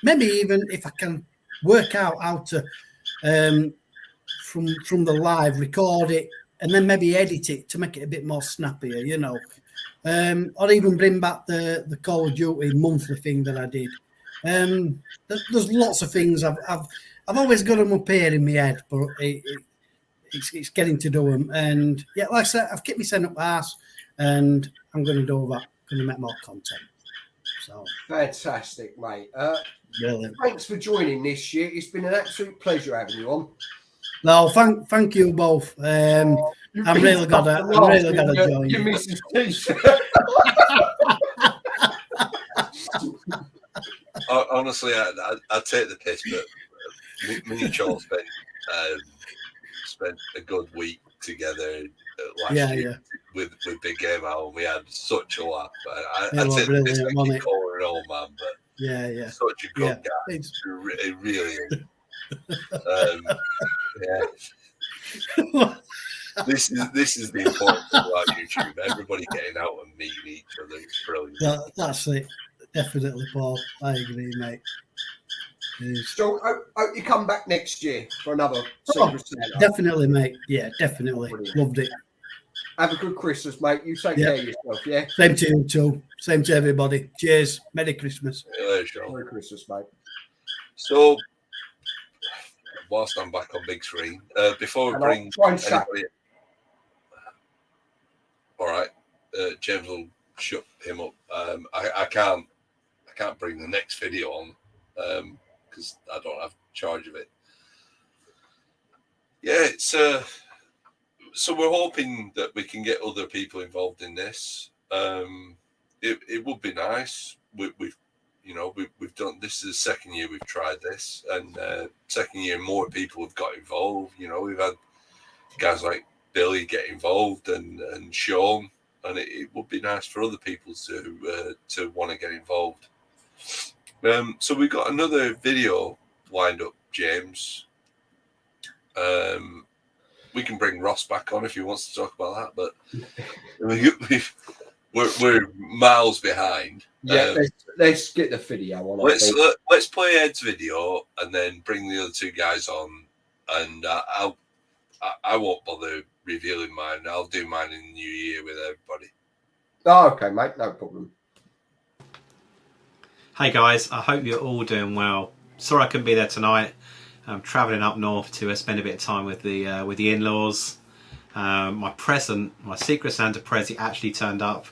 maybe even if I can work out how to from the live record it and then maybe edit it to make it a bit more snappier, or even bring back the Call of Duty monthly thing that I did. There's lots of things I've always got them up here in my head, but it's getting to do them. And yeah, like I said, I've kept me sent up ass, and I'm going to do that. Going to make more content. So fantastic, mate. Brilliant. Thanks for joining this year. It's been an absolute pleasure having you on. No, thank you both. I'm really gonna join. You missed his t-shirt. honestly, I'd take the piss, but me and Charles spent a good week together last year with Big Game Owl, and we had such a laugh. I'd say the piss I keep calling an old man, but such a good guy. It really is. This is the important thing about YouTube. Everybody getting out and meeting each other. It's brilliant. That's it. Definitely, Paul. I agree, mate. So hope you come back next year for another Secret Santa. Definitely, mate. Yeah, definitely. Brilliant. Loved it. Have a good Christmas, mate. You take care of yourself, yeah? Same to you, too. Same to everybody. Cheers. Merry Christmas. Merry Christmas, mate. So, whilst I'm back on big screen, before we bring anybody... All right, James will shut him up. I can't bring the next video on because I don't have charge of it. Yeah, it's so we're hoping that we can get other people involved in this. It would be nice. We've done this is the second year we've tried this, and second year more people have got involved. You know, we've had guys like Billy get involved and Sean, and it would be nice for other people to want to get involved. So we've got another video lined up, James. We can bring Ross back on if he wants to talk about that, but we're miles behind. Yeah, let's get the video on. Let's play Ed's video and then bring the other two guys on, and I won't bother revealing mine. I'll do mine in the new year with everybody. Oh, okay, mate, no problem. Hey guys, I hope you're all doing well. Sorry I couldn't be there tonight. I'm travelling up north to spend a bit of time with the in-laws. My Secret Santa present actually turned up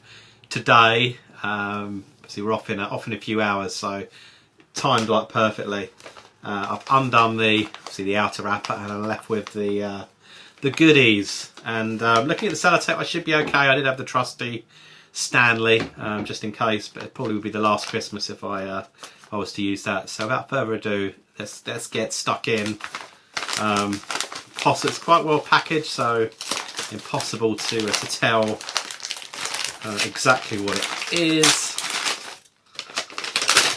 today. So we're off in a few hours, so timed like perfectly. I've undone the outer wrapper and I'm left with the goodies. And looking at the sellotape, I should be okay. I did have the trusty Stanley just in case, but it probably would be the last Christmas if I was to use that. So without further ado, let's get stuck in. It's quite well packaged, so impossible to tell exactly what it is.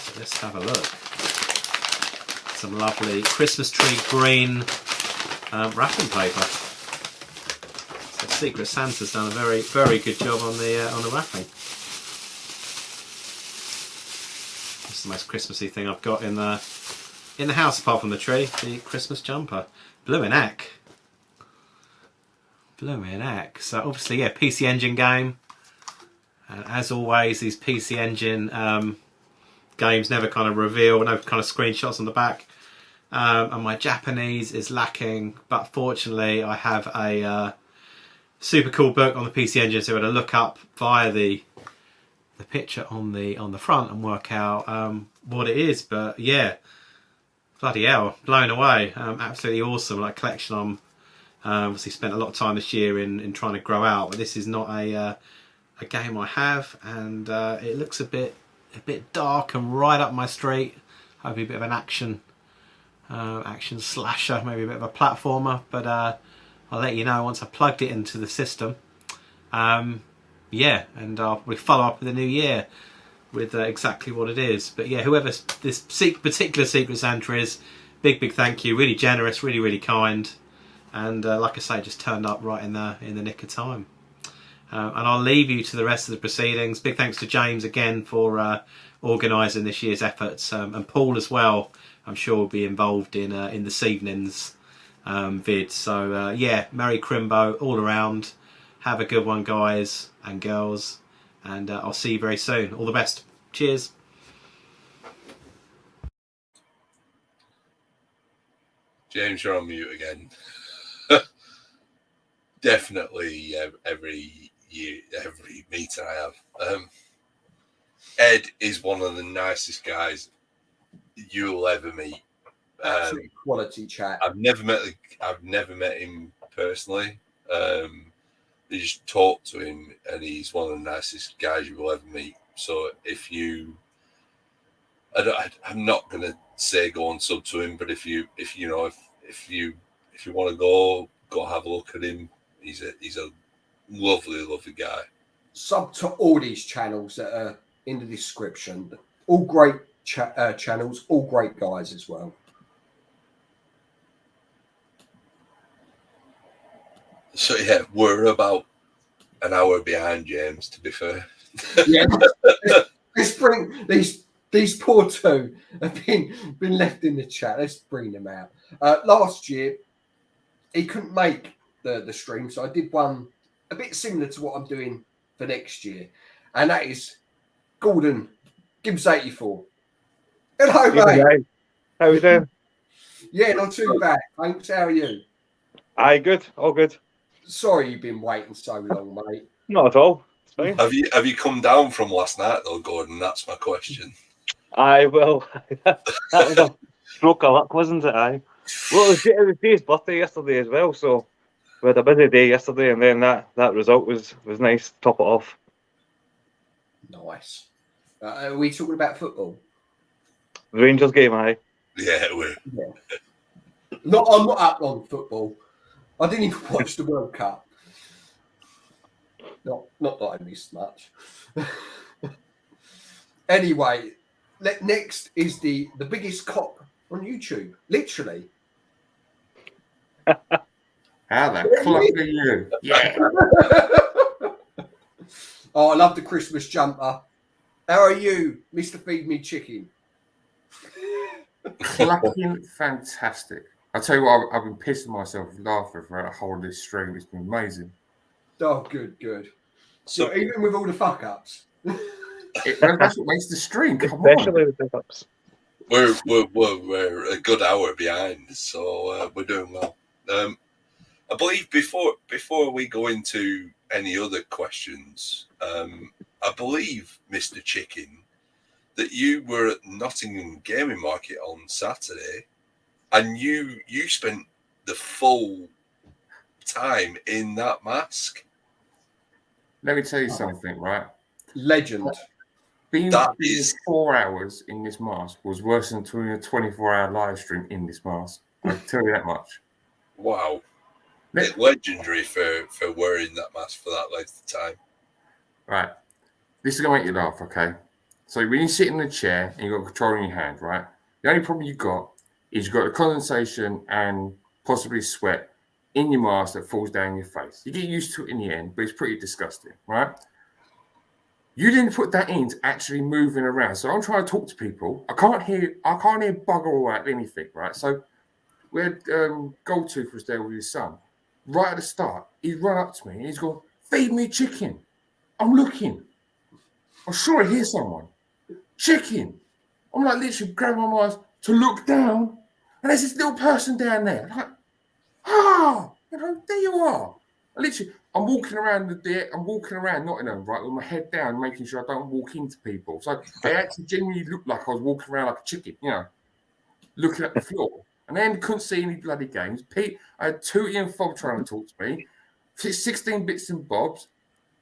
So let's have a look. Some lovely Christmas tree green wrapping paper. So Secret Santa's done a very, very good job on the wrapping. It's the most Christmassy thing I've got in the house apart from the tree. The Christmas jumper, blooming heck. Blooming heck. So obviously, yeah, PC Engine game. And as always, these PC Engine games never kind of reveal, no kind of screenshots on the back. And my Japanese is lacking, but fortunately I have a super cool book on the PC Engine, so I'm going to look up via the picture on the front and work out what it is. But yeah, bloody hell, blown away. Absolutely awesome, like collection. I'm obviously spent a lot of time this year in trying to grow out, but this is not a game I have, and it looks a bit dark and right up my street. Hopefully a bit of an action slasher, maybe a bit of a platformer, but I'll let you know once I've plugged it into the system. Yeah, and I'll probably follow up with the new year with exactly what it is. But yeah, whoever this particular Secret Santa is, big thank you. Really generous, really kind, and like I say, just turned up right in the nick of time. And I'll leave you to the rest of the proceedings. Big thanks to James again for organising this year's efforts, and Paul as well. I'm sure will be involved in this evening's vid. So yeah, Merry Crimbo all around. Have a good one, guys and girls, and I'll see you very soon. All the best. Cheers. James, you're on mute again. Definitely every year, every meeting I have. Ed is one of the nicest guys you'll ever meet. Quality chat. I've never met him personally. You just talk to him, and he's one of the nicest guys you will ever meet. So if you I'm not going to say go and sub to him, but if you want to go have a look at him. He's a lovely guy. Sub to all these channels that are in the description. All great channels, all great guys as well. So yeah, we're about an hour behind James, to be fair. Yeah, let's bring these poor two have been left in the chat. Let's bring them out. Last year, he couldn't make the stream, so I did one a bit similar to what I'm doing for next year, and that is Gordon Gibbs 84. Hello, mate. How are we doing? Yeah, not too bad. Thanks. How are you? Aye, good. All good. Sorry you've been waiting so long, mate. Not at all. It's fine. Have you come down from last night though, Gordon? That's my question. Aye, well, that was a stroke of luck, wasn't it? Aye. Well, it was Dave's birthday yesterday as well, so we had a busy day yesterday, and then that result was nice. Top it off. Nice. Are we talking about football? The Rangers game, aye. Yeah, we're. Yeah. No, I'm not up on football. I didn't even watch the World Cup. Not that I missed much. Anyway, next is the biggest cop on YouTube. Literally. How the clock are you? Yeah. Oh, I love the Christmas jumper. How are you, Mr. Feed Me Chicken? Clucking fantastic. I tell you what, I've been pissing myself laughing throughout the whole of this stream. It's been amazing. Oh, good. So even with all the fuck ups. That's what makes the stream. Come Especially on. with the ups. We're a good hour behind, so we're doing well. I believe before we go into any other questions, I believe, Mr. Chicken, that you were at Nottingham Gaming Market on Saturday, and you spent the full time in that mask. Let me tell you something, right? Legend. Being 4 hours in this mask was worse than doing a 24-hour live stream in this mask. I'll tell you that much. Wow. It's legendary for wearing that mask for that length of time. Right. This is going to make you laugh, okay? So when you sit in the chair and you've got control in your hand, right? The only problem you've got is you've got the condensation and possibly sweat in your mask that falls down your face. You get used to it in the end, but it's pretty disgusting, right? You didn't put that in to actually moving around. So I'm trying to talk to people. I can't hear bugger all about anything, right? So we had Goldtooth was there with his son. Right at the start, he's run up to me and he's gone, "Feed me chicken." I'm looking. I'm sure I hear someone. Chicken. I'm like literally grabbing my mask to look down, and there's this little person down there. I'm like, there you are. I'm walking around I'm walking around Nottingham, right, with my head down, making sure I don't walk into people. So I actually genuinely looked like I was walking around like a chicken, looking at the floor. And then couldn't see any bloody games. I had Tootie and Fob trying to talk to me. 16 bits and bobs.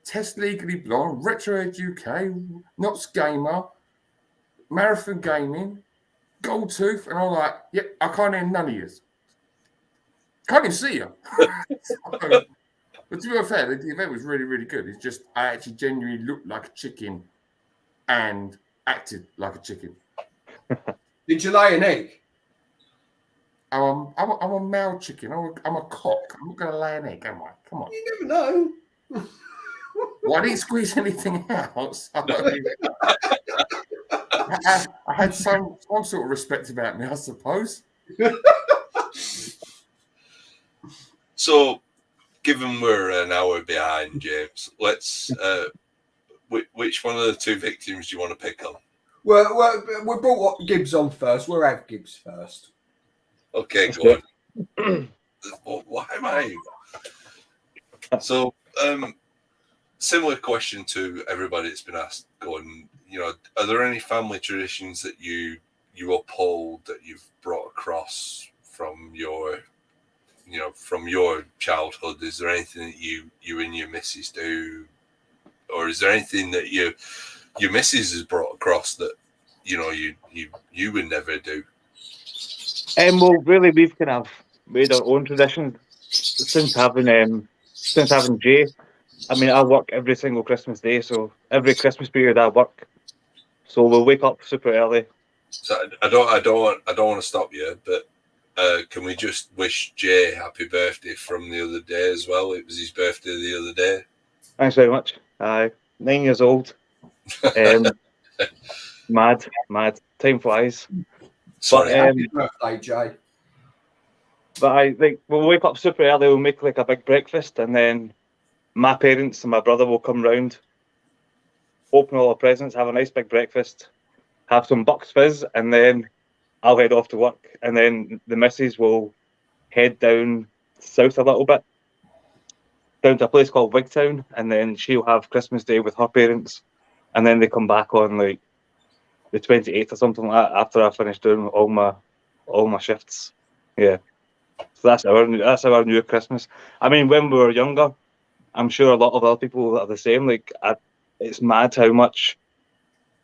Test Legally Blonde, Retro Edge UK, Knots Gamer, Marathon Gaming, Goldtooth, and I'm like, yep, I can't hear none of you. Can't even see you. But to be fair, the event was really, really good. It's just I actually genuinely looked like a chicken and acted like a chicken. Did you lay an egg? I'm a male chicken. I'm a cock. I'm not going to lay an egg, am I? Come on. You never know. Well, I didn't squeeze anything out. So I had some sort of respect about me, I suppose. So, given we're an hour behind, James, let's. Which one of the two victims do you want to pick on? Well, we brought Gibbs on first. We'll have Gibbs first. Okay, go on. Why am I? So, similar question to everybody that's been asked. Going, are there any family traditions that you uphold that you've brought across from your, from your childhood? Is there anything that you and your missus do, or is there anything that your missus has brought across that you would never do? Well, really, we've kind of made our own tradition since having Jay. I mean, I work every single Christmas day, so every Christmas period I work. So we'll wake up super early. So I don't want to stop you, but can we just wish Jay happy birthday from the other day as well? It was his birthday the other day. Thanks very much. 9 years old. Mad. Time flies. Sorry. But, Happy birthday, Jay. But we'll wake up super early. We'll make like a big breakfast, and then my parents and my brother will come round, open all the presents, have a nice big breakfast, have some Bucks Fizz, and then I'll head off to work. And then the missus will head down south a little bit, down to a place called Wigtown, and then she'll have Christmas Day with her parents, and then they come back on like the 28th or something like that after I finish doing all my shifts. Yeah. So that's our new Christmas. I mean, when we were younger, I'm sure a lot of other people are the same. Like, it's mad how much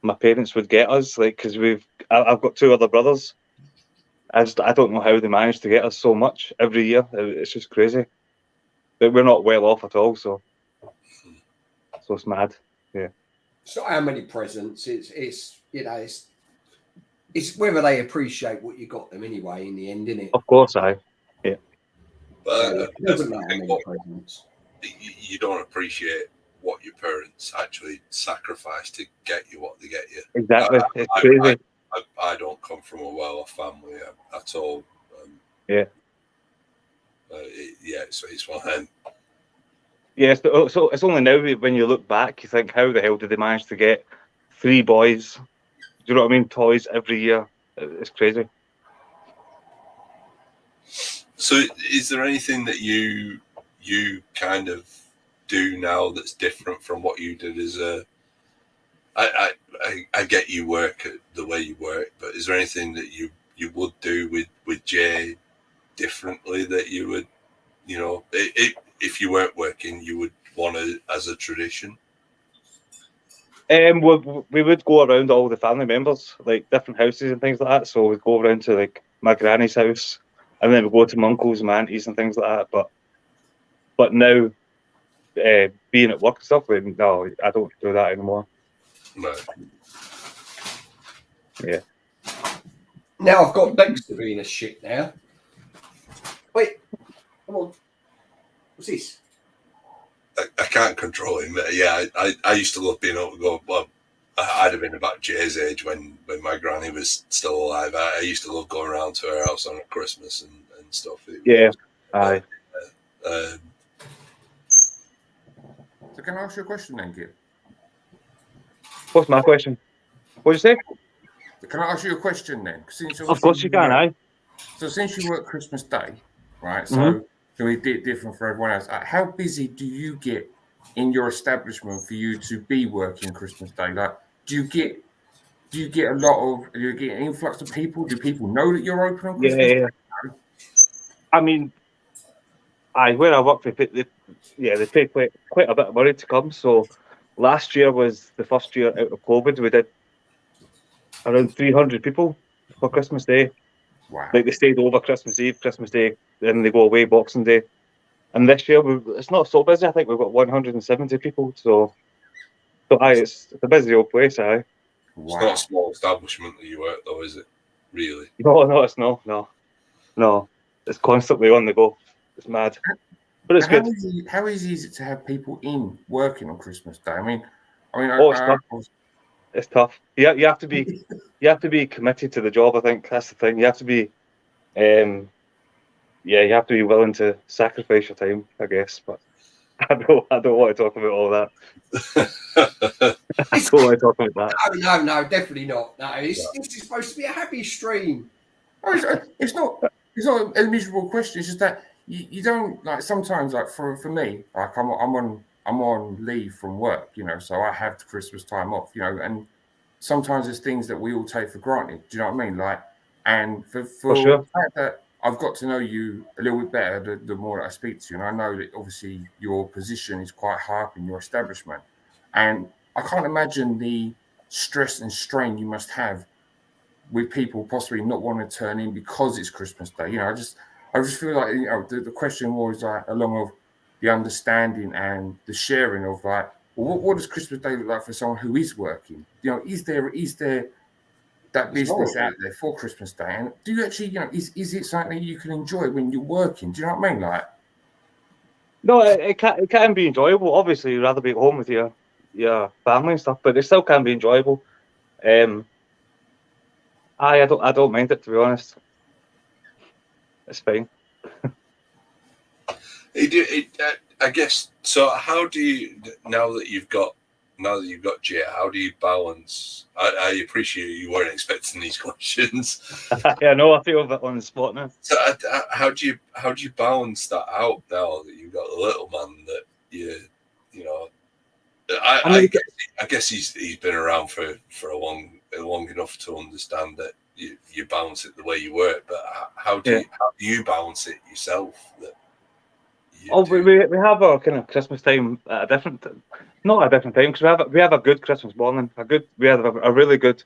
my parents would get us. Like, because I've got two other brothers. I don't know how they managed to get us so much every year. It's just crazy. But we're not well off at all, so it's mad. Yeah. It's not how many presents. It's whether they appreciate what you got them anyway. In the end, isn't it? Of course, yeah. But It doesn't matter how many presents. You don't appreciate what your parents actually sacrificed to get you what they get you. Exactly. It's crazy. I don't come from a well-off family at all. Yeah. It's one of them. Yeah, so it's only now when you look back, you think, how the hell did they manage to get 3 boys? Do you know what I mean? Toys every year. It's crazy. So, is there anything that you kind of do now that's different from what you did as a? I get you work the way you work, but is there anything that you would do with Jay differently that you would, if you weren't working, you would want to as a tradition? We would go around all the family members, like different houses and things like that. So we'd go around to like my granny's house, and then we go to my uncles and my aunties and things like that. But now, being at work and stuff, no, I don't do that anymore. No. Yeah. Now I've got Dexter being a shit now. Wait, come on. What's this? I can't control him. Yeah, I used to love being able to go. Well, I'd have been about Jay's age when my granny was still alive. I used to love going around to her house on Christmas and stuff. Aye. So can I ask you a question then, Gib? What's my question? What did you say? Can I ask you a question then? Of course you can, aye. So since you work Christmas Day, right? So we did different for everyone else. How busy do you get in your establishment for you to be working Christmas Day? Like, do you get an influx of people? Do people know that you're open on Christmas Day? I mean, where I work, they pay quite a bit of money to come. So last year was the first year out of COVID. We did around 300 people for Christmas Day. Wow. Like they stayed over Christmas Eve, Christmas Day, then they go away Boxing Day. And this year it's not so busy. I think we've got 170 people. So it's a busy old place, aye. Wow. It's not a small establishment that you work though, is it? Really? No, it's not. No. It's constantly on the go. It's mad. But it's good. How easy is it to have people in working on Christmas Day? I mean, it's tough. You have to be committed to the job. I think that's the thing. You have to be, you have to be willing to sacrifice your time, I guess. But I don't want to talk about all that. I don't want to talk about that. No, definitely not. No, this is supposed to be a happy stream. It's not a miserable question. It's just that you don't like sometimes like for me, like I'm on leave from work, so I have the Christmas time off, and sometimes there's things that we all take for granted. Do you know what I mean? Like, and for sure. the fact that I've got to know you a little bit better the more that I speak to you, and I know that obviously your position is quite high up in your establishment, and I can't imagine the stress and strain you must have with people possibly not wanting to turn in because it's Christmas Day. I just feel like the question was like along of the understanding and the sharing of like, well, what does Christmas Day look like for someone who is working? Is there that business out there for Christmas Day? And do you actually, is it something you can enjoy when you're working? Do you know what I mean? Like, no, it can be enjoyable. Obviously, you'd rather be at home with your family and stuff, but it still can be enjoyable. I don't mind it, to be honest. It's fine. I guess so. How do you now that you've got Jay? How do you balance? I appreciate you weren't expecting these questions. Yeah, no, I feel a bit on the spot now. So how do you balance that out now that you've got the little man that I guess he's been around for long enough to understand that you balance it the way you work. But how do you balance it yourself? We have our kind of Christmas time at not a different time, because we have a good Christmas morning. We have a really good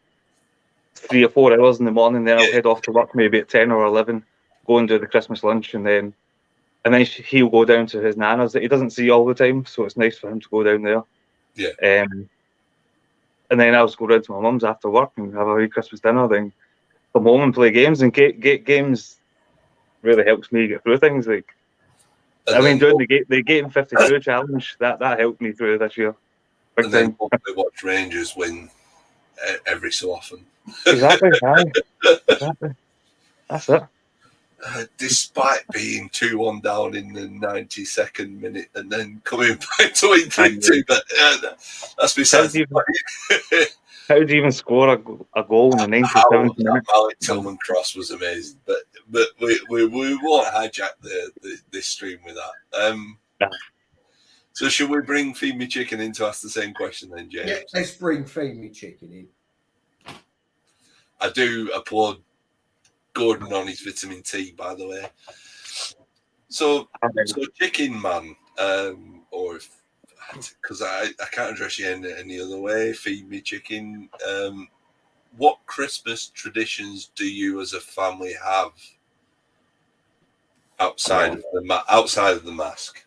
3 or 4 hours in the morning. Then I'll head off to work maybe at 10 or 11, go and do the Christmas lunch, and then he'll go down to his nana's that he doesn't see all the time, so it's nice for him to go down there. Yeah. And then I'll just go round to my mum's after work and have a wee Christmas dinner. Then come home and play games. And games really helps me get through things. Like, doing the Game 52 challenge that helped me through this year. Big and time. then watch Rangers win every so often. Exactly. Exactly. That's it. Despite being 2-1 down in the 92nd minute and then coming back to win 3-2, but that's besides. How do you even score a goal in the 97th minute? Malik Tillman cross was amazing, but we won't hijack this stream with that. So should we bring Feed Me Chicken in to ask the same question then, James? Yeah, let's bring Feed Me Chicken in. I do applaud Gordon on his vitamin T, by the way. So Chicken Man, or because I can't address you any other way. Feed Me Chicken. What Christmas traditions do you as a family have outside of the mask? Outside of the mask.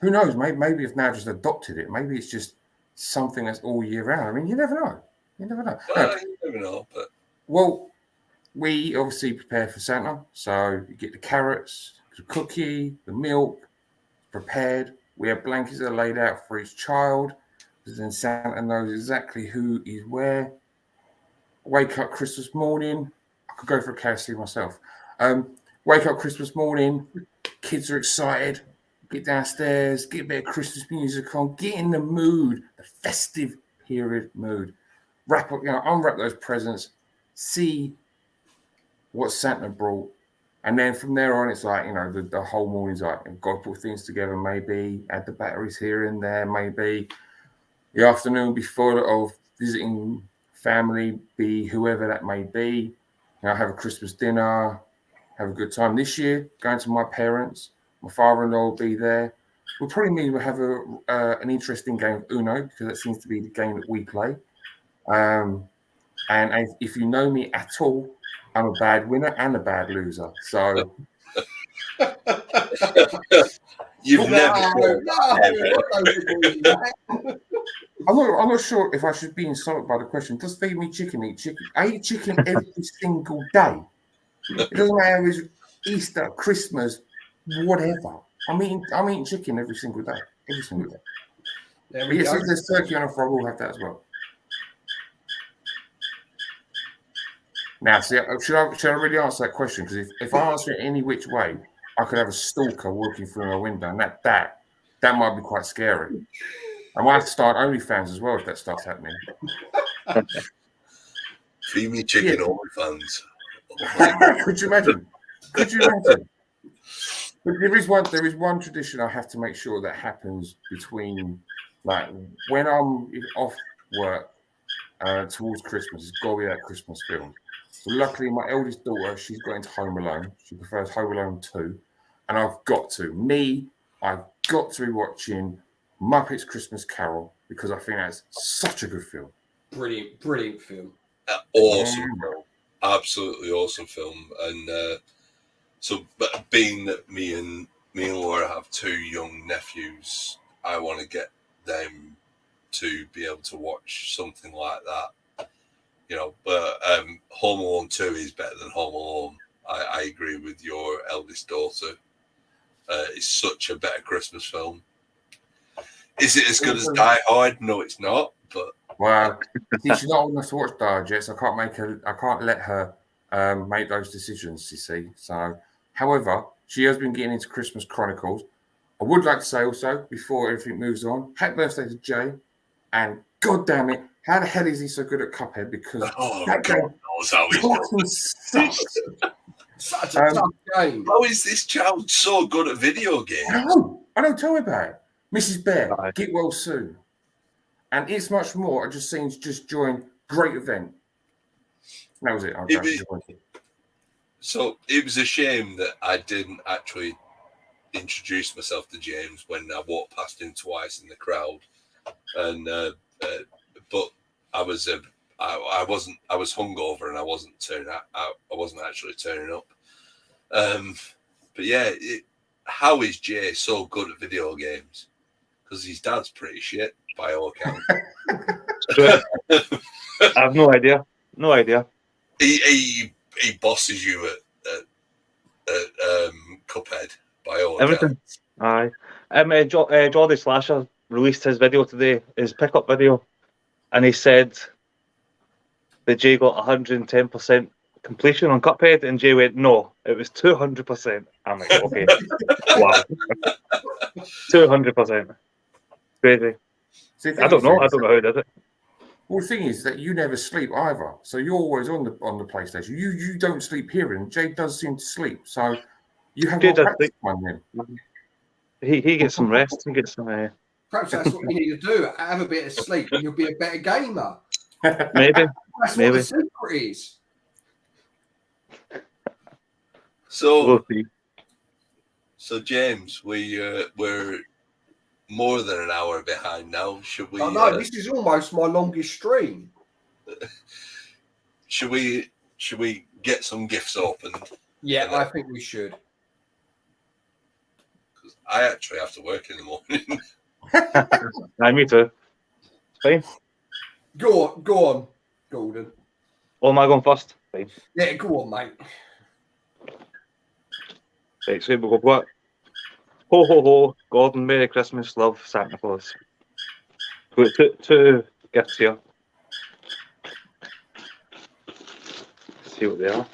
Who knows? Maybe it's now just adopted it. Maybe it's just something that's all year round. I mean, you never know. You never know, but. Well, we obviously prepare for Santa. So you get the carrots, the cookie, the milk prepared. We have blankets that are laid out for each child. Because then Santa knows exactly who is where. Wake up Christmas morning. I could go for a KFC myself. Wake up Christmas morning. Kids are excited. Get downstairs. Get a bit of Christmas music on. Get in the mood. The festive period mood. Wrap up, unwrap those presents, see what Santa brought, and then from there on, it's like, the whole morning's like, I've got to put things together, maybe add the batteries here and there, maybe the afternoon will be full of visiting family, be whoever that may be, have a Christmas dinner, have a good time. This year, going to my parents, my father-in-law will be there. We'll probably mean we'll have an interesting game of Uno, because that seems to be the game that we play. And if you know me at all, I'm a bad winner and a bad loser. So you've never. I'm not sure if I should be insulted by the question. Does Feed Me Chicken eat chicken? I eat chicken every single day. It doesn't matter if it's Easter, Christmas, whatever. I'm eating chicken every single day. Every single day. But yes, if there's turkey on a frog, we'll have that as well. Now, see, should I really answer that question? Because if I answer it any which way, I could have a stalker walking through my window, and that might be quite scary. I might have to start OnlyFans as well if that starts happening. Feed Me Chicken OnlyFans. Could you imagine? But there is one tradition I have to make sure that happens between, like, when I'm off work towards Christmas. It's got to be that Christmas film. So luckily, my eldest daughter, she's got into Home Alone. She prefers Home Alone 2. And I've got to be watching Muppets Christmas Carol because I think that's such a good film. Brilliant film. Awesome film. Absolutely awesome film. And so, but being that me and Laura have 2 young nephews, I want to get them to be able to watch something like that. You know, but Home Alone 2 is better than Home Alone. I agree with your eldest daughter. It's such a better Christmas film. Is it as good as Die Hard? No, it's not. But well, she's not old enough to watch Die Hard yet, so I can't let her make those decisions. You see, so however, she has been getting into Christmas Chronicles. I would like to say also before everything moves on, happy birthday to Jay, and God damn it, how the hell is he so good at Cuphead? Because that game knows how he's fucking sucks. Such a tough game. How is this child so good at video games? I don't tell me about it. Mrs. Bear, get well soon. And It's Much More, I just seen just joined. Great event. That was it. So it was a shame that I didn't actually introduce myself to James when I walked past him twice in the crowd. And but I was hungover and I wasn't actually turning up. But yeah, how is Jay so good at video games? Because his dad's pretty shit by all accounts. I have no idea. No idea. He bosses you at Cuphead by all Everything. accounts. Aye. Jordy Slasher released his video today, his pickup video, and he said that Jay got 110% completion on Cuphead, and Jay went, no, it was 200%. I'm like, okay. Wow. 200%. Crazy. I don't know how he did it. Well, the thing is that you never sleep either, so you're always on the PlayStation. You don't sleep here, and Jay does seem to sleep. So you have more practice on him. He gets some rest. He gets some. Perhaps that's what you need to do. Have a bit of sleep, and you'll be a better gamer. Maybe. That's Maybe. what the secret is. So, we'll see. So James, we're more than an hour behind now. Should we? Oh, no, this is almost my longest stream. Should we get some gifts opened? Yeah, I think we should. I actually have to work in the morning. Me too. Fine. Go on, Gordon. Or am I going first? Fine. Yeah, go on, mate. Right, so we'll go what? Ho ho ho, Gordon, Merry Christmas, love, Santa Claus. We've got two gifts here. Let's see what they are.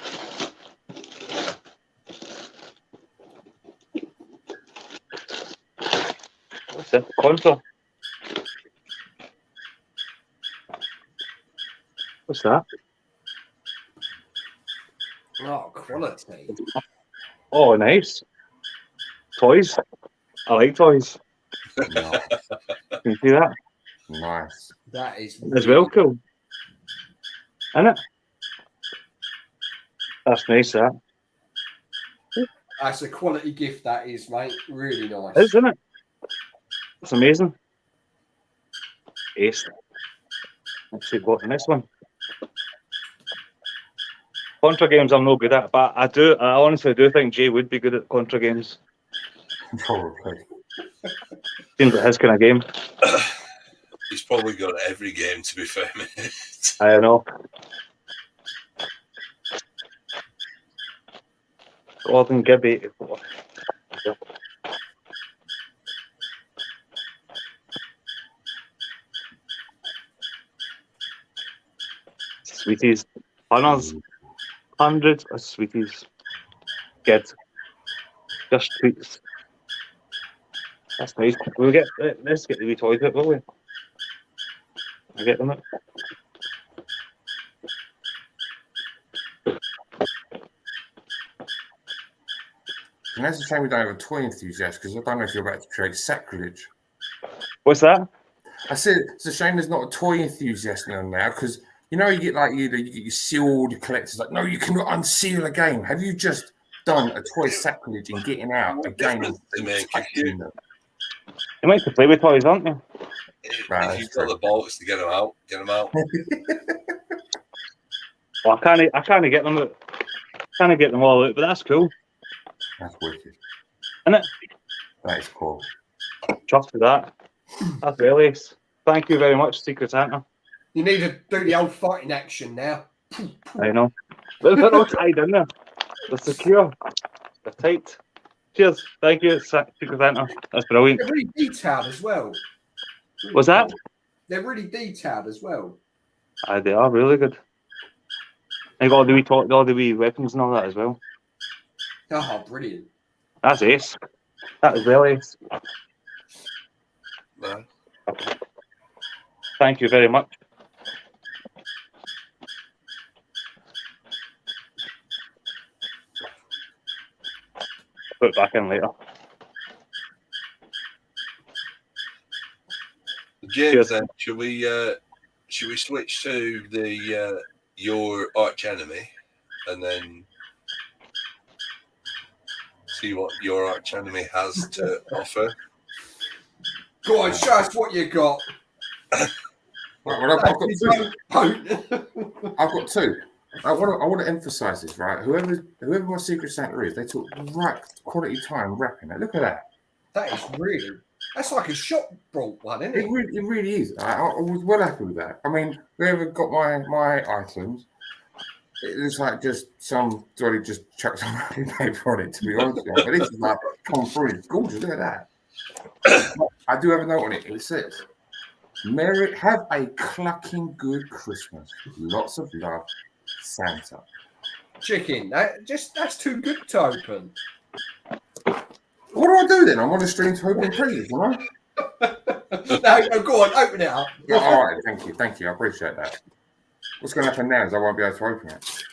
What's that? Contra. What's that? Oh, quality. Oh, nice. Toys. I like toys. No. Can you see that? Nice. That is As well, cool. Isn't it? That's nice, that. That's a quality gift, that is, mate. Really nice. Isn't it? That's amazing. Ace. Let's see what the next one. Contra games I'm no good at, but I honestly do think Jay would be good at Contra games. Probably. Seems like his kind of game. He's probably got every game, to be fair, mate. I know. Gordon Gibby. Sweeties. Hundreds of sweeties. Get just treats. That's nice. Let's get the wee toys out, will we? I get them out. And that's a shame we don't have a toy enthusiast, because I don't know if you're about to create sacrilege. What's that? I said it's a shame there's not a toy enthusiast on now, because you know you get like you get your sealed collectors like, no, you cannot unseal a game. Have you just done a toy sacrilege in getting out a game? You might play with toys, aren't you? If you've got the bolts to get them out, get them out. Well, I can't get them. Can't get them all out, but that's cool. That's wicked. Isn't it? That is cool. Chuffed with that. That's really ace. Thank you very much, Secret Santa. You need to do the old fighting action now. I know. But they're not tied in there. They're secure. They're tight. Cheers. Thank you, Secret Santa. That's brilliant. They're really detailed as well. What's that? They're really detailed as well. They are really good. I got all the wee weapons and all that as well. Oh, brilliant. That's ace. That is really ace. No. Thank you very much. Put it back in later. James, then should we switch to the your arch enemy and then see what your arch enemy has to offer? Go on, show us what you got. Well, I've got two. I've got two. I want to emphasize this, right? Whoever my Secret Santa is, they took right quality time wrapping it. Look at that. That is really. That's like a shop brought one, isn't it? It really is. I was well happy with that. I mean, whoever got my items, it was like just somebody just chucked some wrapping paper on it, to be honest with you. But this is like come through. It's gorgeous. Look at that. I do have a note on it. It says, have a clucking good Christmas. Lots of love, Santa. Chicken. That's too good to open. What do I do then? I'm on the stream to open presents, am I? No, go on, open it up. Yeah, all right, thank you. I appreciate that. What's going to happen now is I won't be able to open it.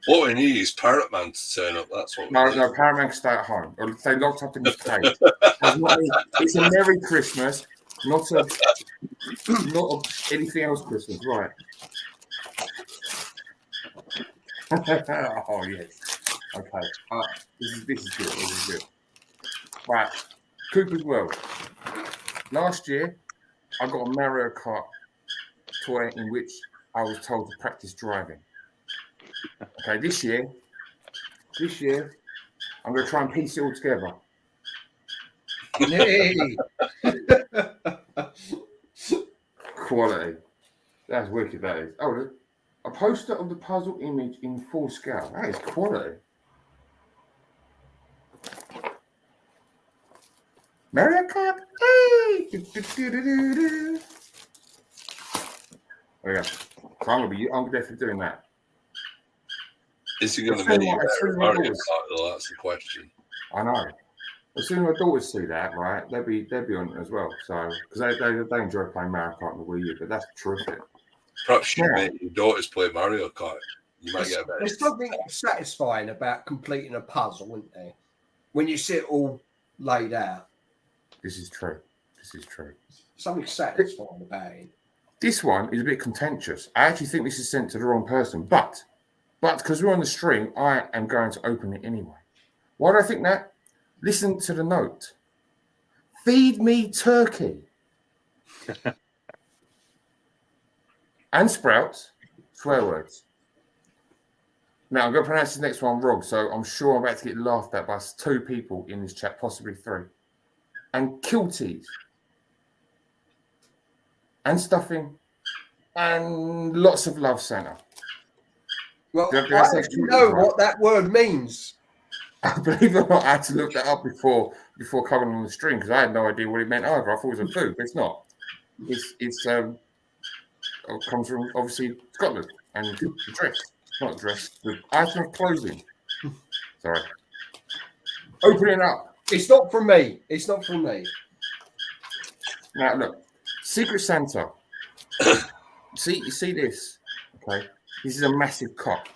What we need is Parrot Man to turn up. That's what. No, Parrot Man can stay at home. Or stay locked up in his cage. It's a Merry Christmas, not anything else Christmas, right? Oh yes. Okay. This is good. This is good. Right, Cooper's World. Last year, I got a Mario Kart toy in which I was told to practice driving. Okay, this year, I'm going to try and piece it all together. Yay. Quality. That's wicked, that is. Oh, a poster of the puzzle image in full scale. That is quality. Mario Kart. Hey. There you go. So I'm definitely doing that. Is he going to mini Mario Kart though? That's the question. I know. As soon as my daughters see that, right, they'll be on it as well. So because they enjoy playing Mario Kart on the Wii U, but that's terrific. Perhaps you make your daughters play Mario Kart. You might get a better. There's something satisfying about completing a puzzle, isn't there? When you see it all laid out. This is true. Something satisfying about it. This one is a bit contentious. I actually think this is sent to the wrong person, but because we're on the stream, I am going to open it anyway. Why do I think that? Listen to the note. Feed me turkey. And sprouts. Swear words. Now, I'm going to pronounce the next one wrong, so I'm sure I'm about to get laughed at by 2 people in this chat, possibly 3. And kilties. And stuffing. And lots of love, Santa. Well, I actually know what that word means. Believe it or not, I had to look that up before coming on the stream because I had no idea what it meant either. I thought it was a food, but it's not. It comes from obviously Scotland and the dress, not dress, the item of clothing. Sorry. Opening up. It's not from me. Now look, Secret Santa. See this? Okay, this is a massive cock.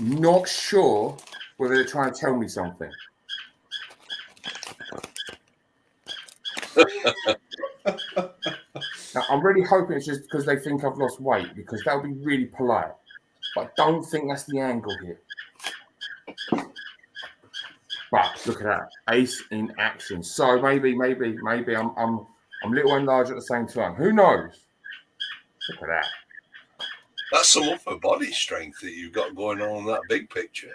Not sure whether they're trying to tell me something. Now, I'm really hoping it's just because they think I've lost weight, because that would be really polite. But I don't think that's the angle here. But look at that, ace in action. So maybe I'm I'm little and large at the same time. Who knows? Look at that. That's some upper body strength that you've got going on in that big picture.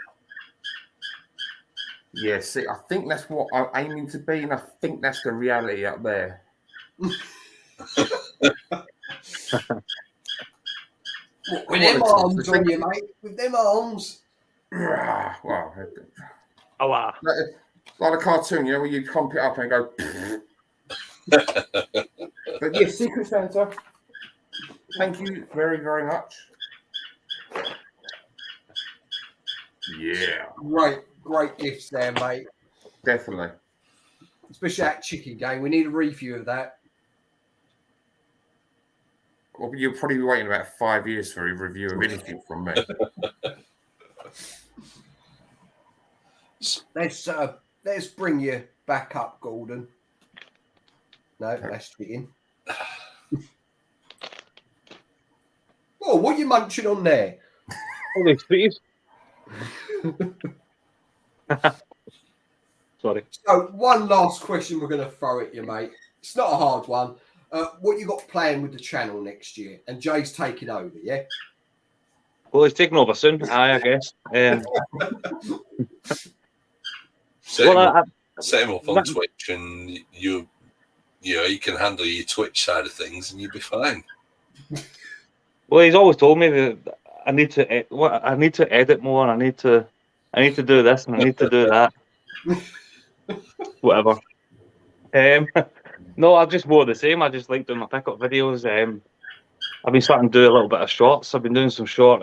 Yeah, see, I think that's what I'm aiming to be, and I think that's the reality up there. With them arms on you, mate. With them arms. Wow. Oh, wow. Like a cartoon, you know, where you pump it up and go. But yeah, Secret Santa, thank you very, very much. Yeah. Great gifts there, mate. Definitely. Especially that chicken game. We need a review of that. Well, you'll probably be waiting about 5 years for a review of anything from me. Let's bring you back up, Gordon. No, that's cheating. Oh, what are you munching on there? All these sweeties. Sorry. So, one last question we're going to throw at you, mate. It's not a hard one. What you got planned with the channel next year? And Jay's taking over, yeah? Well, he's taking over soon, I guess. Set him up on Twitch, and you can handle your Twitch side of things, and you'll be fine. Well, he's always told me that I need to edit more, and I need to do this, and I need to do that. Whatever. No, I'm just more the same. I just like doing my pickup videos. I've been starting to do a little bit of shorts. I've been doing some short,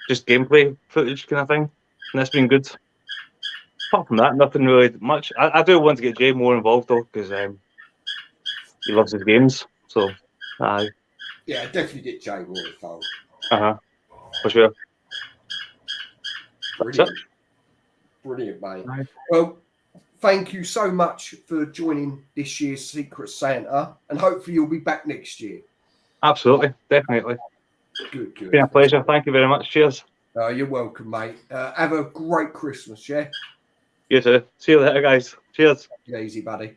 just gameplay footage kind of thing, and that's been good. Apart from that, nothing really much. I do want to get Jay more involved though, because he loves his games. So, yeah, definitely get Jay more involved. For sure. Brilliant, mate. Well, thank you so much for joining this year's Secret Santa, and hopefully you'll be back next year. Absolutely, definitely. Good. It's been a pleasure. Thank you very much. Cheers. You're welcome, mate. Have a great Christmas, yeah? You too. See you later, guys. Cheers. Easy, buddy.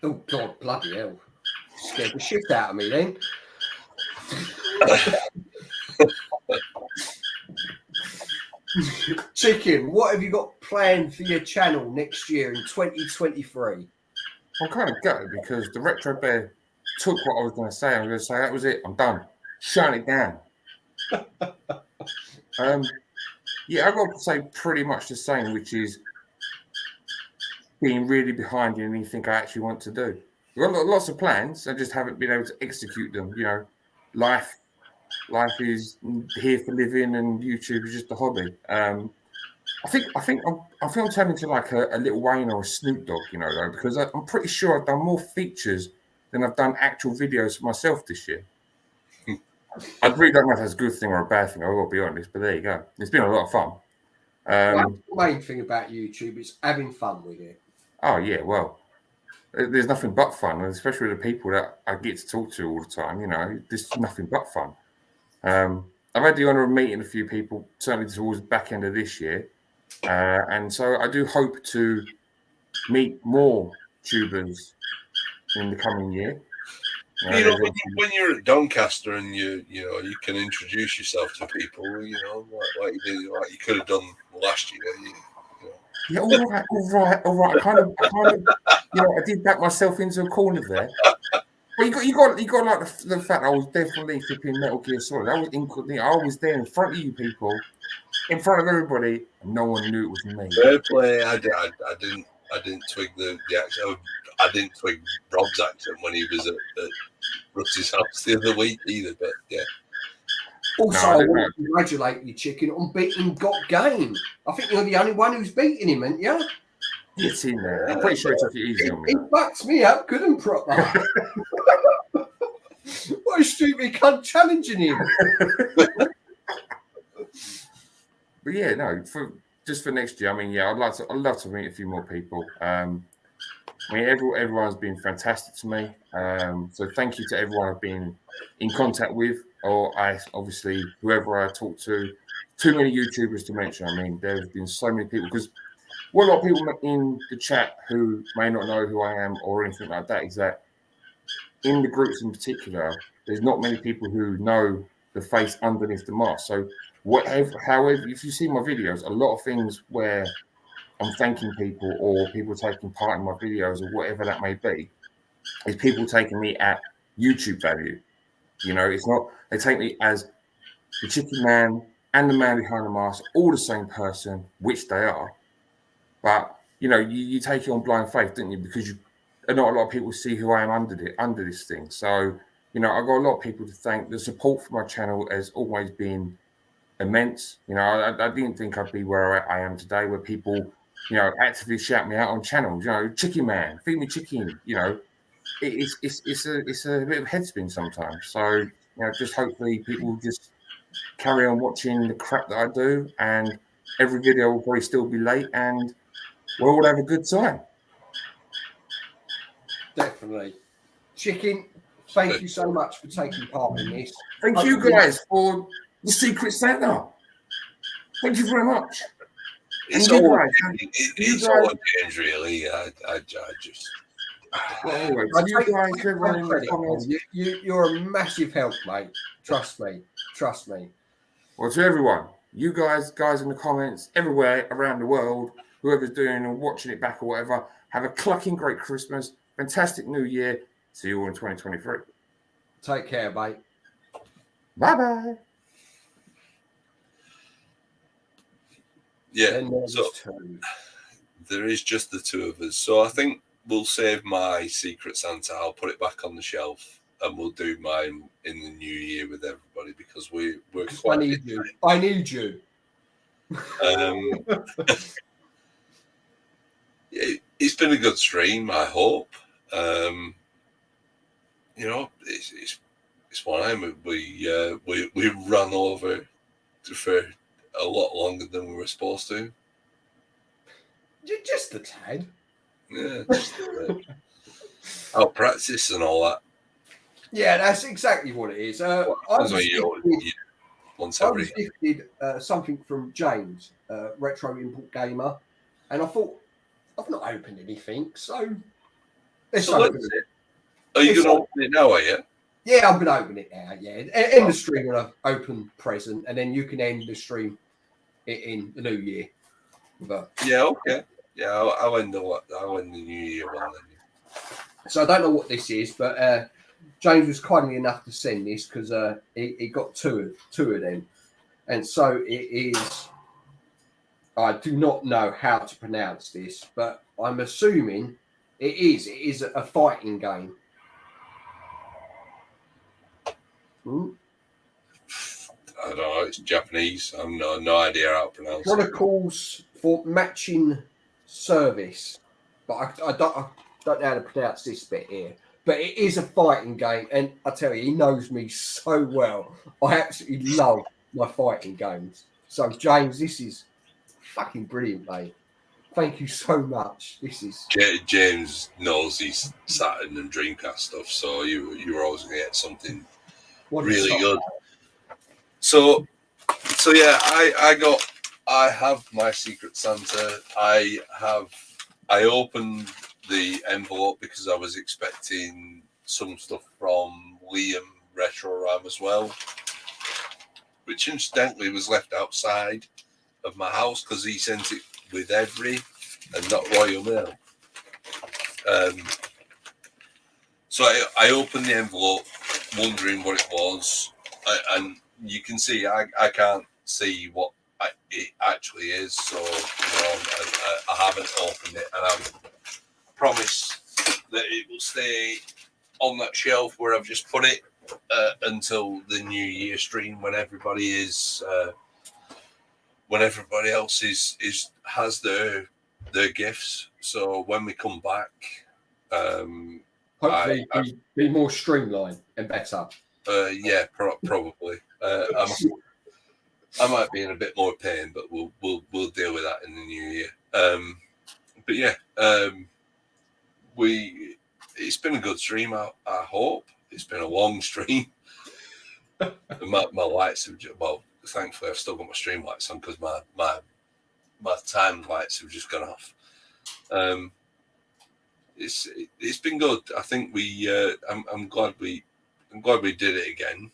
Oh, God, bloody hell. Scared the shit out of me then. Chicken, what have you got planned for your channel next year in 2023? I'm kind of gutted because the Retro Bear took what I was going to say. I'm going to say that was it. I'm done. Shut it down. Yeah, I've got to say pretty much the same, which is being really behind in anything I actually want to do. We've got lots of plans. I just haven't been able to execute them. You know, life is here for living, and YouTube is just a hobby. I think I'm turning to like a Little Wayne or a Snoop Dogg, you know, though, because I'm pretty sure I've done more features than I've done actual videos for myself this year. I really don't know if that's a good thing or a bad thing. I'll be honest, but there you go. It's been a lot of fun. The main thing about YouTube is having fun with it. Oh yeah, well, there's nothing but fun, especially with the people that I get to talk to all the time. You know, there's nothing but fun. I've had the honour of meeting a few people, certainly towards the back end of this year, and so I do hope to meet more tubers in the coming year. You know, when you're at Doncaster and you can introduce yourself to people, you know, like you could have done last year. Yeah, all right. I kind of, you know, I did back myself into a corner there. But you got like the fact I was definitely flipping Metal Gear Solid. I was there in front of you people, in front of everybody, and no one knew it was me. Fair play. I didn't twig the accent. I didn't twig Rob's accent when he was at Russ's house the other week either. But yeah. Also, I want to congratulate you, Chicken, on beating Got Game. I think you're the only one who's beaten him, ain't you? It's in there. I'm pretty sure he took it easy on me. He backs me up, good and proper. What a stupid cunt challenging him. But yeah, no, for next year, I mean, yeah, I'd love to meet a few more people. I mean, everyone's been fantastic to me. So thank you to everyone I've been in contact with, or obviously whoever I talk to. Too many YouTubers to mention. I mean, there's been so many people because what a lot of people in the chat who may not know who I am or anything like that is that in the groups in particular, there's not many people who know the face underneath the mask. So however, if you see my videos, a lot of things where I'm thanking people or people taking part in my videos or whatever that may be, is people taking me at YouTube value. You know, it's not, they take me as the chicken man and the man behind the mask, all the same person, which they are. But, you know, you take it on blind faith, don't you? Because not a lot of people see who I am under this thing. So, you know, I've got a lot of people to thank. The support for my channel has always been immense. You know, I didn't think I'd be where I am today, where people, you know, actively shout me out on channels. You know, chicken man, feed me chicken. You know, it's a bit of headspin sometimes. So, you know, just hopefully people just carry on watching the crap that I do, and every video will probably still be late, and we'll all have a good time. Definitely. Chicken, thank you so much for taking part in this. Thank you guys for the Secret Santa. Thank you very much. It's And you all guys, it's all games, really. I just. Well, anyway, I you take guys, full everyone in the credit, comments. Paul. You're a massive help, mate. Trust me. Trust me. Well, to everyone, you guys in the comments, everywhere around the world, whoever's doing and watching it back or whatever, have a clucking great Christmas, fantastic New Year. See you all in 2023. Take care, mate. Bye-bye. Yeah, so there is just the two of us. So I think we'll save my Secret Santa. I'll put it back on the shelf, and we'll do mine in the new year with everybody, because we're quite. I need you. I need you. It's been a good stream, I hope. You know, it's fine. We ran over for a lot longer than we were supposed to. Just a tad. Yeah, just I'll practice and all that. Yeah, that's exactly what it is. I was gifted something from James, Retro Import Gamer, and I thought, I've not opened anything, so let's open it. Are you going to open it now, are you? Yeah, I'm going to open it now, yeah. End the stream when I open present, and then you can end the stream in the new year. But yeah, okay. Yeah, I'll end the new year one then. So I don't know what this is, but James was kindly enough to send this because he got two of them, and so it is. I do not know how to pronounce this, but I'm assuming it is a fighting game. I don't know. It's Japanese. I've no idea how to pronounce it. Protocols for matching service, but I don't know how to pronounce this bit here. But it is a fighting game, and I tell you, he knows me so well. I absolutely love my fighting games. So, James, this is fucking brilliant, mate. Thank you so much. This is James knows his Saturn and Dreamcast stuff, so you're always going to get something really good. So yeah, I have my Secret Santa. I opened the envelope because I was expecting some stuff from Liam Retro Ram as well, which incidentally was left outside of my house because he sent it with Every and not Royal Mail. So I opened the envelope wondering what it was, and you can see I can't see what it actually is, so I haven't opened it, and I promise that it will stay on that shelf where I've just put it until the New Year stream when everybody is when everybody else has their gifts. So when we come back, hopefully be more streamlined and better. Yeah, probably. I might be in a bit more pain, but we'll deal with that in the new year. But yeah, it's been a good stream. I hope it's been a long stream. my lights have thankfully I've still got my stream lights on because my by the time the lights have just gone off. It's been good. I think I'm glad we did it again.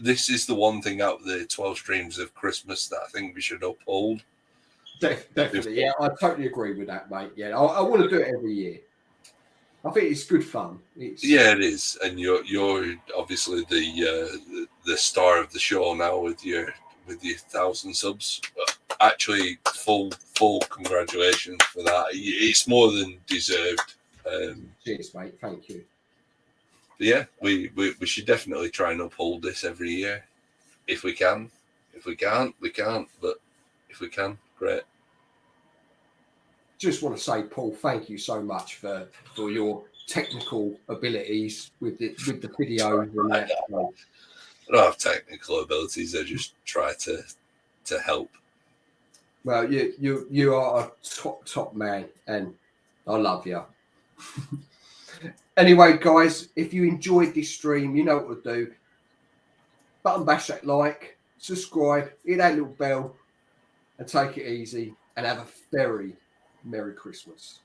This is the one thing out of the 12 streams of Christmas that I think we should uphold. Definitely, yeah, I totally agree with that, mate. Yeah, I want to do it every year. I think it's good fun. Yeah, it is, and you're obviously the star of the show now with your 1,000 subs. Actually, full congratulations for that. It's more than deserved. Cheers, mate. Thank you. Yeah, we should definitely try and uphold this every year if we can. If we can't, we can't. But if we can, great. Just want to say, Paul, thank you so much for your technical abilities with the videos and that. I don't have technical abilities. I just try to help. Well, you are a top man, and I love you. Anyway, guys, if you enjoyed this stream, you know what to do. Button bash that like, subscribe, hit that little bell, and take it easy. And have a very Merry Christmas.